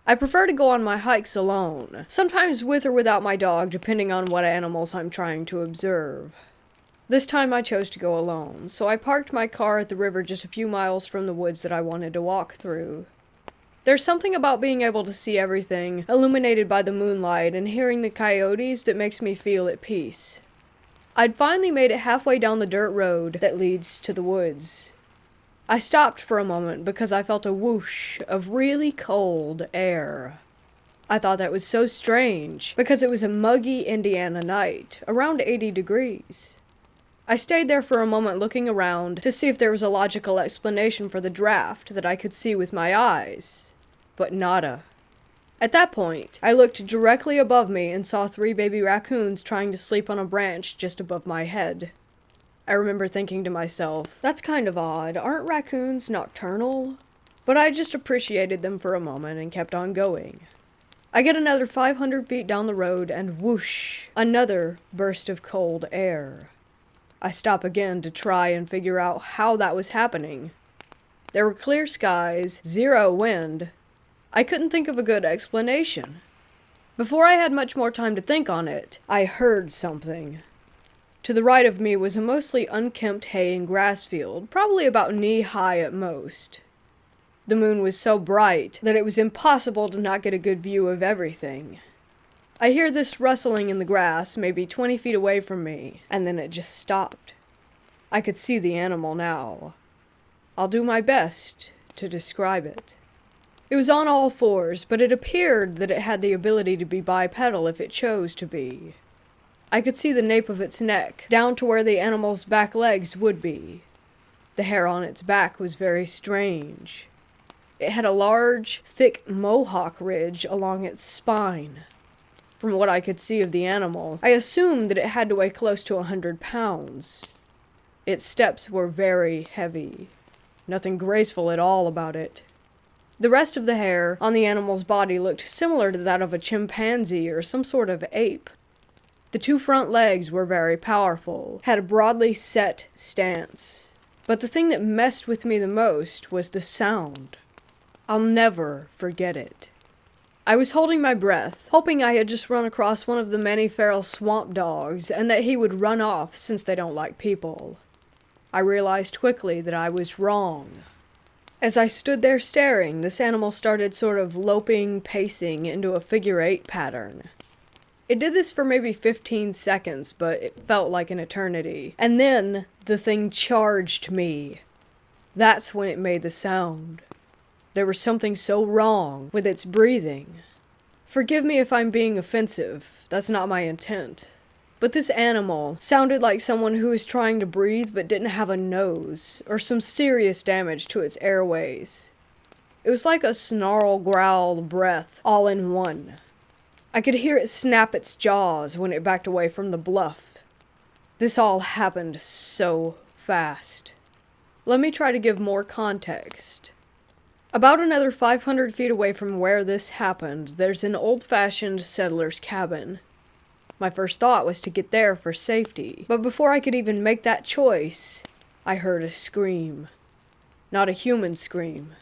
I prefer to go on my hikes alone, sometimes with or without my dog, depending on what animals I'm trying to observe. This time I chose to go alone, so I parked my car at the river just a few miles from the woods that I wanted to walk through. There's something about being able to see everything illuminated by the moonlight and hearing the coyotes that makes me feel at peace. I'd finally made it halfway down the dirt road that leads to the woods. I stopped for a moment because I felt a whoosh of really cold air. I thought that was so strange because it was a muggy Indiana night, around 80 degrees. I stayed there for a moment looking around to see if there was a logical explanation for the draft that I could see with my eyes. But nada. At that point, I looked directly above me and saw 3 baby raccoons trying to sleep on a branch just above my head. I remember thinking to myself, that's kind of odd, aren't raccoons nocturnal? But I just appreciated them for a moment and kept on going. I get another 500 feet down the road and whoosh, another burst of cold air. I stop again to try and figure out how that was happening. There were clear skies, 0 wind. I couldn't think of a good explanation. Before I had much more time to think on it, I heard something. To the right of me was a mostly unkempt hay and grass field, probably about knee-high at most. The moon was so bright that it was impossible to not get a good view of everything. I hear this rustling in the grass, maybe 20 feet away from me, and then it just stopped. I could see the animal now. I'll do my best to describe it. It was on all fours, but it appeared that it had the ability to be bipedal if it chose to be. I could see the nape of its neck, down to where the animal's back legs would be. The hair on its back was very strange. It had a large, thick mohawk ridge along its spine. From what I could see of the animal, I assumed that it had to weigh close to 100 pounds. Its steps were very heavy. Nothing graceful at all about it. The rest of the hair on the animal's body looked similar to that of a chimpanzee or some sort of ape. The 2 front legs were very powerful, had a broadly set stance. But the thing that messed with me the most was the sound. I'll never forget it. I was holding my breath, hoping I had just run across one of the many feral swamp dogs and that he would run off since they don't like people. I realized quickly that I was wrong. As I stood there staring, this animal started sort of loping, pacing into a figure-8 pattern. It did this for maybe 15 seconds, but it felt like an eternity. And then, the thing charged me. That's when it made the sound. There was something so wrong with its breathing. Forgive me if I'm being offensive, that's not my intent. But this animal sounded like someone who was trying to breathe but didn't have a nose, or some serious damage to its airways. It was like a snarl, growl, breath, all in one. I could hear it snap its jaws when it backed away from the bluff. This all happened so fast. Let me try to give more context. About another 500 feet away from where this happened, there's an old-fashioned settler's cabin. My first thought was to get there for safety, but before I could even make that choice, I heard a scream. Not a human scream.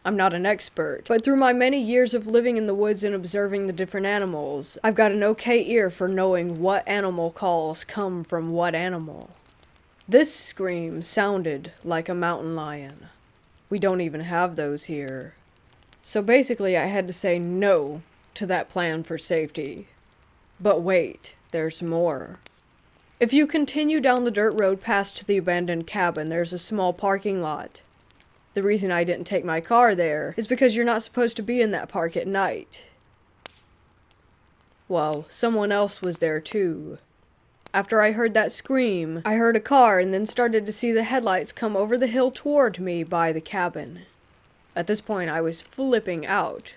I'm not an expert, but through my many years of living in the woods and observing the different animals, I've got an okay ear for knowing what animal calls come from what animal. This scream sounded like a mountain lion. We don't even have those here. So basically I had to say no to that plan for safety. But wait, there's more. If you continue down the dirt road past the abandoned cabin, there's a small parking lot. The reason I didn't take my car there is because you're not supposed to be in that park at night. Well, someone else was there too. After I heard that scream, I heard a car and then started to see the headlights come over the hill toward me by the cabin. At this point, I was flipping out.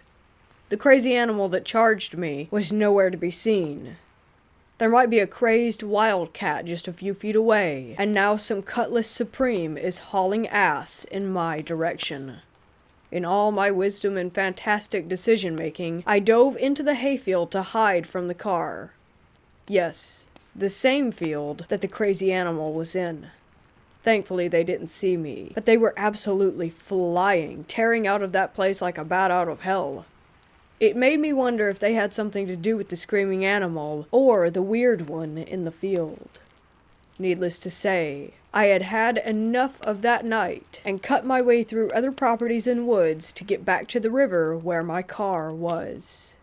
The crazy animal that charged me was nowhere to be seen. There might be a crazed wildcat just a few feet away, and now some Cutlass Supreme is hauling ass in my direction. In all my wisdom and fantastic decision-making, I dove into the hayfield to hide from the car. Yes, the same field that the crazy animal was in. Thankfully, they didn't see me, but they were absolutely flying, tearing out of that place like a bat out of hell. It made me wonder if they had something to do with the screaming animal, or the weird one in the field. Needless to say, I had had enough of that night, and cut my way through other properties and woods to get back to the river where my car was.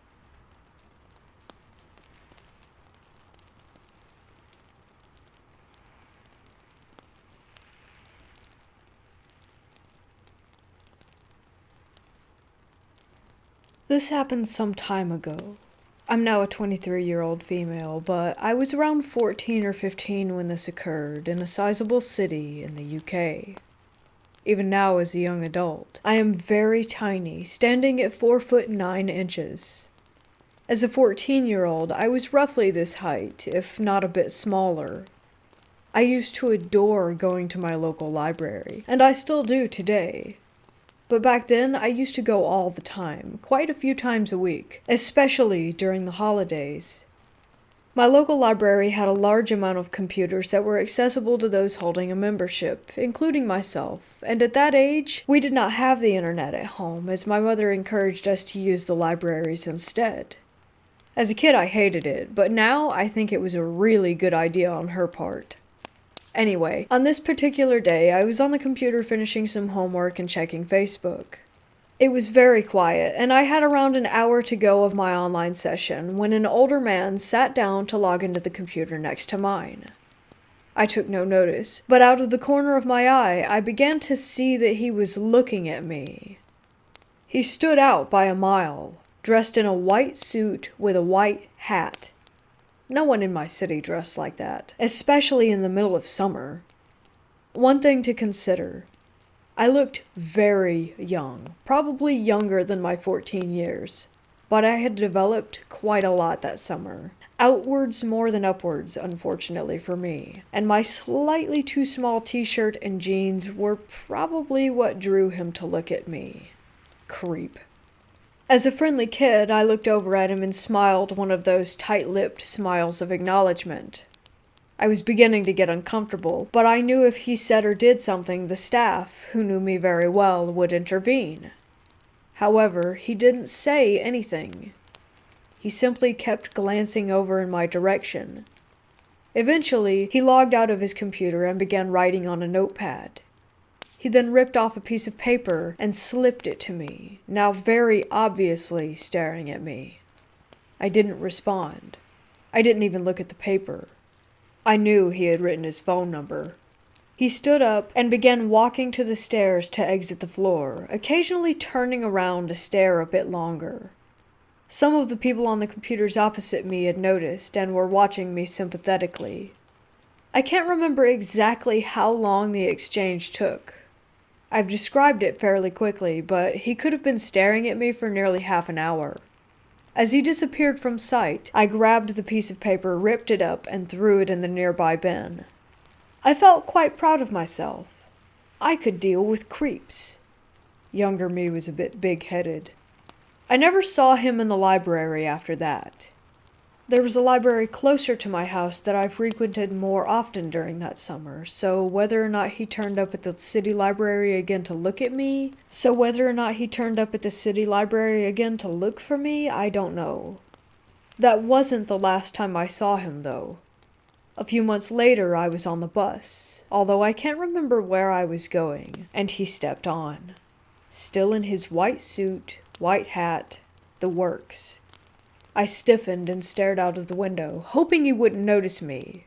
This happened some time ago. I'm now a 23-year-old female, but I was around 14 or 15 when this occurred in a sizable city in the UK. Even now as a young adult, I am very tiny, standing at 4'9". As a 14-year-old, I was roughly this height, if not a bit smaller. I used to adore going to my local library, and I still do today. But back then, I used to go all the time, quite a few times a week, especially during the holidays. My local library had a large amount of computers that were accessible to those holding a membership, including myself, and at that age, we did not have the internet at home, as my mother encouraged us to use the libraries instead. As a kid, I hated it, but now I think it was a really good idea on her part. Anyway, on this particular day, I was on the computer finishing some homework and checking Facebook. It was very quiet, and I had around an hour to go of my online session when an older man sat down to log into the computer next to mine. I took no notice, but out of the corner of my eye, I began to see that he was looking at me. He stood out by a mile, dressed in a white suit with a white hat. No one in my city dressed like that, especially in the middle of summer. One thing to consider. I looked very young, probably younger than my 14 years, but I had developed quite a lot that summer. Outwards more than upwards, unfortunately for me, and my slightly too small t-shirt and jeans were probably what drew him to look at me. Creep. As a friendly kid, I looked over at him and smiled one of those tight-lipped smiles of acknowledgement. I was beginning to get uncomfortable, but I knew if he said or did something, the staff, who knew me very well, would intervene. However, he didn't say anything. He simply kept glancing over in my direction. Eventually, he logged out of his computer and began writing on a notepad. He then ripped off a piece of paper and slipped it to me, now very obviously staring at me. I didn't respond. I didn't even look at the paper. I knew he had written his phone number. He stood up and began walking to the stairs to exit the floor, occasionally turning around to stare a bit longer. Some of the people on the computers opposite me had noticed and were watching me sympathetically. I can't remember exactly how long the exchange took. I've described it fairly quickly, but he could have been staring at me for nearly half an hour. As he disappeared from sight, I grabbed the piece of paper, ripped it up, and threw it in the nearby bin. I felt quite proud of myself. I could deal with creeps. Younger me was a bit big-headed. I never saw him in the library after that. There was a library closer to my house that I frequented more often during that summer, so whether or not he turned up at the city library again to look for me, I don't know. That wasn't the last time I saw him, though. A few months later, I was on the bus, although I can't remember where I was going, and he stepped on. Still in his white suit, white hat, the works. I stiffened and stared out of the window, hoping he wouldn't notice me.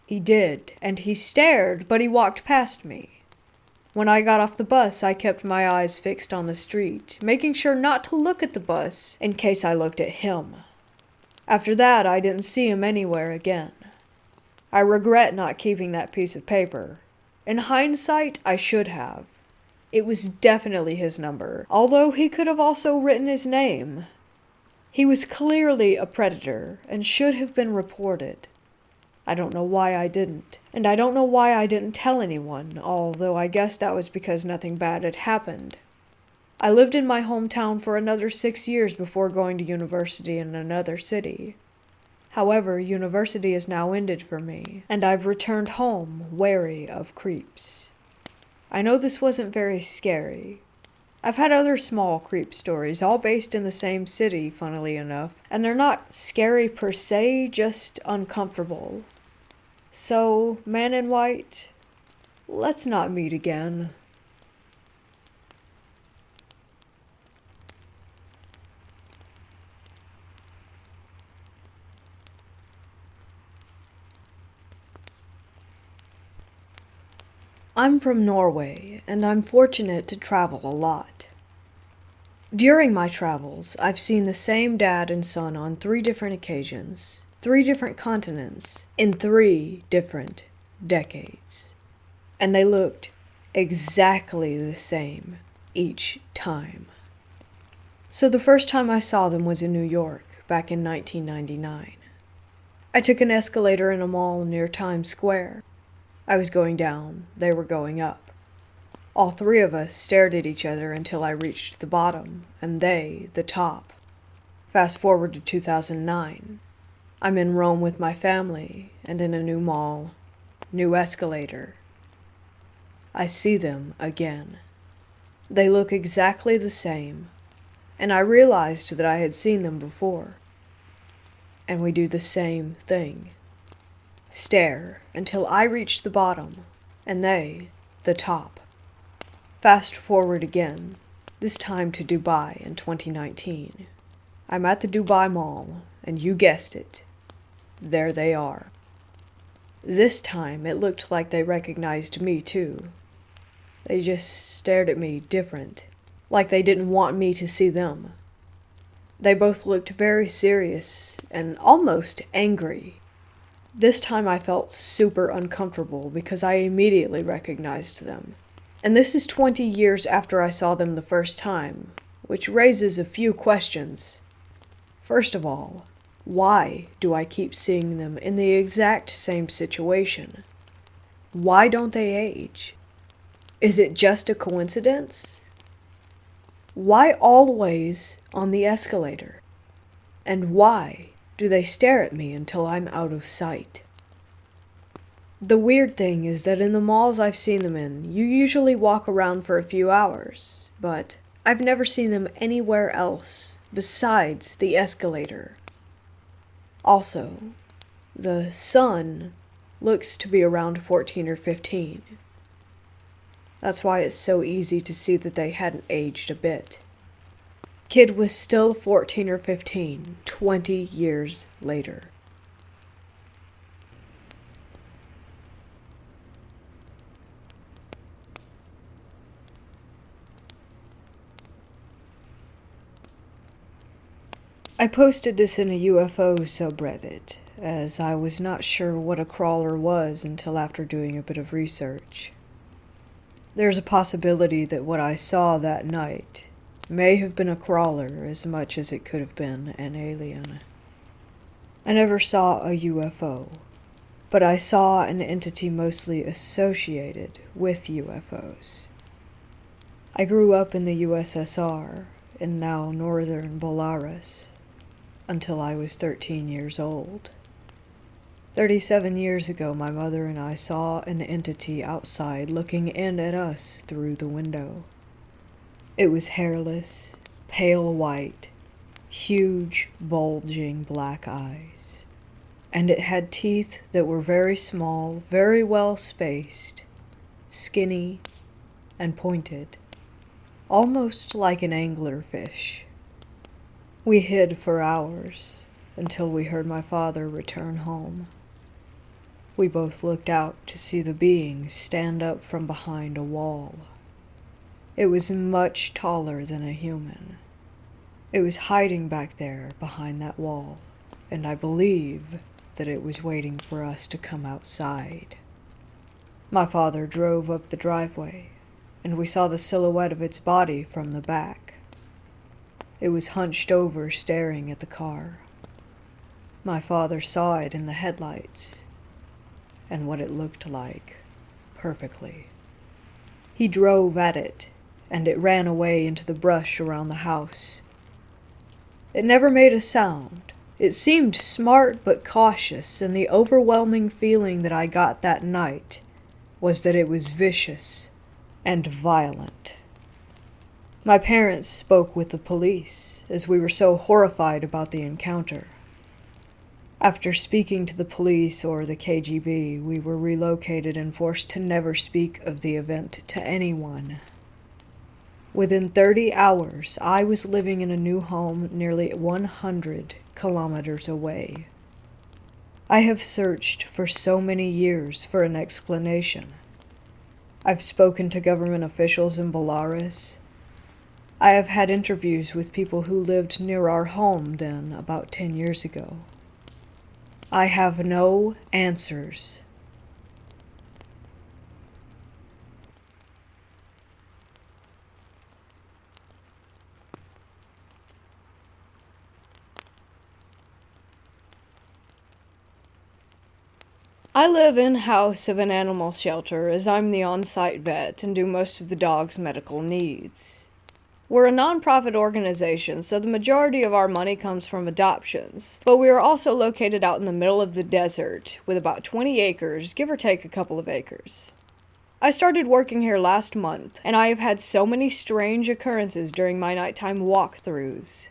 He did, and he stared, but he walked past me. When I got off the bus, I kept my eyes fixed on the street, making sure not to look at the bus in case I looked at him. After that, I didn't see him anywhere again. I regret not keeping that piece of paper. In hindsight, I should have. It was definitely his number, although he could have also written his name. He was clearly a predator and should have been reported. I don't know why I didn't, and I don't know why I didn't tell anyone, although I guess that was because nothing bad had happened. I lived in my hometown for another 6 years before going to university in another city. However, university has now ended for me, and I've returned home wary of creeps. I know this wasn't very scary. I've had other small creep stories, all based in the same city, funnily enough, and they're not scary per se, just uncomfortable. So, man in white, let's not meet again. I'm from Norway, and I'm fortunate to travel a lot. During my travels, I've seen the same dad and son on 3 different occasions, 3 different continents, in 3 different decades. And they looked exactly the same each time. So the first time I saw them was in New York, back in 1999. I took an escalator in a mall near Times Square. I was going down, they were going up. All 3 of us stared at each other until I reached the bottom, and they, the top. Fast forward to 2009. I'm in Rome with my family, and in a new mall, new escalator. I see them again. They look exactly the same, and I realized that I had seen them before. And we do the same thing. Stare until I reach the bottom, and they, the top. Fast forward again, this time to Dubai in 2019. I'm at the Dubai Mall, and you guessed it. There they are. This time it looked like they recognized me too. They just stared at me different, like they didn't want me to see them. They both looked very serious and almost angry. This time I felt super uncomfortable because I immediately recognized them. And this is 20 years after I saw them the first time, which raises a few questions. First of all, why do I keep seeing them in the exact same situation? Why don't they age? Is it just a coincidence? Why always on the escalator? And why do they stare at me until I'm out of sight? The weird thing is that in the malls I've seen them in, you usually walk around for a few hours, but I've never seen them anywhere else besides the escalator. Also, the son looks to be around 14 or 15. That's why it's so easy to see that they hadn't aged a bit. Kid was still 14 or 15, 20 years later. I posted this in a UFO subreddit, as I was not sure what a crawler was until after doing a bit of research. There's a possibility that what I saw that night may have been a crawler as much as it could have been an alien. I never saw a UFO, but I saw an entity mostly associated with UFOs. I grew up in the USSR, in now northern Belarus, until I was 13 years old. 37 years ago, my mother and I saw an entity outside looking in at us through the window. It was hairless, pale white, huge, bulging black eyes, and it had teeth that were very small, very well spaced, skinny, and pointed, almost like an anglerfish. We hid for hours until we heard my father return home. We both looked out to see the being stand up from behind a wall. It was much taller than a human. It was hiding back there behind that wall, and I believe that it was waiting for us to come outside. My father drove up the driveway, and we saw the silhouette of its body from the back. It was hunched over, staring at the car. My father saw it in the headlights, and what it looked like, perfectly. He drove at it, and it ran away into the brush around the house. It never made a sound. It seemed smart but cautious, and the overwhelming feeling that I got that night was that it was vicious and violent. My parents spoke with the police, as we were so horrified about the encounter. After speaking to the police or the KGB, we were relocated and forced to never speak of the event to anyone. Within 30 hours, I was living in a new home nearly 100 kilometers away. I have searched for so many years for an explanation. I've spoken to government officials in Belarus. I have had interviews with people who lived near our home then, about 10 years ago. I have no answers. I live in-house of an animal shelter as I'm the on-site vet and do most of the dog's medical needs. We're a non-profit organization, so the majority of our money comes from adoptions, but we are also located out in the middle of the desert with about 20 acres, give or take a couple of acres. I started working here last month, and I have had so many strange occurrences during my nighttime walkthroughs.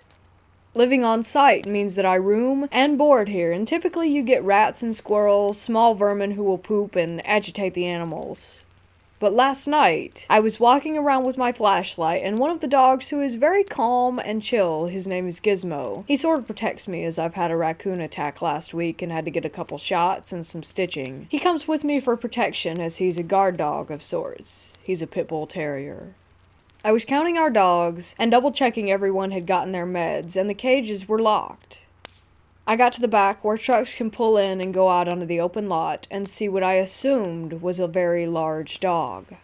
Living on site means that I room and board here, and typically you get rats and squirrels, small vermin who will poop and agitate the animals. But last night, I was walking around with my flashlight, and one of the dogs who is very calm and chill, his name is Gizmo. He sort of protects me as I've had a raccoon attack last week and had to get a couple shots and some stitching. He comes with me for protection as he's a guard dog of sorts. He's a pit bull terrier. I was counting our dogs and double-checking everyone had gotten their meds, and the cages were locked. I got to the back where trucks can pull in and go out onto the open lot and see what I assumed was a very large dog.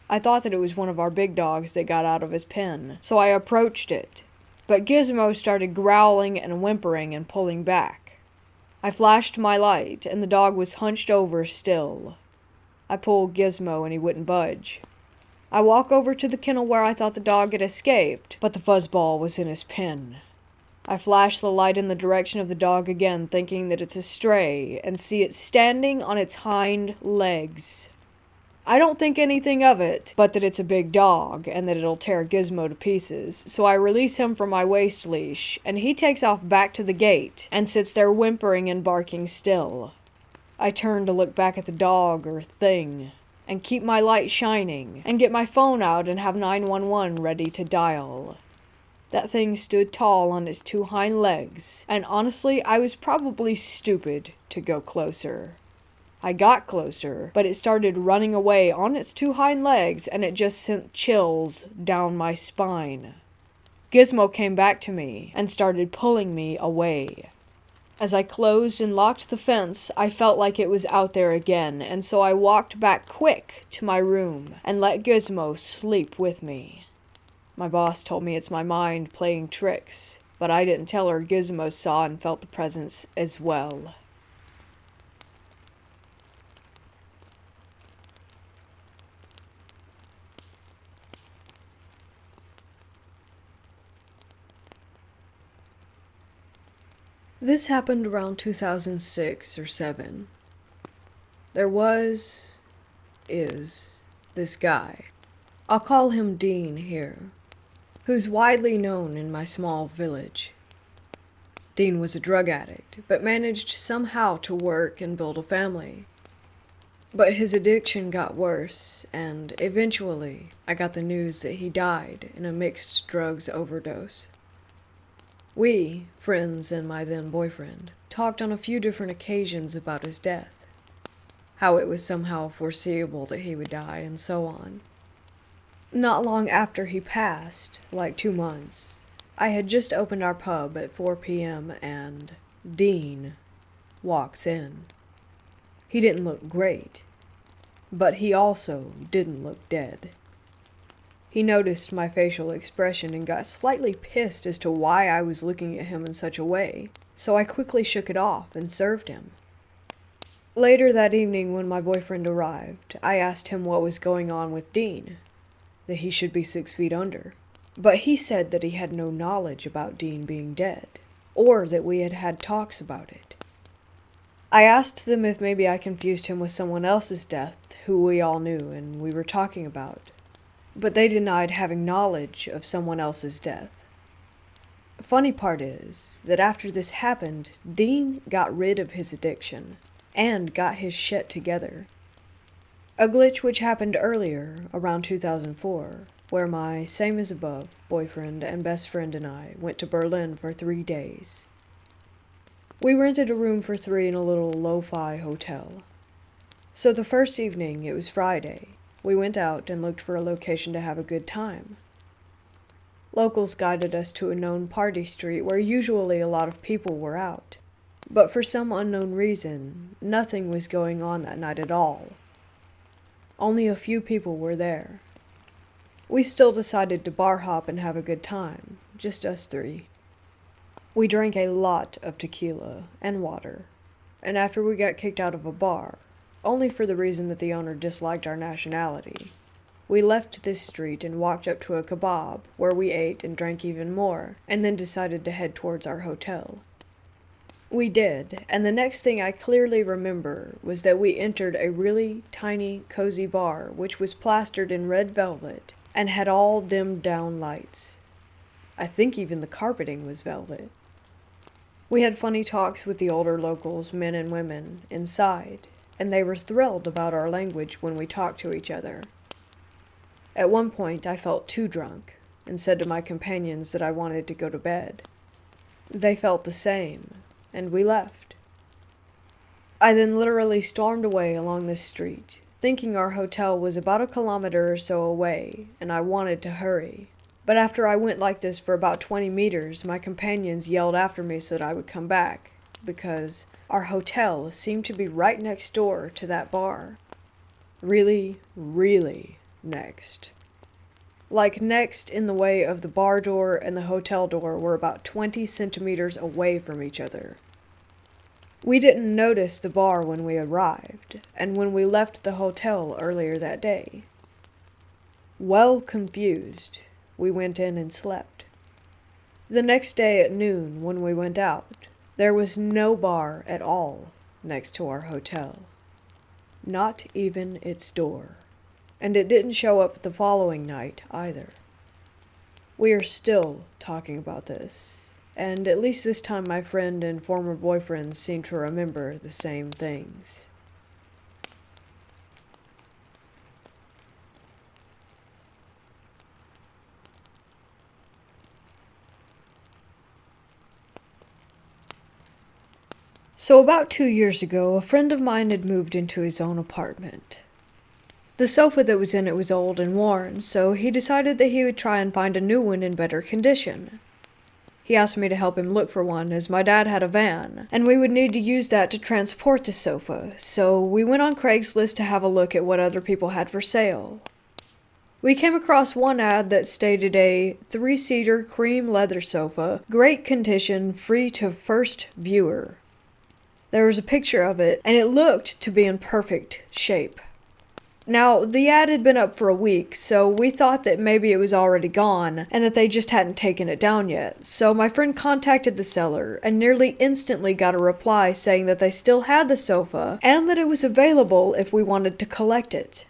I thought that it was one of our big dogs that got out of his pen, so I approached it. But Gizmo started growling and whimpering and pulling back. I flashed my light, and the dog was hunched over still. I pulled Gizmo and he wouldn't budge. I walk over to the kennel where I thought the dog had escaped, but the fuzzball was in his pen. I flash the light in the direction of the dog again, thinking that it's a stray, and see it standing on its hind legs. I don't think anything of it, but that it's a big dog, and that it'll tear Gizmo to pieces, so I release him from my waist leash, and he takes off back to the gate, and sits there whimpering and barking still. I turn to look back at the dog, or thing, and keep my light shining, and get my phone out and have 911 ready to dial. That thing stood tall on its two hind legs, and honestly, I was probably stupid to go closer. I got closer, but it started running away on its two hind legs, and it just sent chills down my spine. Gizmo came back to me and started pulling me away. As I closed and locked the fence, I felt like it was out there again, and so I walked back quick to my room and let Gizmo sleep with me. My boss told me it's my mind playing tricks, but I didn't tell her Gizmo saw and felt the presence as well. This happened around 2006 or 7. There is, this guy. I'll call him Dean here, who's widely known in my small village. Dean was a drug addict, but managed somehow to work and build a family. But his addiction got worse, and eventually I got the news that he died in a mixed drugs overdose. We, friends and my then boyfriend, talked on a few different occasions about his death, how it was somehow foreseeable that he would die, and so on. Not long after he passed, like 2 months, I had just opened our pub at 4 p.m. and Dean walks in. He didn't look great, but he also didn't look dead. He noticed my facial expression and got slightly pissed as to why I was looking at him in such a way, so I quickly shook it off and served him. Later that evening, when my boyfriend arrived, I asked him what was going on with Dean, that he should be 6 feet under. But he said that he had no knowledge about Dean being dead, or that we had had talks about it. I asked them if maybe I confused him with someone else's death, who we all knew and we were talking about, but they denied having knowledge of someone else's death. Funny part is that after this happened, Dean got rid of his addiction, and got his shit together. A glitch which happened earlier, around 2004, where my same as above boyfriend and best friend and I went to Berlin for 3 days. We rented a room for 3 in a little lo-fi hotel. So the first evening, it was Friday, we went out and looked for a location to have a good time. Locals guided us to a known party street where usually a lot of people were out. But for some unknown reason, nothing was going on that night at all. Only a few people were there. We still decided to bar hop and have a good time, just us 3. We drank a lot of tequila and water, and after we got kicked out of a bar, only for the reason that the owner disliked our nationality, we left this street and walked up to a kebab where we ate and drank even more, and then decided to head towards our hotel. We did, and the next thing I clearly remember was that we entered a really tiny, cozy bar which was plastered in red velvet and had all dimmed down lights. I think even the carpeting was velvet. We had funny talks with the older locals, men and women, inside, and they were thrilled about our language when we talked to each other. At one point I felt too drunk, and said to my companions that I wanted to go to bed. They felt the same, and we left. I then literally stormed away along this street, thinking our hotel was about 1 kilometer or so away, and I wanted to hurry. But after I went like this for about 20 meters, my companions yelled after me so that I would come back, because our hotel seemed to be right next door to that bar. Really, really next. Like next in the way of the bar door and the hotel door were about 20 centimeters away from each other. We didn't notice the bar when we arrived, and when we left the hotel earlier that day. Well confused, we went in and slept. The next day at noon, when we went out, there was no bar at all next to our hotel. Not even its door. And it didn't show up the following night either. We are still talking about this, and at least this time my friend and former boyfriend seem to remember the same things. So about 2 years ago, a friend of mine had moved into his own apartment. The sofa that was in it was old and worn, so he decided that he would try and find a new one in better condition. He asked me to help him look for one, as my dad had a van, and we would need to use that to transport the sofa, so we went on Craigslist to have a look at what other people had for sale. We came across one ad that stated a 3-seater cream leather sofa, great condition, free to first viewer. There was a picture of it, and it looked to be in perfect shape. Now, the ad had been up for a week, so we thought that maybe it was already gone, and that they just hadn't taken it down yet. So my friend contacted the seller, and nearly instantly got a reply saying that they still had the sofa, and that it was available if we wanted to collect it.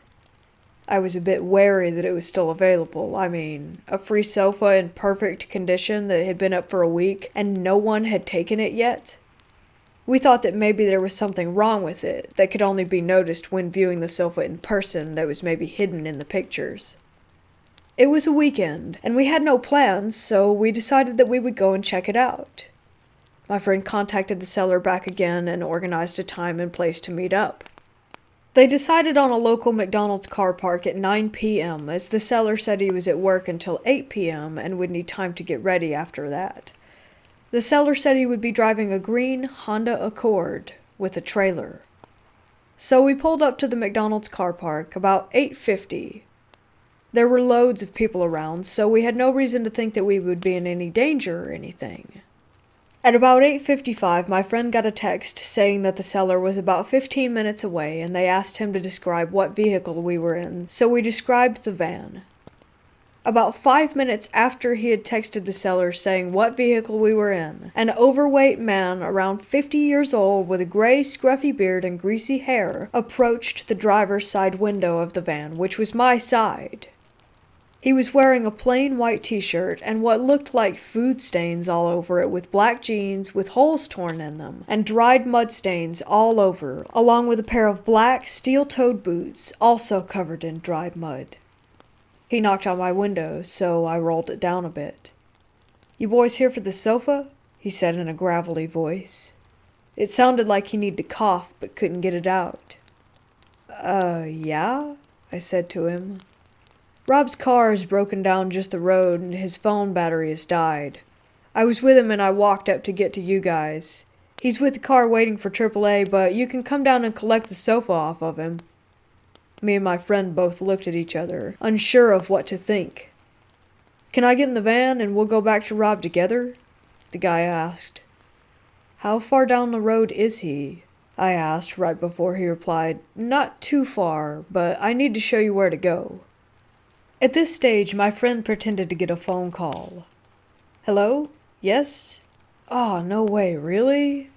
I was a bit wary that it was still available. I mean, a free sofa in perfect condition that had been up for a week, and no one had taken it yet? We thought that maybe there was something wrong with it that could only be noticed when viewing the sofa in person that was maybe hidden in the pictures. It was a weekend, and we had no plans, so we decided that we would go and check it out. My friend contacted the seller back again and organized a time and place to meet up. They decided on a local McDonald's car park at 9 p.m. as the seller said he was at work until 8 p.m. and would need time to get ready after that. The seller said he would be driving a green Honda Accord with a trailer. So we pulled up to the McDonald's car park about 8:50. There were loads of people around, so we had no reason to think that we would be in any danger or anything. At about 8:55, my friend got a text saying that the seller was about 15 minutes away and they asked him to describe what vehicle we were in, so we described the van. About 5 minutes after he had texted the seller saying what vehicle we were in, an overweight man around 50 years old with a gray, scruffy beard and greasy hair approached the driver's side window of the van, which was my side. He was wearing a plain white t-shirt and what looked like food stains all over it, with black jeans with holes torn in them, and dried mud stains all over, along with a pair of black steel-toed boots also covered in dried mud. He knocked on my window, so I rolled it down a bit. "You boys here for the sofa?" he said in a gravelly voice. It sounded like he needed to cough, but couldn't get it out. Yeah?" I said to him. "Rob's car is broken down just the road, and his phone battery has died. I was with him and I walked up to get to you guys. He's with the car waiting for AAA, but you can come down and collect the sofa off of him." Me and my friend both looked at each other, unsure of what to think. "Can I get in the van and we'll go back to Rob together?" the guy asked. "How far down the road is he?" I asked right before he replied, "Not too far, but I need to show you where to go." At this stage, my friend pretended to get a phone call. "Hello? Yes? Oh, no way, really?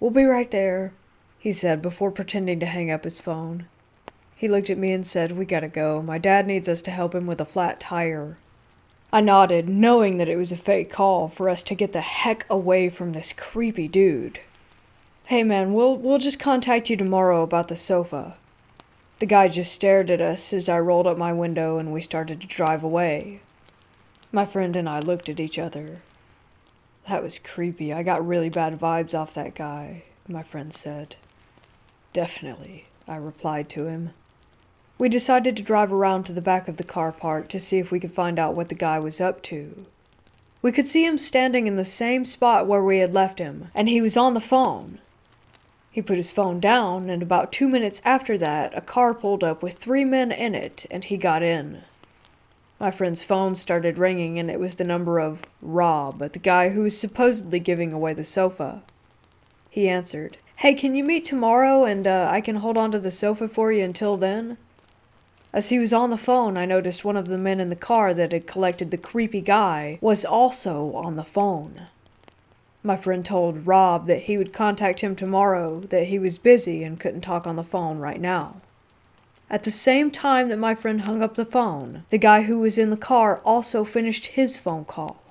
We'll be right there," he said before pretending to hang up his phone. He looked at me and said, "We gotta go. My dad needs us to help him with a flat tire." I nodded, knowing that it was a fake call for us to get the heck away from this creepy dude. "Hey man, we'll just contact you tomorrow about the sofa." The guy just stared at us as I rolled up my window and we started to drive away. My friend and I looked at each other. "That was creepy. I got really bad vibes off that guy," my friend said. "Definitely," I replied to him. We decided to drive around to the back of the car park to see if we could find out what the guy was up to. We could see him standing in the same spot where we had left him, and he was on the phone. He put his phone down, and about 2 minutes after that, a car pulled up with 3 men in it, and he got in. My friend's phone started ringing, and it was the number of Rob, the guy who was supposedly giving away the sofa. He answered, "Hey, can you meet tomorrow, and I can hold on to the sofa for you until then?" As he was on the phone, I noticed one of the men in the car that had collected the creepy guy was also on the phone. My friend told Rob that he would contact him tomorrow, that he was busy and couldn't talk on the phone right now. At the same time that my friend hung up the phone, the guy who was in the car also finished his phone call.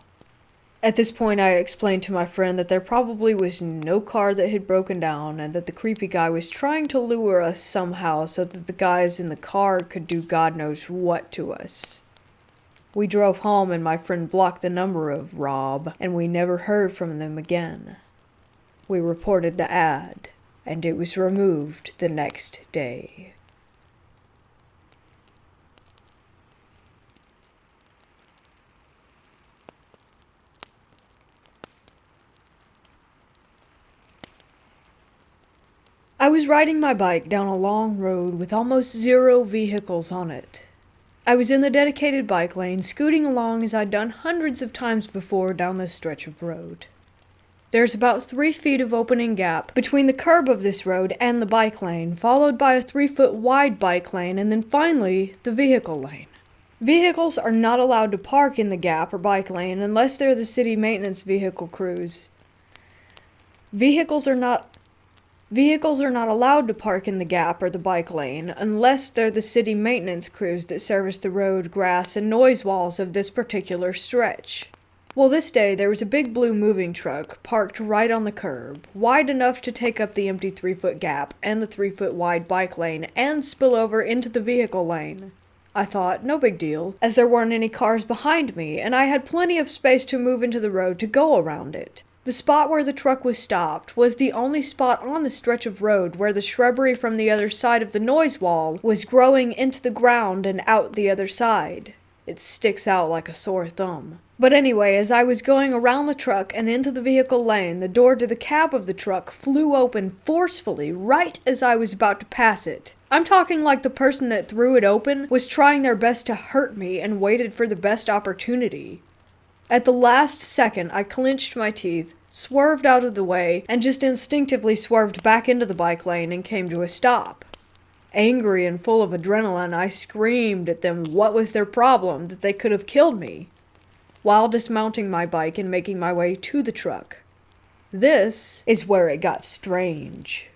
At this point, I explained to my friend that there probably was no car that had broken down and that the creepy guy was trying to lure us somehow so that the guys in the car could do God knows what to us. We drove home and my friend blocked the number of Rob, and we never heard from them again. We reported the ad, and it was removed the next day. I was riding my bike down a long road with almost zero vehicles on it. I was in the dedicated bike lane, scooting along as I'd done hundreds of times before down this stretch of road. There's about 3 feet of opening gap between the curb of this road and the bike lane, followed by a 3-foot wide bike lane, and then finally, the vehicle lane. Vehicles are not allowed to park in the gap or bike lane unless they're the city maintenance vehicle crews. Vehicles are not allowed to park in the gap or the bike lane unless they're the city maintenance crews that service the road, grass, and noise walls of this particular stretch. Well, this day there was a big blue moving truck parked right on the curb, wide enough to take up the empty 3-foot gap and the 3-foot wide bike lane and spill over into the vehicle lane. I thought, no big deal, as there weren't any cars behind me and I had plenty of space to move into the road to go around it. The spot where the truck was stopped was the only spot on the stretch of road where the shrubbery from the other side of the noise wall was growing into the ground and out the other side. It sticks out like a sore thumb. But anyway, as I was going around the truck and into the vehicle lane, the door to the cab of the truck flew open forcefully right as I was about to pass it. I'm talking like the person that threw it open was trying their best to hurt me and waited for the best opportunity. At the last second, I clenched my teeth, swerved out of the way, and just instinctively swerved back into the bike lane and came to a stop. Angry and full of adrenaline, I screamed at them what was their problem, that they could have killed me, while dismounting my bike and making my way to the truck. This is where it got strange.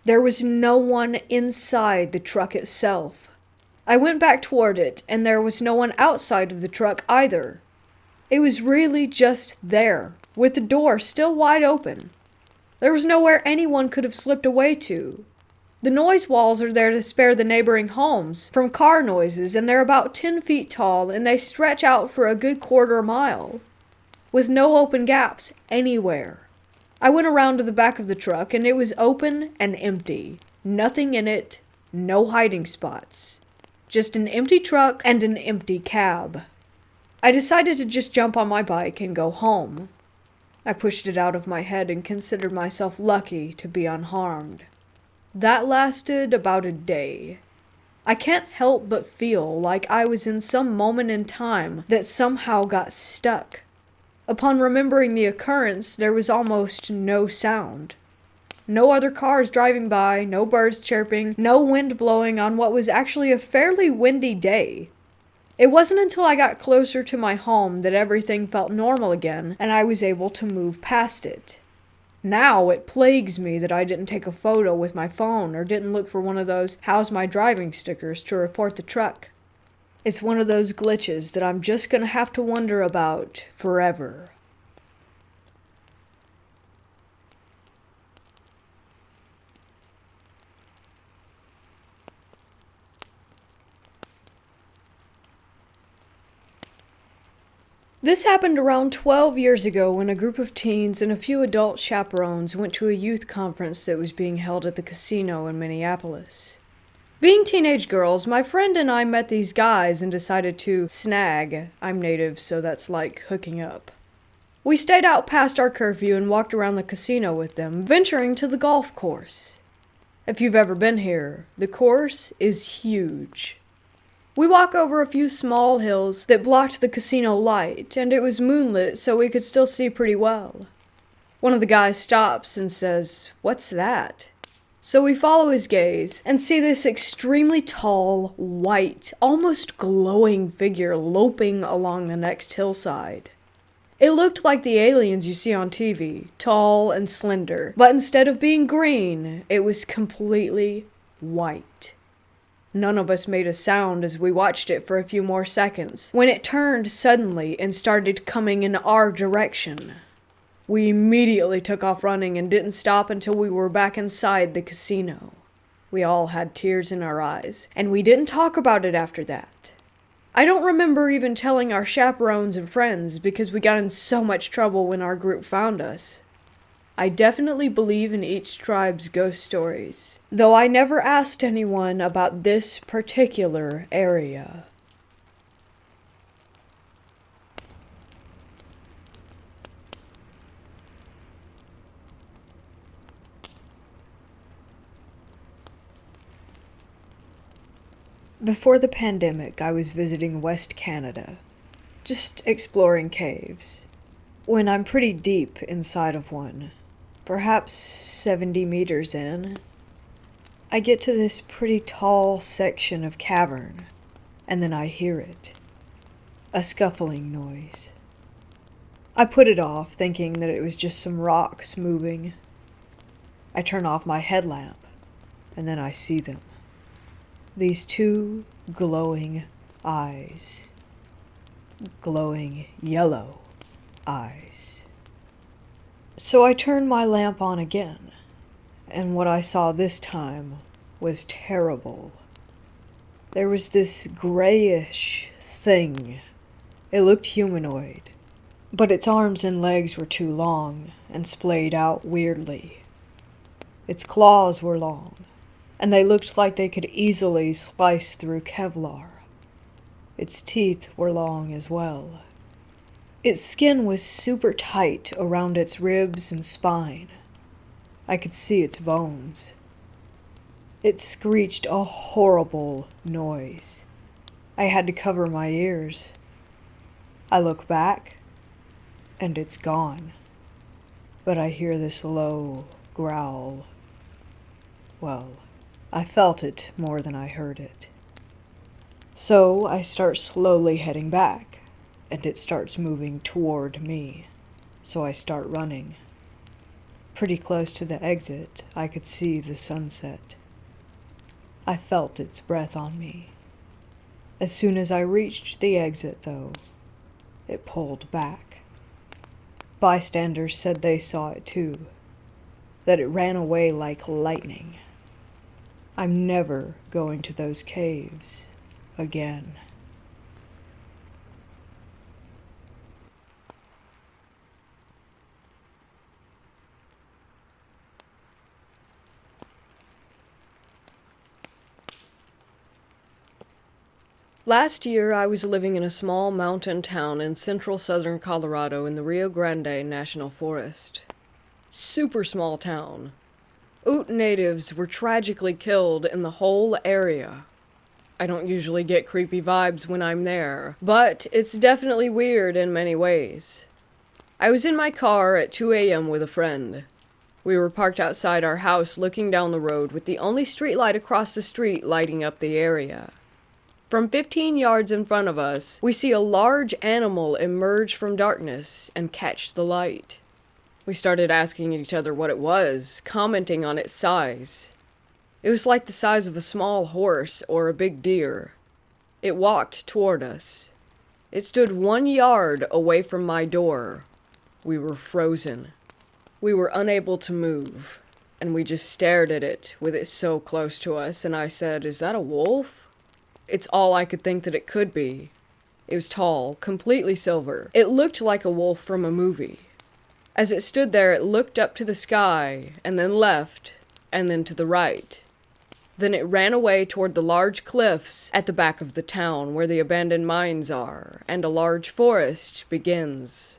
There was no one inside the truck itself. I went back toward it, and there was no one outside of the truck either. It was really just there, with the door still wide open. There was nowhere anyone could have slipped away to. The noise walls are there to spare the neighboring homes from car noises, and they're about 10 feet tall, and they stretch out for a good quarter mile, with no open gaps anywhere. I went around to the back of the truck, and it was open and empty. Nothing in it, no hiding spots. Just an empty truck and an empty cab. I decided to just jump on my bike and go home. I pushed it out of my head and considered myself lucky to be unharmed. That lasted about a day. I can't help but feel like I was in some moment in time that somehow got stuck. Upon remembering the occurrence, there was almost no sound. No other cars driving by, no birds chirping, no wind blowing on what was actually a fairly windy day. It wasn't until I got closer to my home that everything felt normal again, and I was able to move past it. Now it plagues me that I didn't take a photo with my phone or didn't look for one of those "How's my driving" stickers to report the truck. It's one of those glitches that I'm just gonna have to wonder about forever. This happened around 12 years ago when a group of teens and a few adult chaperones went to a youth conference that was being held at the casino in Minneapolis. Being teenage girls, my friend and I met these guys and decided to snag. I'm native, so that's like hooking up. We stayed out past our curfew and walked around the casino with them, venturing to the golf course. If you've ever been here, the course is huge. We walk over a few small hills that blocked the casino light, and it was moonlit so we could still see pretty well. One of the guys stops and says, "What's that?" So we follow his gaze and see this extremely tall, white, almost glowing figure loping along the next hillside. It looked like the aliens you see on TV, tall and slender, but instead of being green, it was completely white. None of us made a sound as we watched it for a few more seconds, when it turned suddenly and started coming in our direction. We immediately took off running and didn't stop until we were back inside the casino. We all had tears in our eyes, and we didn't talk about it after that. I don't remember even telling our chaperones and friends because we got in so much trouble when our group found us. I definitely believe in each tribe's ghost stories, though I never asked anyone about this particular area. Before the pandemic, I was visiting West Canada, just exploring caves. when I'm pretty deep inside of one, perhaps 70 meters in, I get to this pretty tall section of cavern, and then I hear it. A scuffling noise. I put it off, thinking that it was just some rocks moving. I turn off my headlamp, and then I see them. These two glowing eyes. Glowing yellow eyes. So I turned my lamp on again, and what I saw this time was terrible. There was this grayish thing. It looked humanoid, but its arms and legs were too long and splayed out weirdly. Its claws were long, and they looked like they could easily slice through Kevlar. Its teeth were long as well. Its skin was super tight around its ribs and spine. I could see its bones. It screeched a horrible noise. I had to cover my ears. I look back, and it's gone. But I hear this low growl. Well, I felt it more than I heard it. So I start slowly heading back, and it starts moving toward me. So I start running. Pretty close to the exit, I could see the sunset. I felt its breath on me. As soon as I reached the exit, though, it pulled back. Bystanders said they saw it too, that it ran away like lightning. I'm never going to those caves again. Last year, I was living in a small mountain town in central southern Colorado in the Rio Grande National Forest. Super small town. Ute natives were tragically killed in the whole area. I don't usually get creepy vibes when I'm there, but it's definitely weird in many ways. I was in my car at 2 a.m. with a friend. We were parked outside our house looking down the road with the only streetlight across the street lighting up the area. From 15 yards in front of us, we see a large animal emerge from darkness and catch the light. We started asking each other what it was, commenting on its size. It was like the size of a small horse or a big deer. It walked toward us. It stood 1 yard away from my door. We were frozen. We were unable to move, and we just stared at it with it so close to us, and I said, "Is that a wolf?" It's all I could think that it could be. It was tall, completely silver. It looked like a wolf from a movie. As it stood there, it looked up to the sky, and then left, and then to the right. Then it ran away toward the large cliffs at the back of the town where the abandoned mines are, and a large forest begins.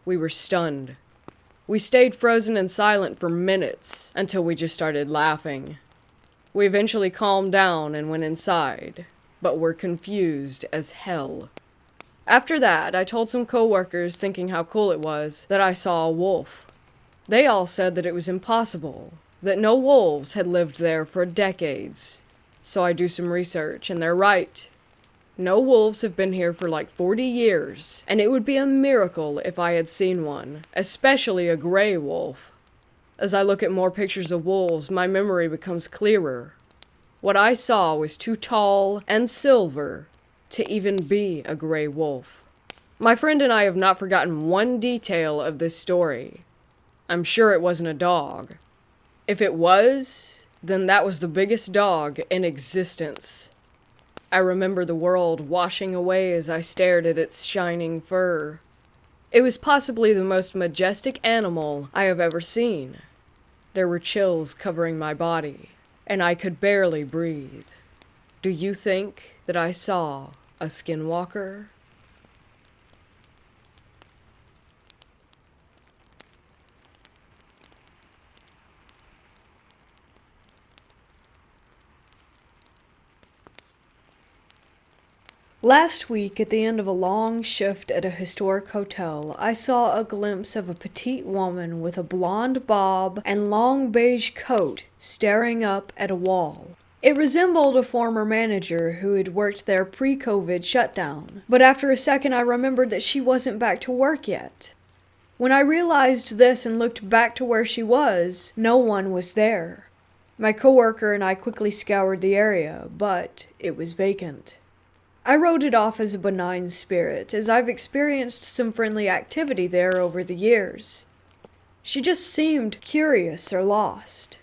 We were stunned. We stayed frozen and silent for minutes until we just started laughing. We eventually calmed down and went inside, but were confused as hell. After that, I told some coworkers, thinking how cool it was, that I saw a wolf. They all said that it was impossible, that no wolves had lived there for decades. So I do some research, and they're right. No wolves have been here for like 40 years, and it would be a miracle if I had seen one, especially a gray wolf. As I look at more pictures of wolves, my memory becomes clearer. What I saw was too tall and silver to even be a gray wolf. My friend and I have not forgotten one detail of this story. I'm sure it wasn't a dog. If it was, then that was the biggest dog in existence. I remember the world washing away as I stared at its shining fur. It was possibly the most majestic animal I have ever seen. There were chills covering my body, and I could barely breathe. Do you think that I saw a skinwalker? Last week, at the end of a long shift at a historic hotel, I saw a glimpse of a petite woman with a blonde bob and long beige coat staring up at a wall. It resembled a former manager who had worked there pre-COVID shutdown, but after a second I remembered that she wasn't back to work yet. When I realized this and looked back to where she was, no one was there. My coworker and I quickly scoured the area, but it was vacant. I wrote it off as a benign spirit, as I've experienced some friendly activity there over the years. She just seemed curious or lost.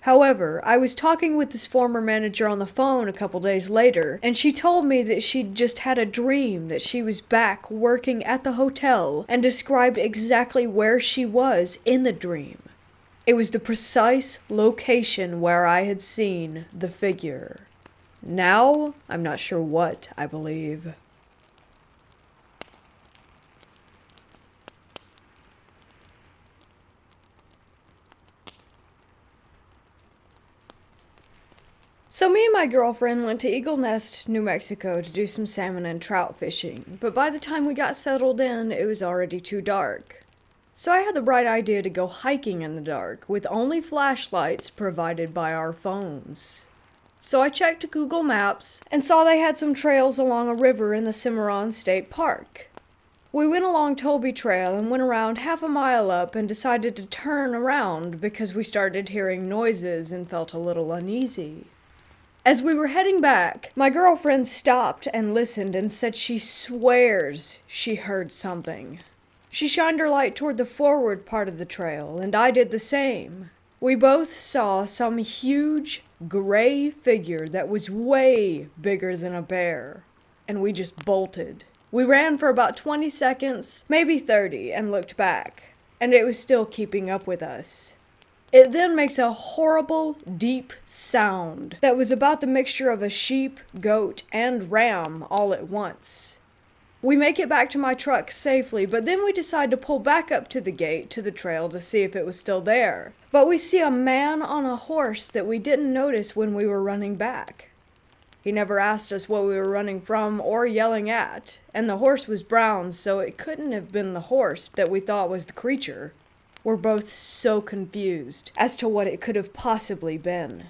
However, I was talking with this former manager on the phone a couple days later, and she told me that she'd just had a dream that she was back working at the hotel and described exactly where she was in the dream. It was the precise location where I had seen the figure. Now, I'm not sure what I believe. So me and my girlfriend went to Eagle Nest, New Mexico to do some salmon and trout fishing, but by the time we got settled in, it was already too dark. So I had the bright idea to go hiking in the dark, with only flashlights provided by our phones. So I checked Google Maps and saw they had some trails along a river in the Cimarron State Park. We went along Toby Trail and went around half a mile up and decided to turn around because we started hearing noises and felt a little uneasy. As we were heading back, my girlfriend stopped and listened and said she swears she heard something. She shined her light toward the forward part of the trail, and I did the same. We both saw some huge, gray figure that was way bigger than a bear, and we just bolted. We ran for about 20 seconds, maybe 30, and looked back, and it was still keeping up with us. It then makes a horrible, deep sound that was about the mixture of a sheep, goat, and ram all at once. We make it back to my truck safely, but then we decide to pull back up to the gate to the trail to see if it was still there. But we see a man on a horse that we didn't notice when we were running back. He never asked us what we were running from or yelling at, and the horse was brown, so it couldn't have been the horse that we thought was the creature. We're both so confused as to what it could have possibly been.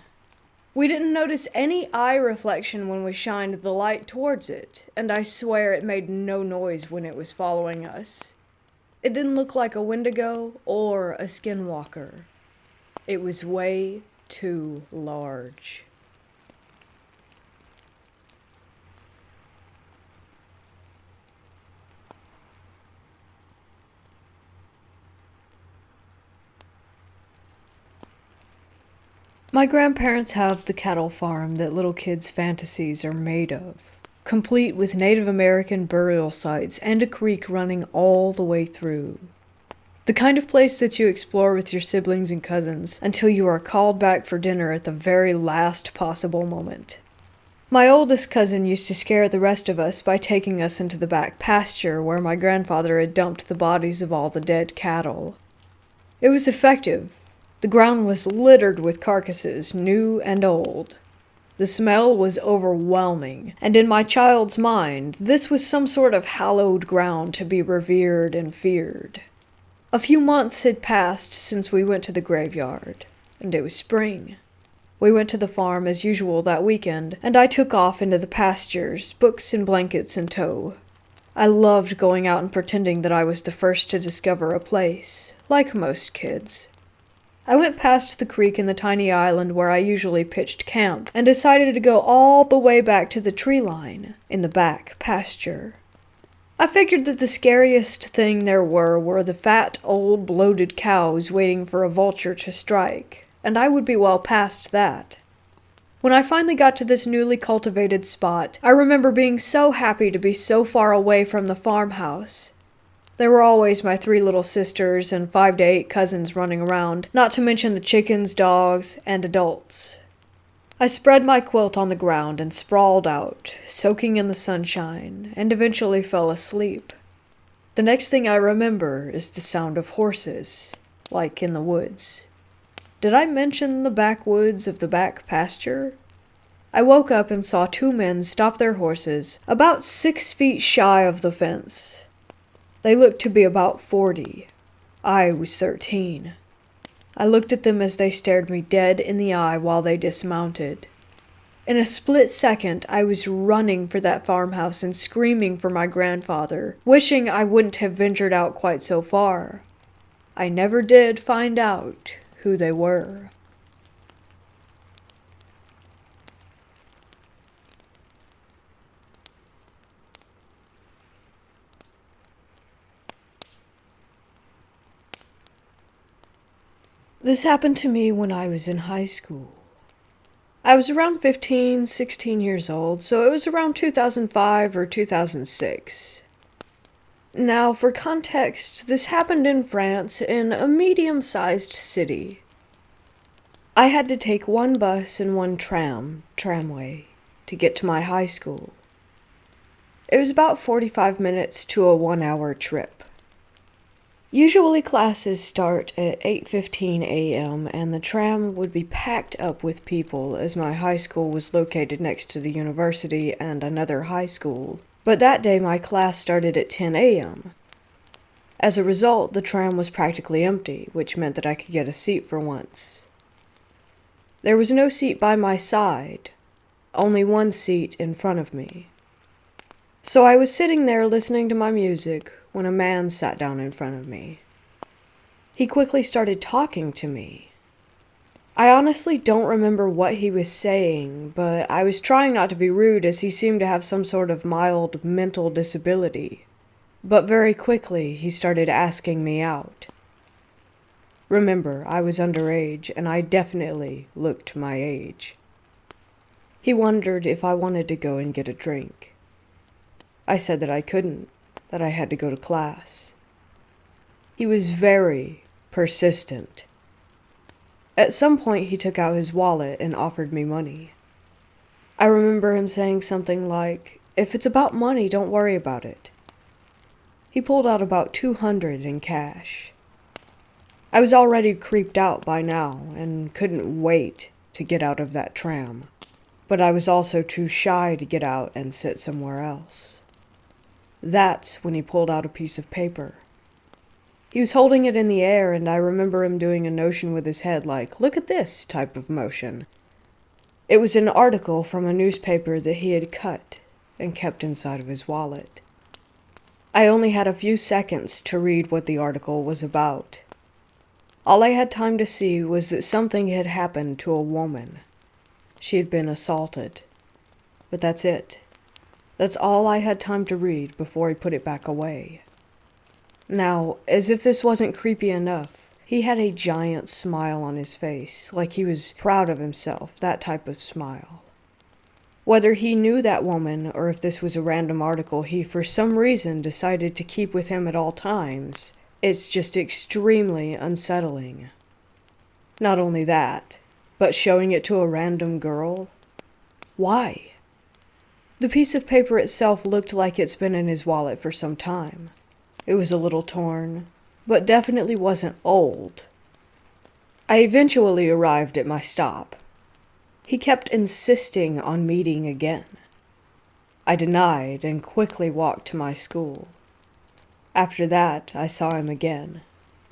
We didn't notice any eye reflection when we shined the light towards it, and I swear it made no noise when it was following us. It didn't look like a Wendigo or a skinwalker. It was way too large. My grandparents have the cattle farm that little kids' fantasies are made of, complete with Native American burial sites and a creek running all the way through. The kind of place that you explore with your siblings and cousins until you are called back for dinner at the very last possible moment. My oldest cousin used to scare the rest of us by taking us into the back pasture where my grandfather had dumped the bodies of all the dead cattle. It was effective. The ground was littered with carcasses, new and old. The smell was overwhelming, and in my child's mind, this was some sort of hallowed ground to be revered and feared. A few months had passed since we went to the graveyard, and it was spring. We went to the farm as usual that weekend, and I took off into the pastures, books and blankets in tow. I loved going out and pretending that I was the first to discover a place, like most kids. I went past the creek and the tiny island where I usually pitched camp, and decided to go all the way back to the tree line, in the back pasture. I figured that the scariest thing there were the fat, old, bloated cows waiting for a vulture to strike, and I would be well past that. When I finally got to this newly cultivated spot, I remember being so happy to be so far away from the farmhouse. There were always my 3 little sisters and 5 to 8 cousins running around, not to mention the chickens, dogs, and adults. I spread my quilt on the ground and sprawled out, soaking in the sunshine, and eventually fell asleep. The next thing I remember is the sound of horses, like in the woods. Did I mention the backwoods of the back pasture? I woke up and saw two men stop their horses about 6 feet shy of the fence. They looked to be about 40. I was 13. I looked at them as they stared me dead in the eye while they dismounted. In a split second, I was running for that farmhouse and screaming for my grandfather, wishing I wouldn't have ventured out quite so far. I never did find out who they were. This happened to me when I was in high school. I was around 15, 16 years old, so it was around 2005 or 2006. Now, for context, this happened in France in a medium-sized city. I had to take one bus and one Tramway, to get to my high school. It was about 45 minutes to a 1-hour trip. Usually classes start at 8:15 a.m. and the tram would be packed up with people as my high school was located next to the university and another high school. But that day my class started at 10 a.m. As a result, the tram was practically empty, which meant that I could get a seat for once. There was no seat by my side, only one seat in front of me. So I was sitting there listening to my music when a man sat down in front of me. He quickly started talking to me. I honestly don't remember what he was saying, but I was trying not to be rude as he seemed to have some sort of mild mental disability. But very quickly he started asking me out. Remember, I was underage and I definitely looked my age. He wondered if I wanted to go and get a drink. I said that I couldn't, that I had to go to class. He was very persistent. At some point he took out his wallet and offered me money. I remember him saying something like, "If it's about money, don't worry about it." He pulled out about $200 in cash. I was already creeped out by now and couldn't wait to get out of that tram, but I was also too shy to get out and sit somewhere else. That's when he pulled out a piece of paper. He was holding it in the air, and I remember him doing a motion with his head like, "Look at this" type of motion. It was an article from a newspaper that he had cut and kept inside of his wallet. I only had a few seconds to read what the article was about. All I had time to see was that something had happened to a woman. She had been assaulted. But that's it. That's all I had time to read before he put it back away. Now, as if this wasn't creepy enough, he had a giant smile on his face, like he was proud of himself, that type of smile. Whether he knew that woman or if this was a random article he for some reason decided to keep with him at all times, it's just extremely unsettling. Not only that, but showing it to a random girl? Why? The piece of paper itself looked like it's been in his wallet for some time. It was a little torn, but definitely wasn't old. I eventually arrived at my stop. He kept insisting on meeting again. I denied and quickly walked to my school. After that, I saw him again,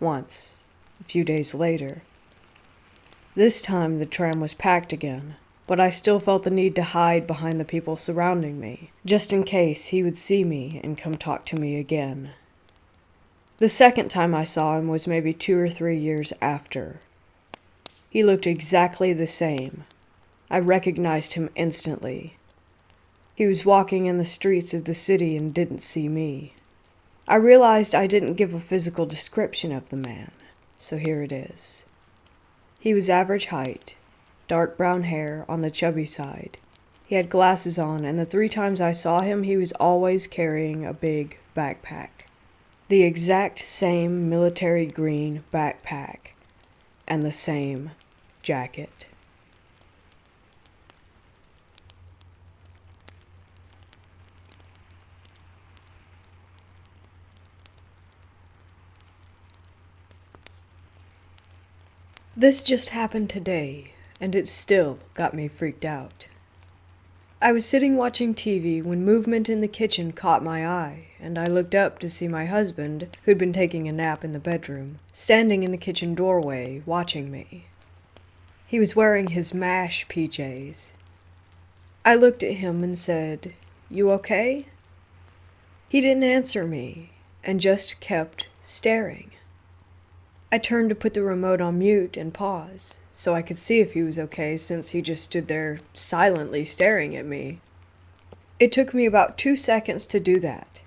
once, a few days later. This time the tram was packed again, but I still felt the need to hide behind the people surrounding me, just in case he would see me and come talk to me again. The second time I saw him was maybe 2 or 3 years after. He looked exactly the same. I recognized him instantly. He was walking in the streets of the city and didn't see me. I realized I didn't give a physical description of the man, so here it is. He was average height, dark brown hair on the chubby side. He had glasses on, and the 3 times I saw him, he was always carrying a big backpack. The exact same military green backpack, and the same jacket. This just happened today, and it still got me freaked out. I was sitting watching TV when movement in the kitchen caught my eye, and I looked up to see my husband, who'd been taking a nap in the bedroom, standing in the kitchen doorway, watching me. He was wearing his MASH PJs. I looked at him and said, "You okay?" He didn't answer me, and just kept staring. I turned to put the remote on mute and pause, so I could see if he was okay since he just stood there silently staring at me. It took me about 2 seconds to do that,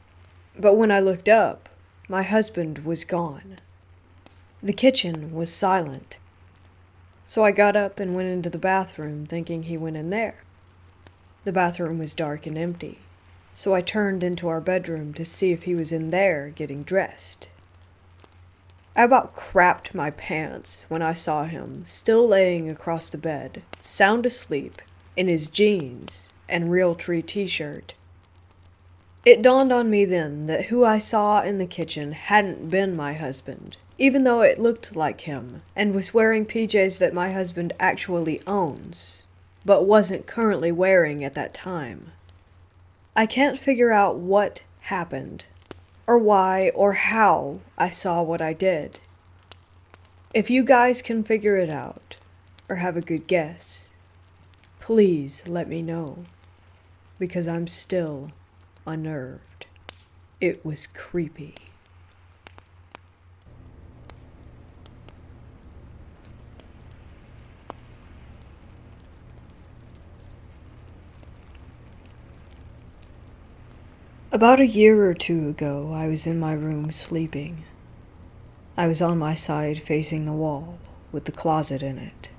but when I looked up, my husband was gone. The kitchen was silent, so I got up and went into the bathroom thinking he went in there. The bathroom was dark and empty, so I turned into our bedroom to see if he was in there getting dressed. I about crapped my pants when I saw him still laying across the bed, sound asleep, in his jeans and Realtree t-shirt. It dawned on me then that who I saw in the kitchen hadn't been my husband, even though it looked like him, and was wearing PJs that my husband actually owns, but wasn't currently wearing at that time. I can't figure out what happened, or why or how I saw what I did. If you guys can figure it out, or have a good guess, please let me know, because I'm still unnerved. It was creepy. About a year or two ago, I was in my room sleeping. I was on my side facing the wall, with the closet in it.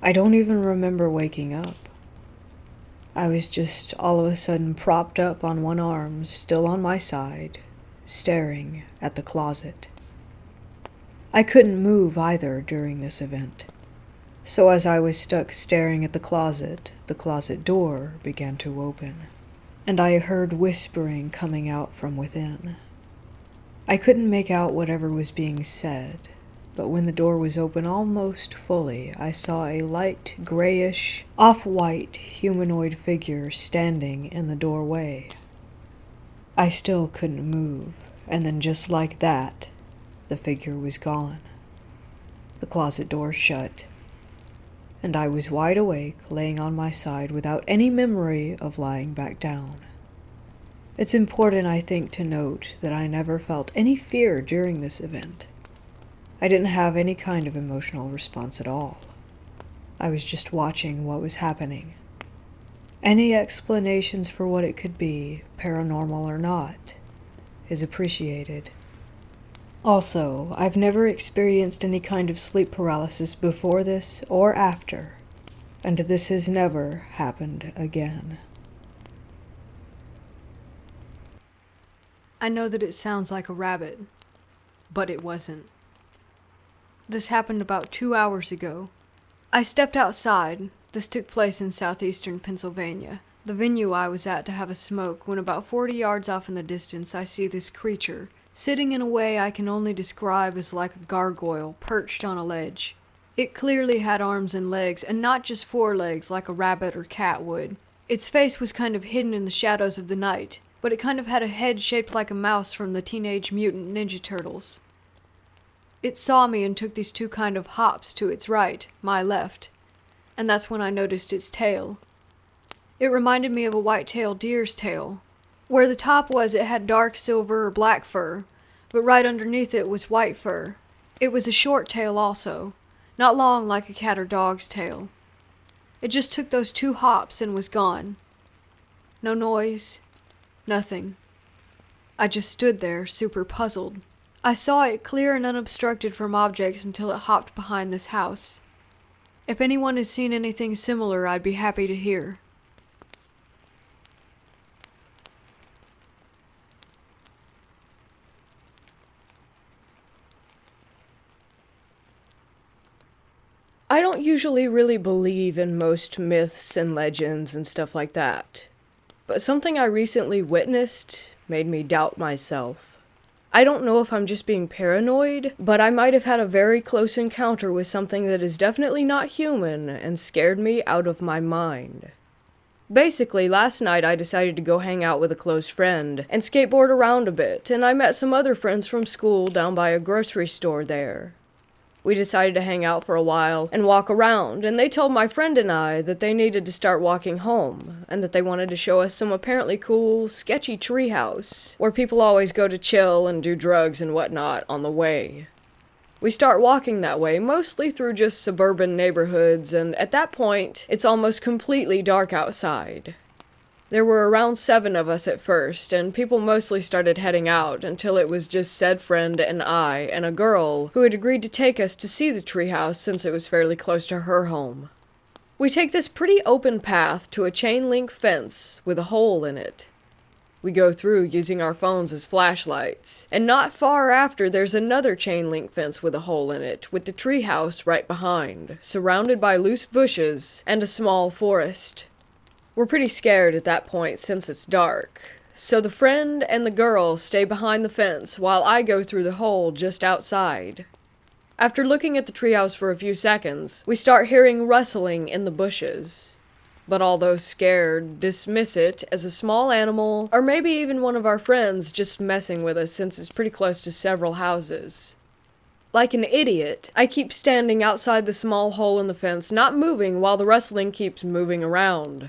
I don't even remember waking up. I was just all of a sudden propped up on one arm, still on my side, staring at the closet. I couldn't move either during this event. So as I was stuck staring at the closet door began to open, and I heard whispering coming out from within. I couldn't make out whatever was being said, but when the door was open almost fully, I saw a light grayish, off-white humanoid figure standing in the doorway. I still couldn't move, and then just like that, the figure was gone. The closet door shut, and I was wide awake, laying on my side without any memory of lying back down. It's important, I think, to note that I never felt any fear during this event. I didn't have any kind of emotional response at all. I was just watching what was happening. Any explanations for what it could be, paranormal or not, is appreciated. Also, I've never experienced any kind of sleep paralysis before this or after, and this has never happened again. I know that it sounds like a rabbit, but it wasn't. This happened about 2 hours ago. I stepped outside. This took place in southeastern Pennsylvania, the venue I was at to have a smoke, when about 40 yards off in the distance I see this creature, sitting in a way I can only describe as like a gargoyle, perched on a ledge. It clearly had arms and legs, and not just forelegs like a rabbit or cat would. Its face was kind of hidden in the shadows of the night, but it kind of had a head shaped like a mouse from the Teenage Mutant Ninja Turtles. It saw me and took these two kind of hops to its right, my left, and that's when I noticed its tail. It reminded me of a white-tailed deer's tail. Where the top was, it had dark silver or black fur, but right underneath it was white fur. It was a short tail also, not long like a cat or dog's tail. It just took those 2 hops and was gone. No noise. Nothing. I just stood there, super puzzled. I saw it clear and unobstructed from objects until it hopped behind this house. If anyone has seen anything similar, I'd be happy to hear. I don't usually really believe in most myths and legends and stuff like that. But something I recently witnessed made me doubt myself. I don't know if I'm just being paranoid, but I might have had a very close encounter with something that is definitely not human and scared me out of my mind. Basically, last night I decided to go hang out with a close friend and skateboard around a bit, and I met some other friends from school down by a grocery store there. We decided to hang out for a while and walk around, and they told my friend and I that they needed to start walking home, and that they wanted to show us some apparently cool, sketchy treehouse, where people always go to chill and do drugs and whatnot on the way. We start walking that way, mostly through just suburban neighborhoods, and at that point, it's almost completely dark outside. There were around 7 of us at first, and people mostly started heading out until it was just said friend and I and a girl who had agreed to take us to see the treehouse since it was fairly close to her home. We take this pretty open path to a chain link fence with a hole in it. We go through using our phones as flashlights, and not far after there's another chain link fence with a hole in it, with the treehouse right behind, surrounded by loose bushes and a small forest. We're pretty scared at that point since it's dark, so the friend and the girl stay behind the fence while I go through the hole just outside. After looking at the treehouse for a few seconds, we start hearing rustling in the bushes. But all those scared dismiss it as a small animal, or maybe even one of our friends just messing with us since it's pretty close to several houses. Like an idiot, I keep standing outside the small hole in the fence, not moving while the rustling keeps moving around.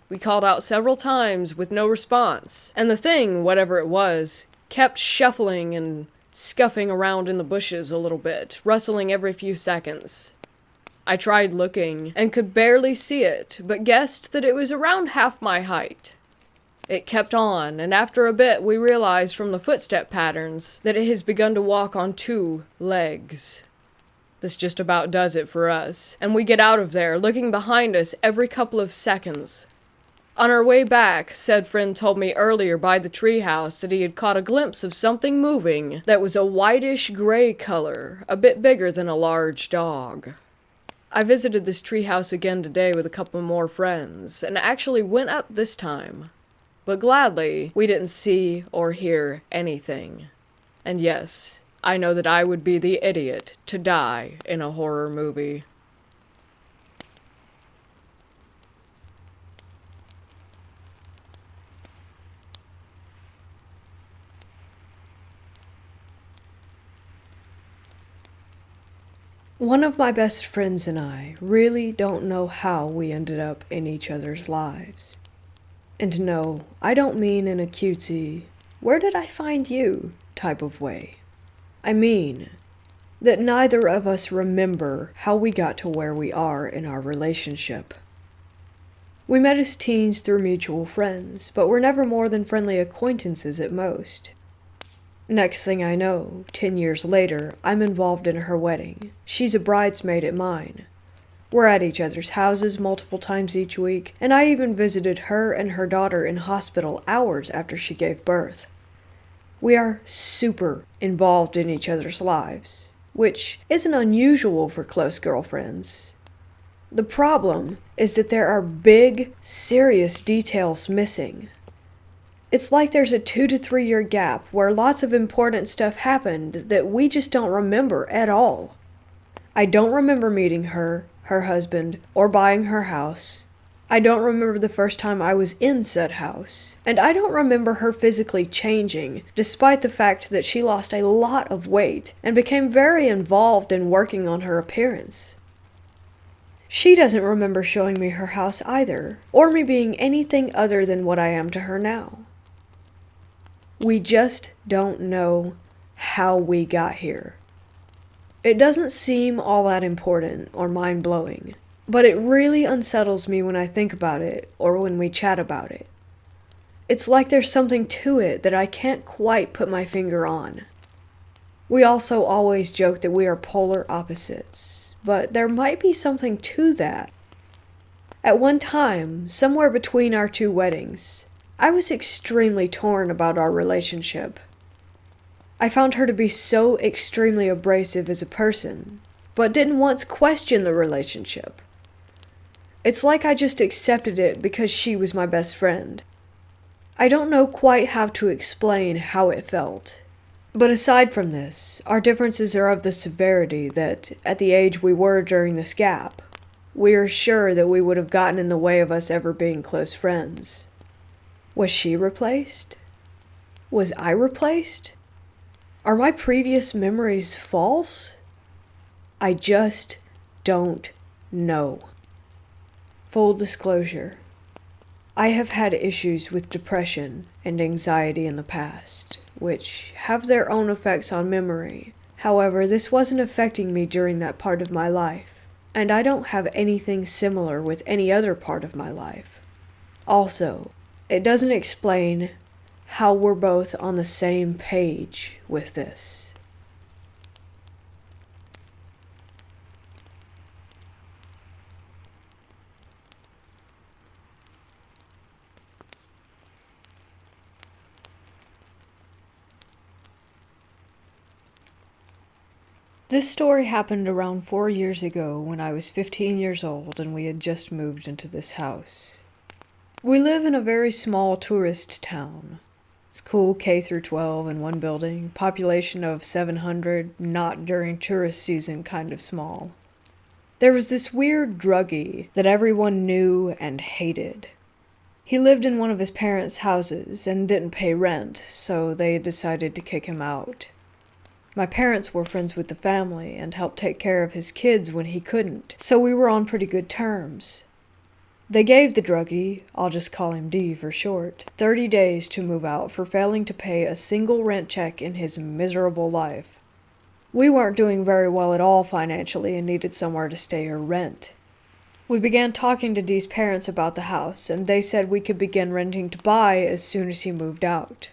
We called out several times with no response, and the thing, whatever it was, kept shuffling and scuffing around in the bushes a little bit, rustling every few seconds. I tried looking, and could barely see it, but guessed that it was around half my height. It kept on, and after a bit we realized from the footstep patterns that it has begun to walk on 2 legs. This just about does it for us, and we get out of there, looking behind us every couple of seconds. On our way back, said friend told me earlier by the treehouse that he had caught a glimpse of something moving that was a whitish-gray color, a bit bigger than a large dog. I visited this treehouse again today with a couple more friends, and actually went up this time. But gladly, we didn't see or hear anything. And yes, I know that I would be the idiot to die in a horror movie. One of my best friends and I really don't know how we ended up in each other's lives. And no, I don't mean in a cutesy, where did I find you type of way. I mean that neither of us remember how we got to where we are in our relationship. We met as teens through mutual friends, but were never more than friendly acquaintances at most. Next thing I know, 10 years later, I'm involved in her wedding. She's a bridesmaid at mine. We're at each other's houses multiple times each week, and I even visited her and her daughter in hospital hours after she gave birth. We are super involved in each other's lives, which isn't unusual for close girlfriends. The problem is that there are big, serious details missing. It's like there's a 2 to 3 year gap where lots of important stuff happened that we just don't remember at all. I don't remember meeting her husband, or buying her house. I don't remember the first time I was in said house. And I don't remember her physically changing, despite the fact that she lost a lot of weight and became very involved in working on her appearance. She doesn't remember showing me her house either, or me being anything other than what I am to her now. We just don't know how we got here. It doesn't seem all that important or mind-blowing, but it really unsettles me when I think about it or when we chat about it. It's like there's something to it that I can't quite put my finger on. We also always joke that we are polar opposites, but there might be something to that. At one time, somewhere between our 2 weddings, I was extremely torn about our relationship. I found her to be so extremely abrasive as a person, but didn't once question the relationship. It's like I just accepted it because she was my best friend. I don't know quite how to explain how it felt. But aside from this, our differences are of the severity that, at the age we were during this gap, we are sure that we would have gotten in the way of us ever being close friends. Was she replaced? Was I replaced? Are my previous memories false? I just don't know. Full disclosure, I have had issues with depression and anxiety in the past, which have their own effects on memory. However, this wasn't affecting me during that part of my life, and I don't have anything similar with any other part of my life. Also, it doesn't explain how we're both on the same page with this. This story happened around 4 years ago when I was 15 years old and we had just moved into this house. We live in a very small tourist town. It's cool K through 12 in one building, population of 700, not during tourist season kind of small. There was this weird druggy that everyone knew and hated. He lived in one of his parents' houses and didn't pay rent, so they decided to kick him out. My parents were friends with the family and helped take care of his kids when he couldn't, so we were on pretty good terms. They gave the druggie, I'll just call him D for short, 30 days to move out for failing to pay a single rent check in his miserable life. We weren't doing very well at all financially and needed somewhere to stay or rent. We began talking to D's parents about the house, and they said we could begin renting to buy as soon as he moved out.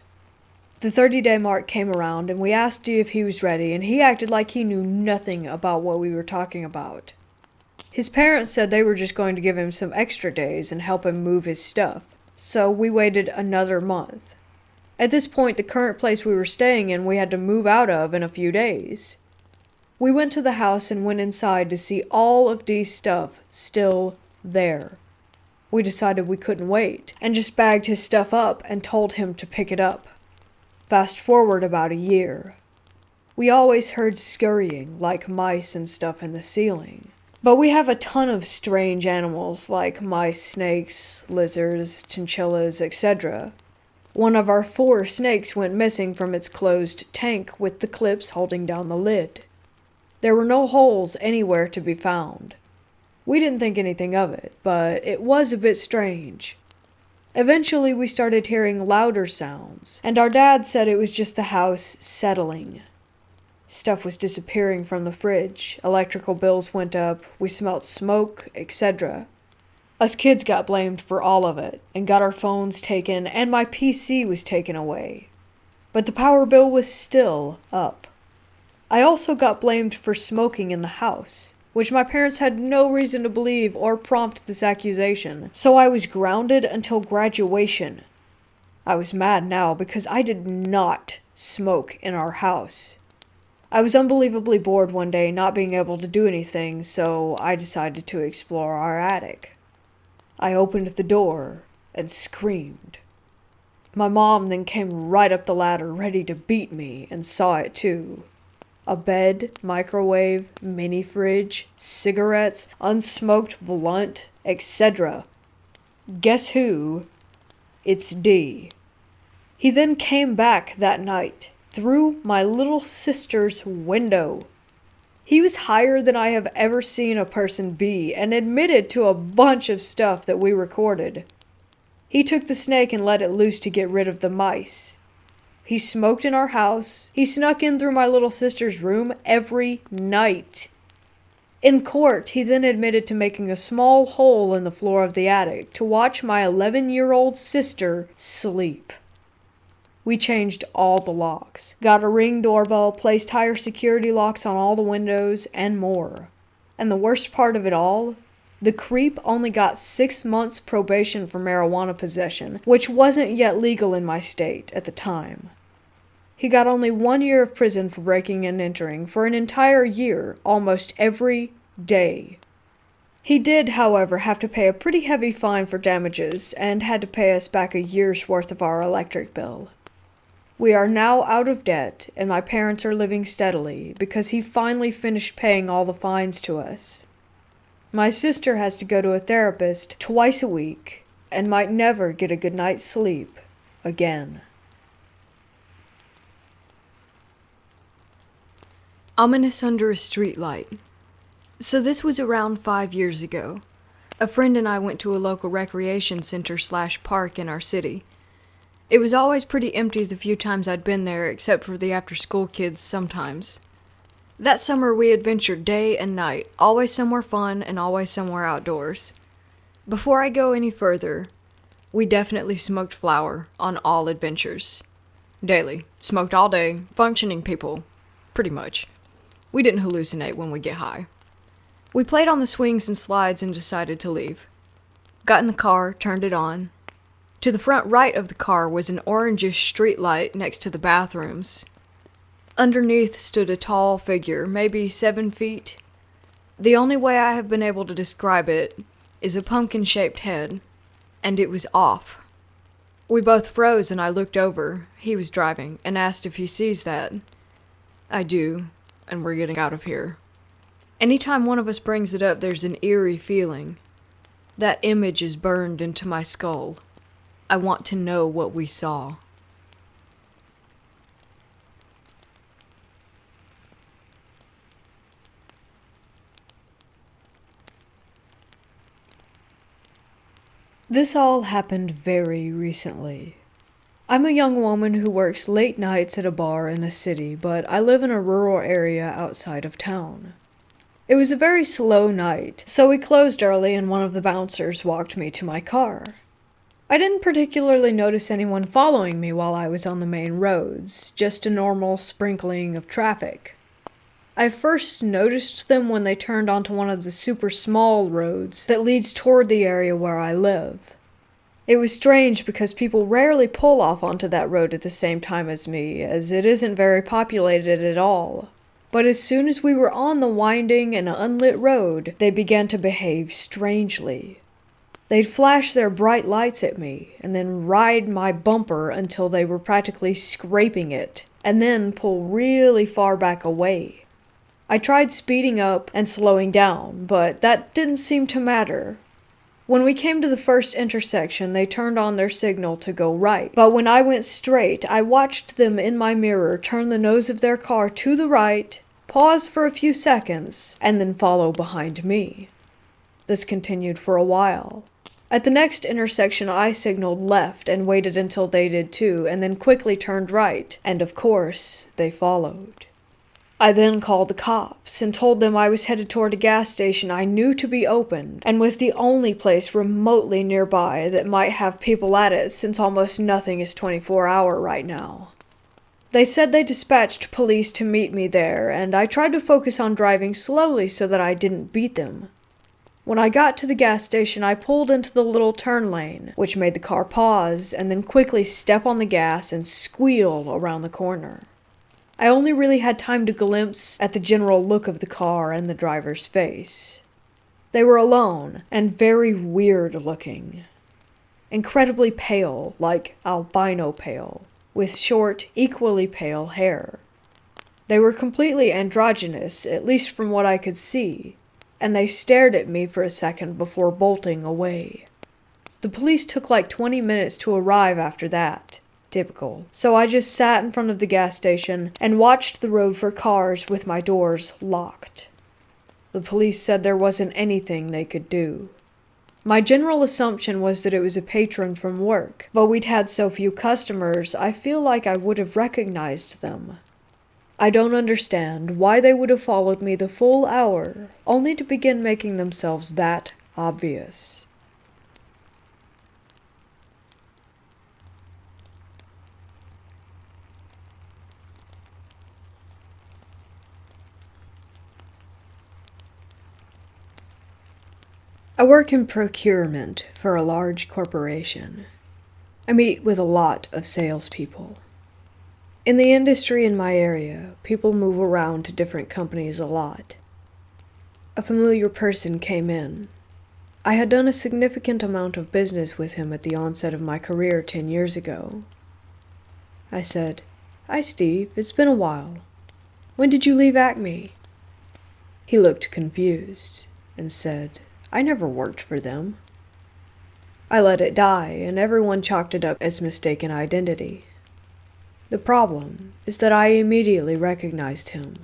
The 30-day mark came around, and we asked D if he was ready, and he acted like he knew nothing about what we were talking about. His parents said they were just going to give him some extra days and help him move his stuff, so we waited another month. At this point, the current place we were staying in we had to move out of in a few days. We went to the house and went inside to see all of D's stuff still there. We decided we couldn't wait, and just bagged his stuff up and told him to pick it up. Fast forward about a year. We always heard scurrying, like mice and stuff in the ceiling. But we have a ton of strange animals like mice, snakes, lizards, chinchillas, etc. One of our 4 snakes went missing from its closed tank with the clips holding down the lid. There were no holes anywhere to be found. We didn't think anything of it, but it was a bit strange. Eventually, we started hearing louder sounds, and our dad said it was just the house settling. Stuff was disappearing from the fridge, electrical bills went up, we smelt smoke, etc. Us kids got blamed for all of it, and got our phones taken, and my PC was taken away. But the power bill was still up. I also got blamed for smoking in the house, which my parents had no reason to believe or prompt this accusation, so I was grounded until graduation. I was mad now because I did not smoke in our house. I was unbelievably bored one day not being able to do anything, so I decided to explore our attic. I opened the door and screamed. My mom then came right up the ladder ready to beat me and saw it too. A bed, microwave, mini fridge, cigarettes, unsmoked blunt, etc. Guess who? It's D. He then came back that night, through my little sister's window. He was higher than I have ever seen a person be, and admitted to a bunch of stuff that we recorded. He took the snake and let it loose to get rid of the mice. He smoked in our house. He snuck in through my little sister's room every night. In court, he then admitted to making a small hole in the floor of the attic to watch my 11-year-old sister sleep. We changed all the locks, got a Ring doorbell, placed higher security locks on all the windows, and more. And the worst part of it all? The creep only got 6 months probation for marijuana possession, which wasn't yet legal in my state at the time. He got only 1 year of prison for breaking and entering for an entire year, almost every day. He did, however, have to pay a pretty heavy fine for damages and had to pay us back a year's worth of our electric bill. We are now out of debt, and my parents are living steadily because he finally finished paying all the fines to us. My sister has to go to a therapist twice a week and might never get a good night's sleep again. Ominous under a streetlight. So this was around 5 years ago. A friend and I went to a local recreation center/park in our city. It was always pretty empty the few times I'd been there, except for the after-school kids sometimes. That summer we adventured day and night, always somewhere fun and always somewhere outdoors. Before I go any further, we definitely smoked flower on all adventures. Daily. Smoked all day. Functioning people. Pretty much. We didn't hallucinate when we get high. We played on the swings and slides and decided to leave. Got in the car, turned it on. To the front right of the car was an orangish street light next to the bathrooms. Underneath stood a tall figure, maybe 7 feet. The only way I have been able to describe it is a pumpkin-shaped head, and it was off. We both froze and I looked over, he was driving, and asked if he sees that. I do, and we're getting out of here. Anytime one of us brings it up, there's an eerie feeling. That image is burned into my skull. I want to know what we saw. This all happened very recently. I'm a young woman who works late nights at a bar in a city, but I live in a rural area outside of town. It was a very slow night, so we closed early and one of the bouncers walked me to my car. I didn't particularly notice anyone following me while I was on the main roads, just a normal sprinkling of traffic. I first noticed them when they turned onto one of the super small roads that leads toward the area where I live. It was strange because people rarely pull off onto that road at the same time as me, as it isn't very populated at all. But as soon as we were on the winding and unlit road, they began to behave strangely. They'd flash their bright lights at me, and then ride my bumper until they were practically scraping it, and then pull really far back away. I tried speeding up and slowing down, but that didn't seem to matter. When we came to the first intersection, they turned on their signal to go right, but when I went straight, I watched them in my mirror turn the nose of their car to the right, pause for a few seconds, and then follow behind me. This continued for a while. At the next intersection, I signaled left and waited until they did too, and then quickly turned right, and of course, they followed. I then called the cops and told them I was headed toward a gas station I knew to be opened and was the only place remotely nearby that might have people at it since almost nothing is 24-hour right now. They said they dispatched police to meet me there, and I tried to focus on driving slowly so that I didn't beat them. When I got to the gas station, I pulled into the little turn lane, which made the car pause, and then quickly step on the gas and squeal around the corner. I only really had time to glimpse at the general look of the car and the driver's face. They were alone, and very weird looking. Incredibly pale, like albino pale, with short, equally pale hair. They were completely androgynous, at least from what I could see, and they stared at me for a second before bolting away. The police took like 20 minutes to arrive after that. Typical. So I just sat in front of the gas station and watched the road for cars with my doors locked. The police said there wasn't anything they could do. My general assumption was that it was a patron from work, but we'd had so few customers, I feel like I would have recognized them. I don't understand why they would have followed me the full hour, only to begin making themselves that obvious. I work in procurement for a large corporation. I meet with a lot of salespeople. In the industry in my area, people move around to different companies a lot. A familiar person came in. I had done a significant amount of business with him at the onset of my career 10 years ago. I said, "Hi Steve, it's been a while. When did you leave Acme?" He looked confused and said, I never worked for them. I let it die, and everyone chalked it up as mistaken identity. The problem is that I immediately recognized him.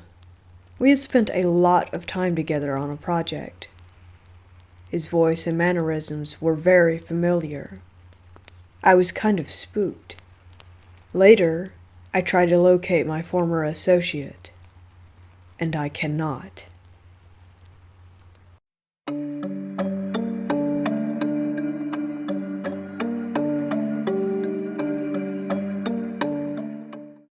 We had spent a lot of time together on a project. His voice and mannerisms were very familiar. I was kind of spooked. Later, I tried to locate my former associate, and I cannot.